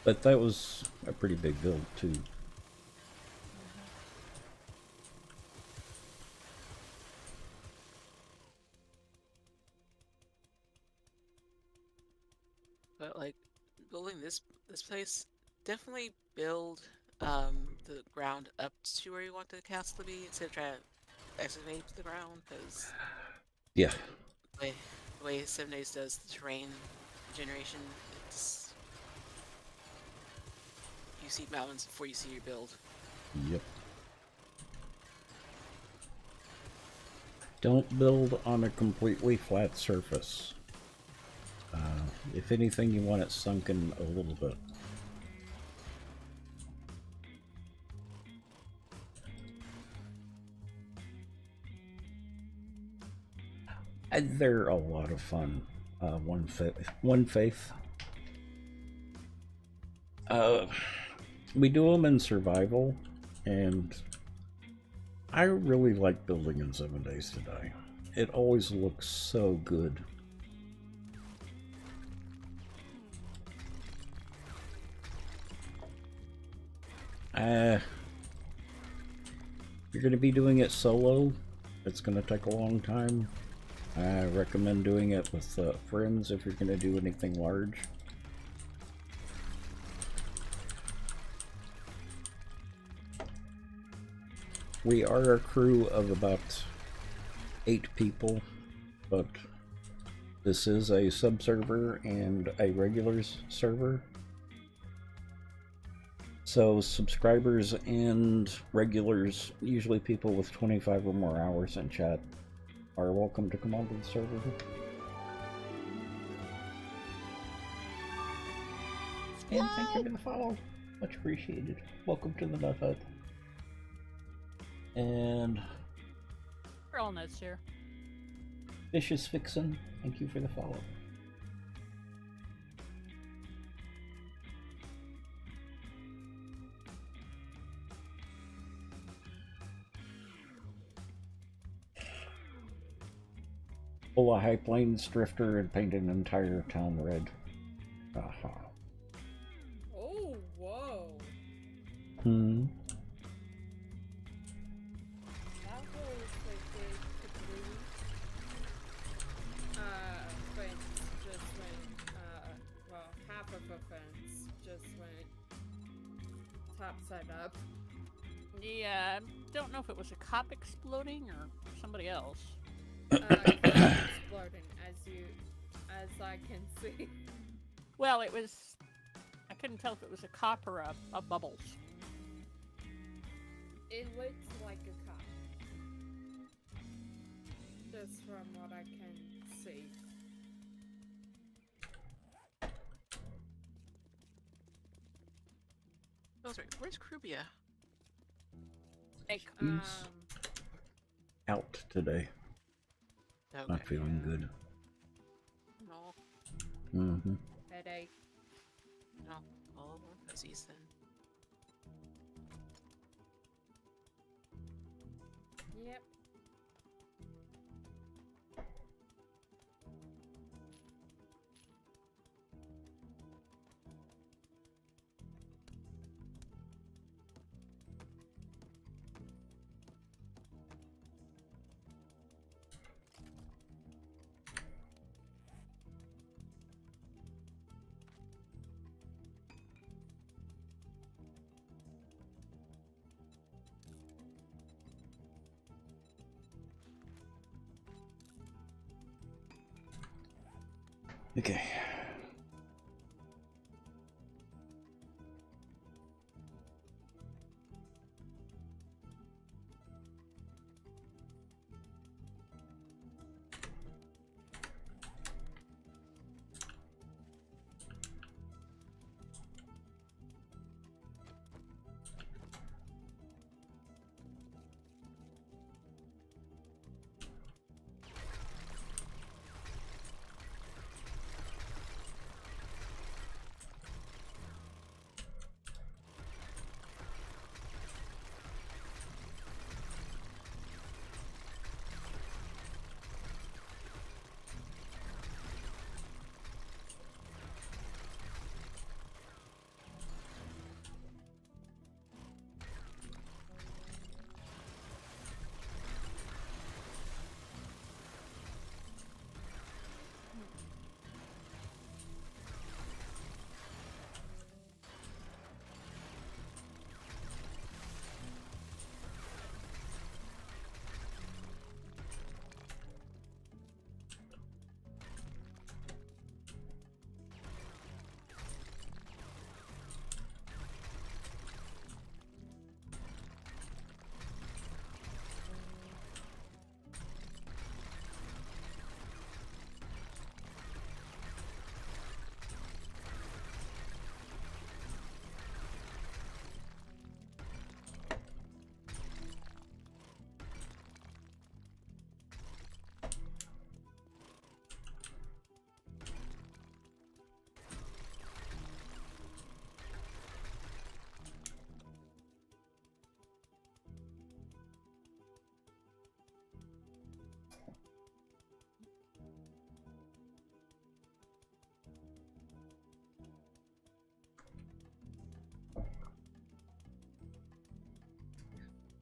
But that was a pretty big build too. But like building this place, definitely build the ground up to where you want the castle to be instead of trying to excavate the ground, because Yeah. the way 7 Days does the terrain generation, it's you see mountains before you see your build. Yep. Don't build on a completely flat surface. If anything, you want it sunken a little bit. And they're a lot of fun. One faith. We do them in survival, and I really like building in 7 Days to Die. It always looks so good. You're going to be doing it solo. It's going to take a long time. I recommend doing it with friends if you're going to do anything large. We are a crew of about 8 people, but this is a sub-server and a regulars server. So subscribers and regulars, usually people with 25 or more hours in chat, are welcome to come onto the server. And thank you for the follow. Much appreciated. Welcome to the Nut Hut. And We're all nuts here. Vicious Vixen, thank you for the follow. Pull a High Plains drifter and paint an entire town red. Aha. Oh, whoa. Hmm. That was like a blue fence just went, well, half of a fence just went top side up. Yeah, I don't know if it was a cop exploding or somebody else. Exploding as I can see. Well, it was. I couldn't tell if it was a cop or a bubbles. It looks like a cop. Just from what I can see. Oh, sorry. Where's Krubia? He's out today. Okay. Not feeling good. No. Mm-hmm. Headache. No. All more fuzzies then. Yep. Okay.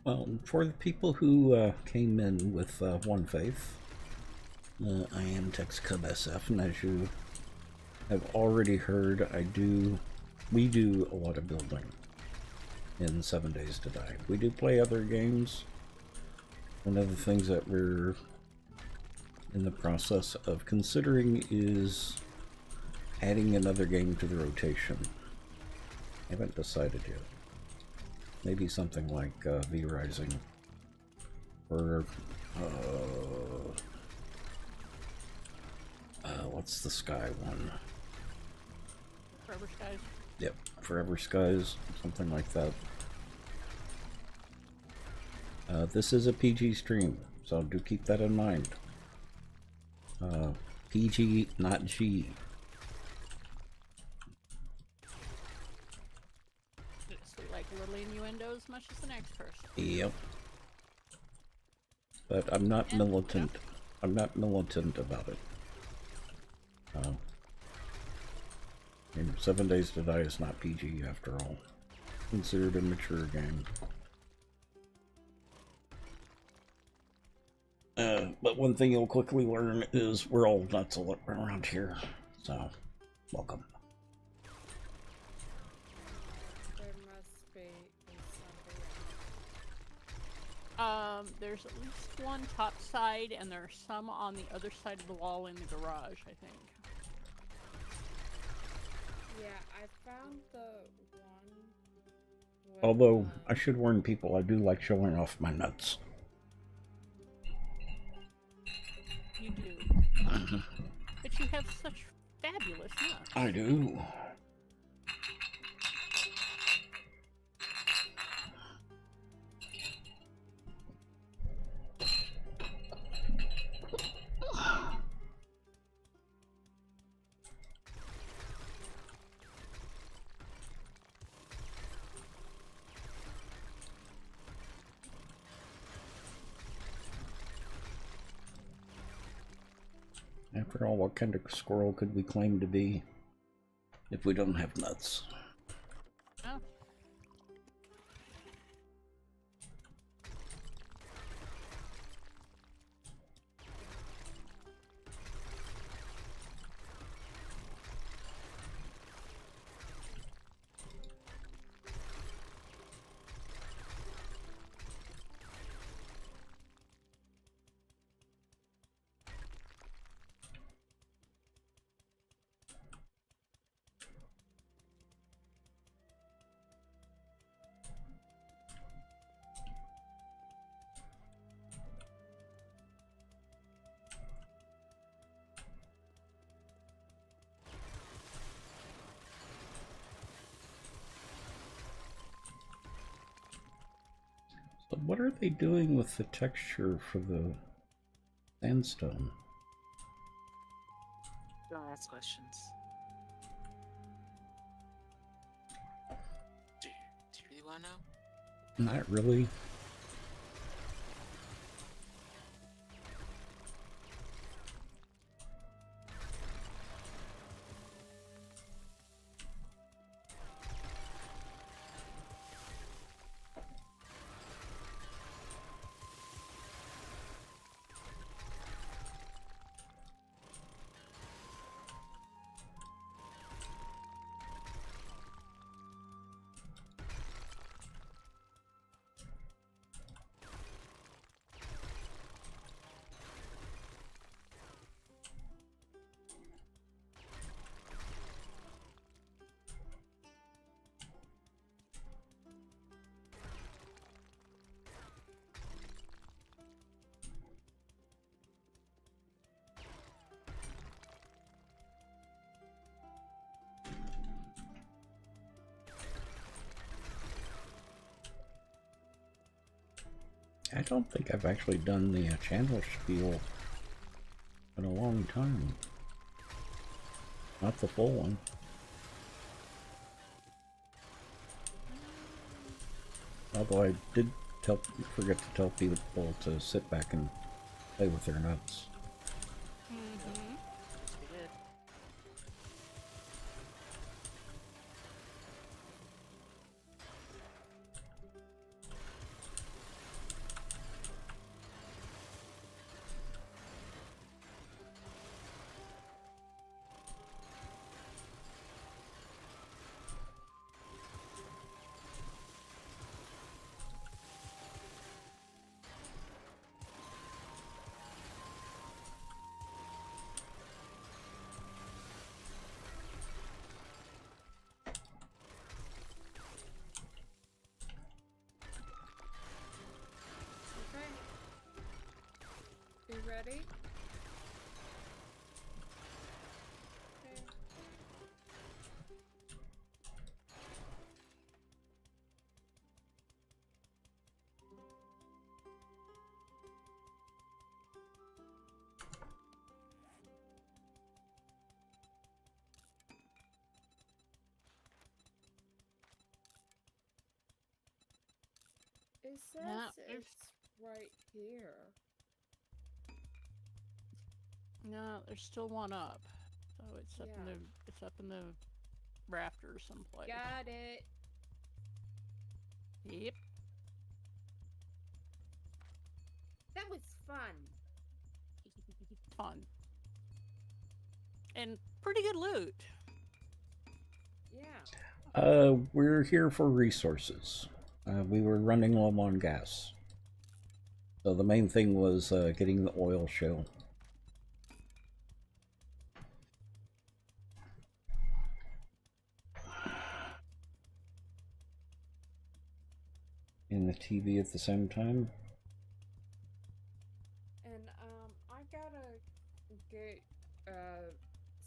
Well, for the people who came in with one faith, I am TexCub SF, and as you have already heard, we do a lot of building in 7 Days to Die. We do play other games. One of the things that we're in the process of considering is adding another game to the rotation. I haven't decided yet. Maybe something like V-Rising, or what's the Sky one? Forever Skies. Yep, Forever Skies, something like that. This is a PG stream, so do keep that in mind. PG, not G. So you like a little innuendo as much as the next person. Yep. But I'm not militant. I'm not militant about it. And 7 Days to Die is not PG after all. Considered a mature game. But one thing you'll quickly learn is we're all nuts around here. So, welcome. There must be somebody. There's at least one top side, and there are some on the other side of the wall in the garage, I think. Yeah, I found the one. With, Although, I should warn people, I do like showing off my nuts. You do. But you have such fabulous nuts. I do. After all, what kind of squirrel could we claim to be if we don't have nuts? Oh. So what are they doing with the texture for the sandstone? Don't ask questions. Do you really want to know? Not really. I don't think I've actually done the channel spiel in a long time. Not the full one. Although I did forget to tell people to sit back and play with their nuts. Mm-hmm. We did. Okay. It says there's- it's right here. No, there's still one up. So it's up in Yeah. the rafters someplace. Got it. Yep. That was fun. Fun. And pretty good loot. Yeah. We're here for resources. We were running low on gas. So the main thing was getting the oil shale. And the TV at the same time. And I gotta get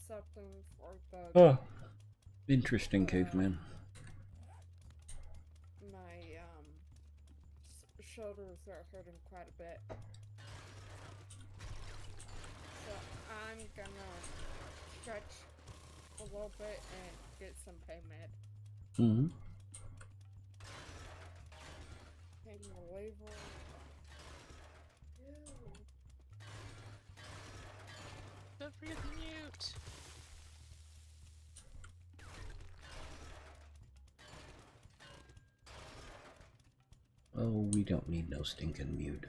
something for the Oh, interesting, caveman. my shoulders are hurting quite a bit. So I'm gonna stretch a little bit and get some pain med. Mm-hmm. Taking a label. Ew. Don't forget the mute. Oh, we don't need no stinking mute.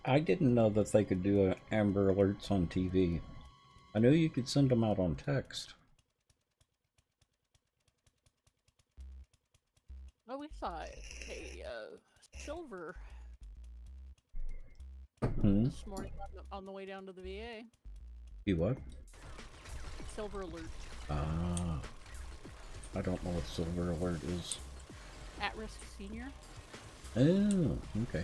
I didn't know that they could do Amber Alerts on TV. I knew you could send them out on text. Oh, we saw a silver Hmm? this morning on the way down to the VA. You what? Silver alert. Ah. I don't know what Silver Alert is. At-risk senior. Oh, okay.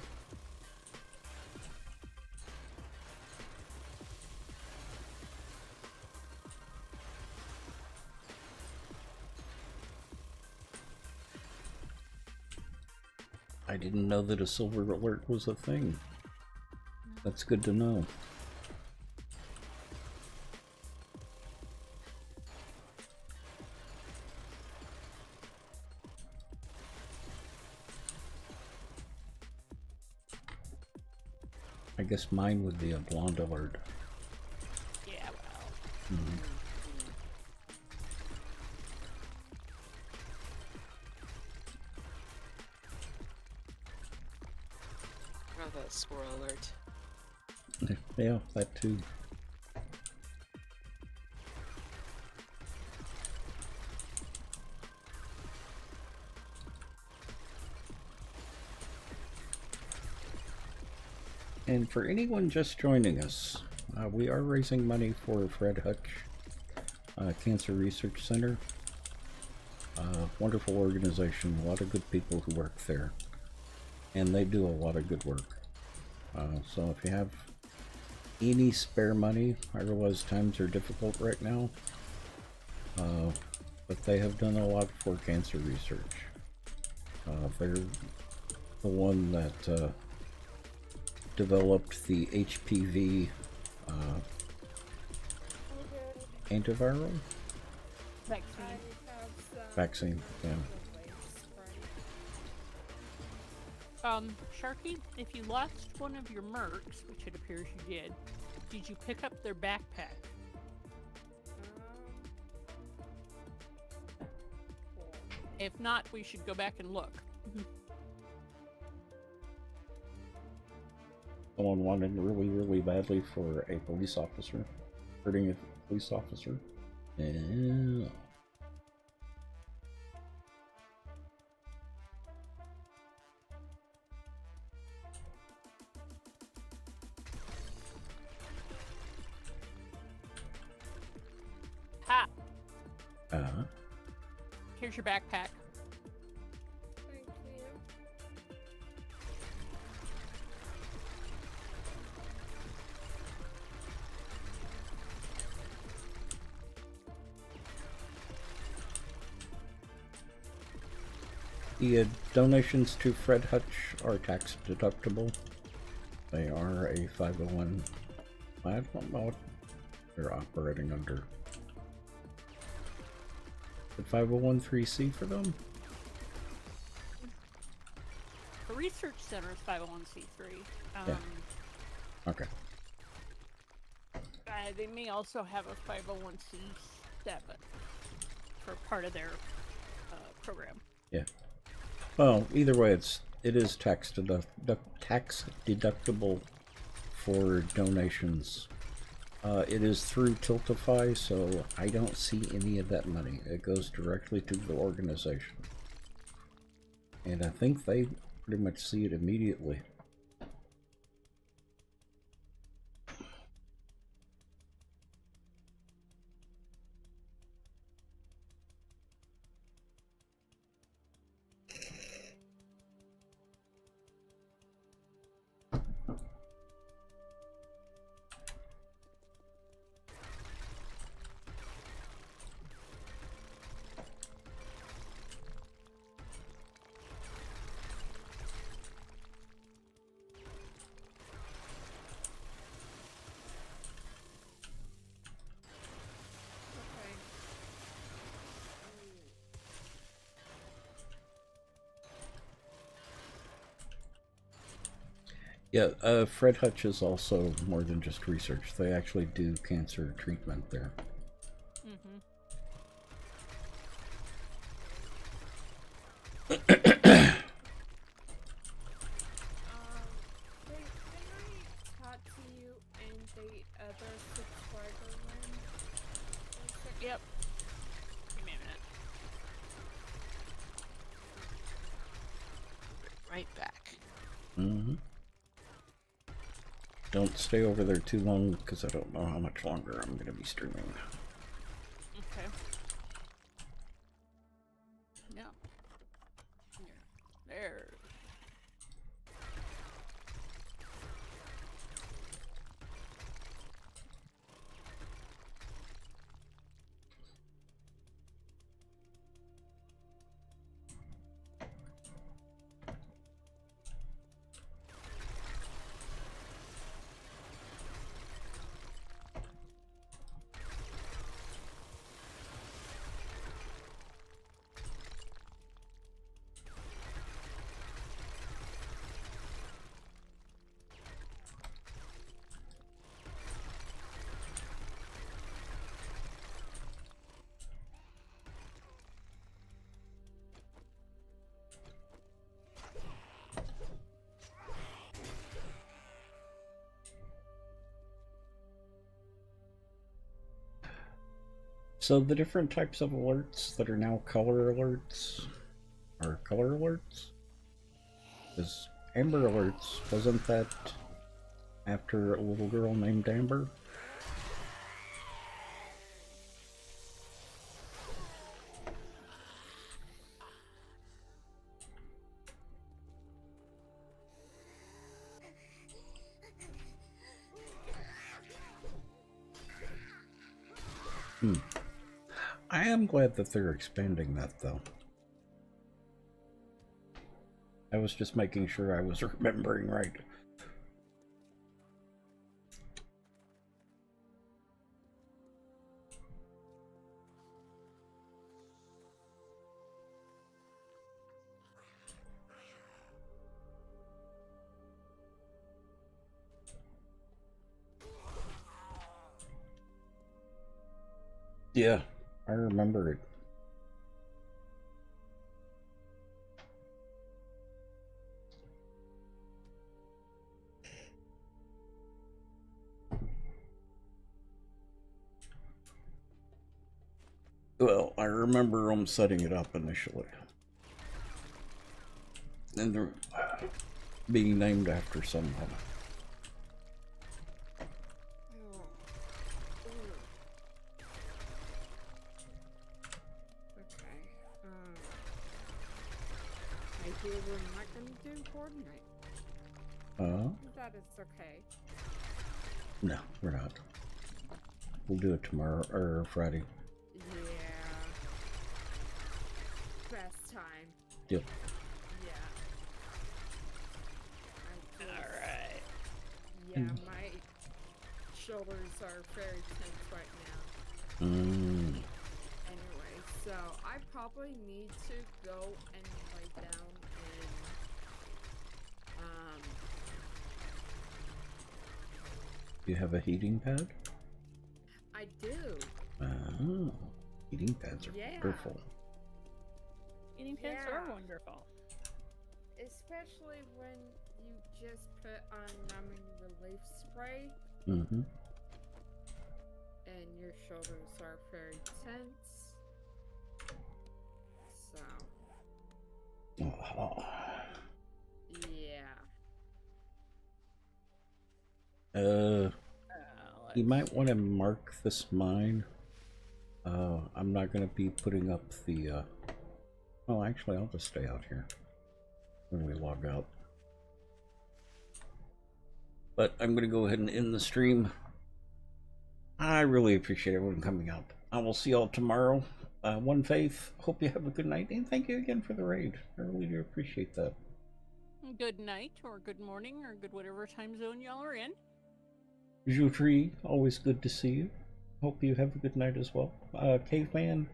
I didn't know that a Silver Alert was a thing. That's good to know. I guess mine would be a Blonde Alert. Yeah, well. Mhm. Oh, that squirrel alert. Yeah, that too. And for anyone just joining us, we are raising money for Fred Hutch Cancer Research Center. Wonderful organization, a lot of good people who work there. And they do a lot of good work. So if you have any spare money, I realize times are difficult right now, but they have done a lot for cancer research. They're the one that developed the HPV antiviral Vaccine. I have some vaccine. Yeah. Sharky, if you lost one of your mercs, which it appears you did you pick up their backpack? If not, we should go back and look. Someone wanted really, really badly for a police officer. Hurting a police officer. Yeah. Ha! Uh-huh. Here's your backpack. Thank you. The donations to Fred Hutch are tax deductible. They are a 501. I don't know what they're operating under. The 501(c) for them? The research center is 501c3. Yeah. Okay. They may also have a 501c7 for part of their program. Yeah. Well, either way, it is tax deductible for donations. It is through Tiltify, so I don't see any of that money. It goes directly to the organization. And I think they pretty much see it immediately. Okay. Yeah, Fred Hutch is also more than just research. They actually do cancer treatment there. Can I talk to you in the other subscriber room? Yep. Give me a minute. Right back. Mm-hmm. Don't stay over there too long, because I don't know how much longer I'm going to be streaming. Okay. Yeah. There. So the different types of alerts that are now color alerts are color alerts? Because Amber Alerts, wasn't that after a little girl named Amber? I am glad that they're expanding that, though. I was just making sure I was remembering right. Yeah, I remember it. remember them setting it up initially. And they're being named after someone. Okay. I hear we're not gonna do Fortnite. That is okay. No, we're not. We'll do it tomorrow or Friday. Yeah. Best time. Yep. Yeah. Alright. Yeah, my shoulders are very tense right now. Anyway, so I probably need to go and lay down and You have a heating pad? I do. Oh, heating pads are wonderful. Eating pants are wonderful. Especially when you just put on numbing relief spray Mm-hmm. and your shoulders are very tense. So, Oh. yeah. You might want to mark this mine. I'm not going to be putting up the, well, actually, I'll just stay out here when we log out. But I'm going to go ahead and end the stream. I really appreciate everyone coming out. I will see y'all tomorrow. One Faith, hope you have a good night, and thank you again for the raid. I really do appreciate that. Good night, or good morning, or good whatever time zone y'all are in. Jutri, always good to see you. Hope you have a good night as well. Caveman,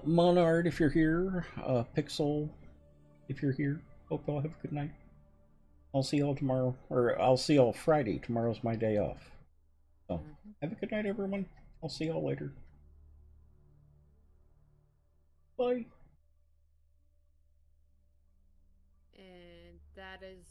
Monard, if you're here, Pixel, if you're here, hope y'all have a good night. I'll see y'all tomorrow, or I'll see y'all Friday. Tomorrow's my day off. So, have a good night, everyone. I'll see y'all later. Bye. And that is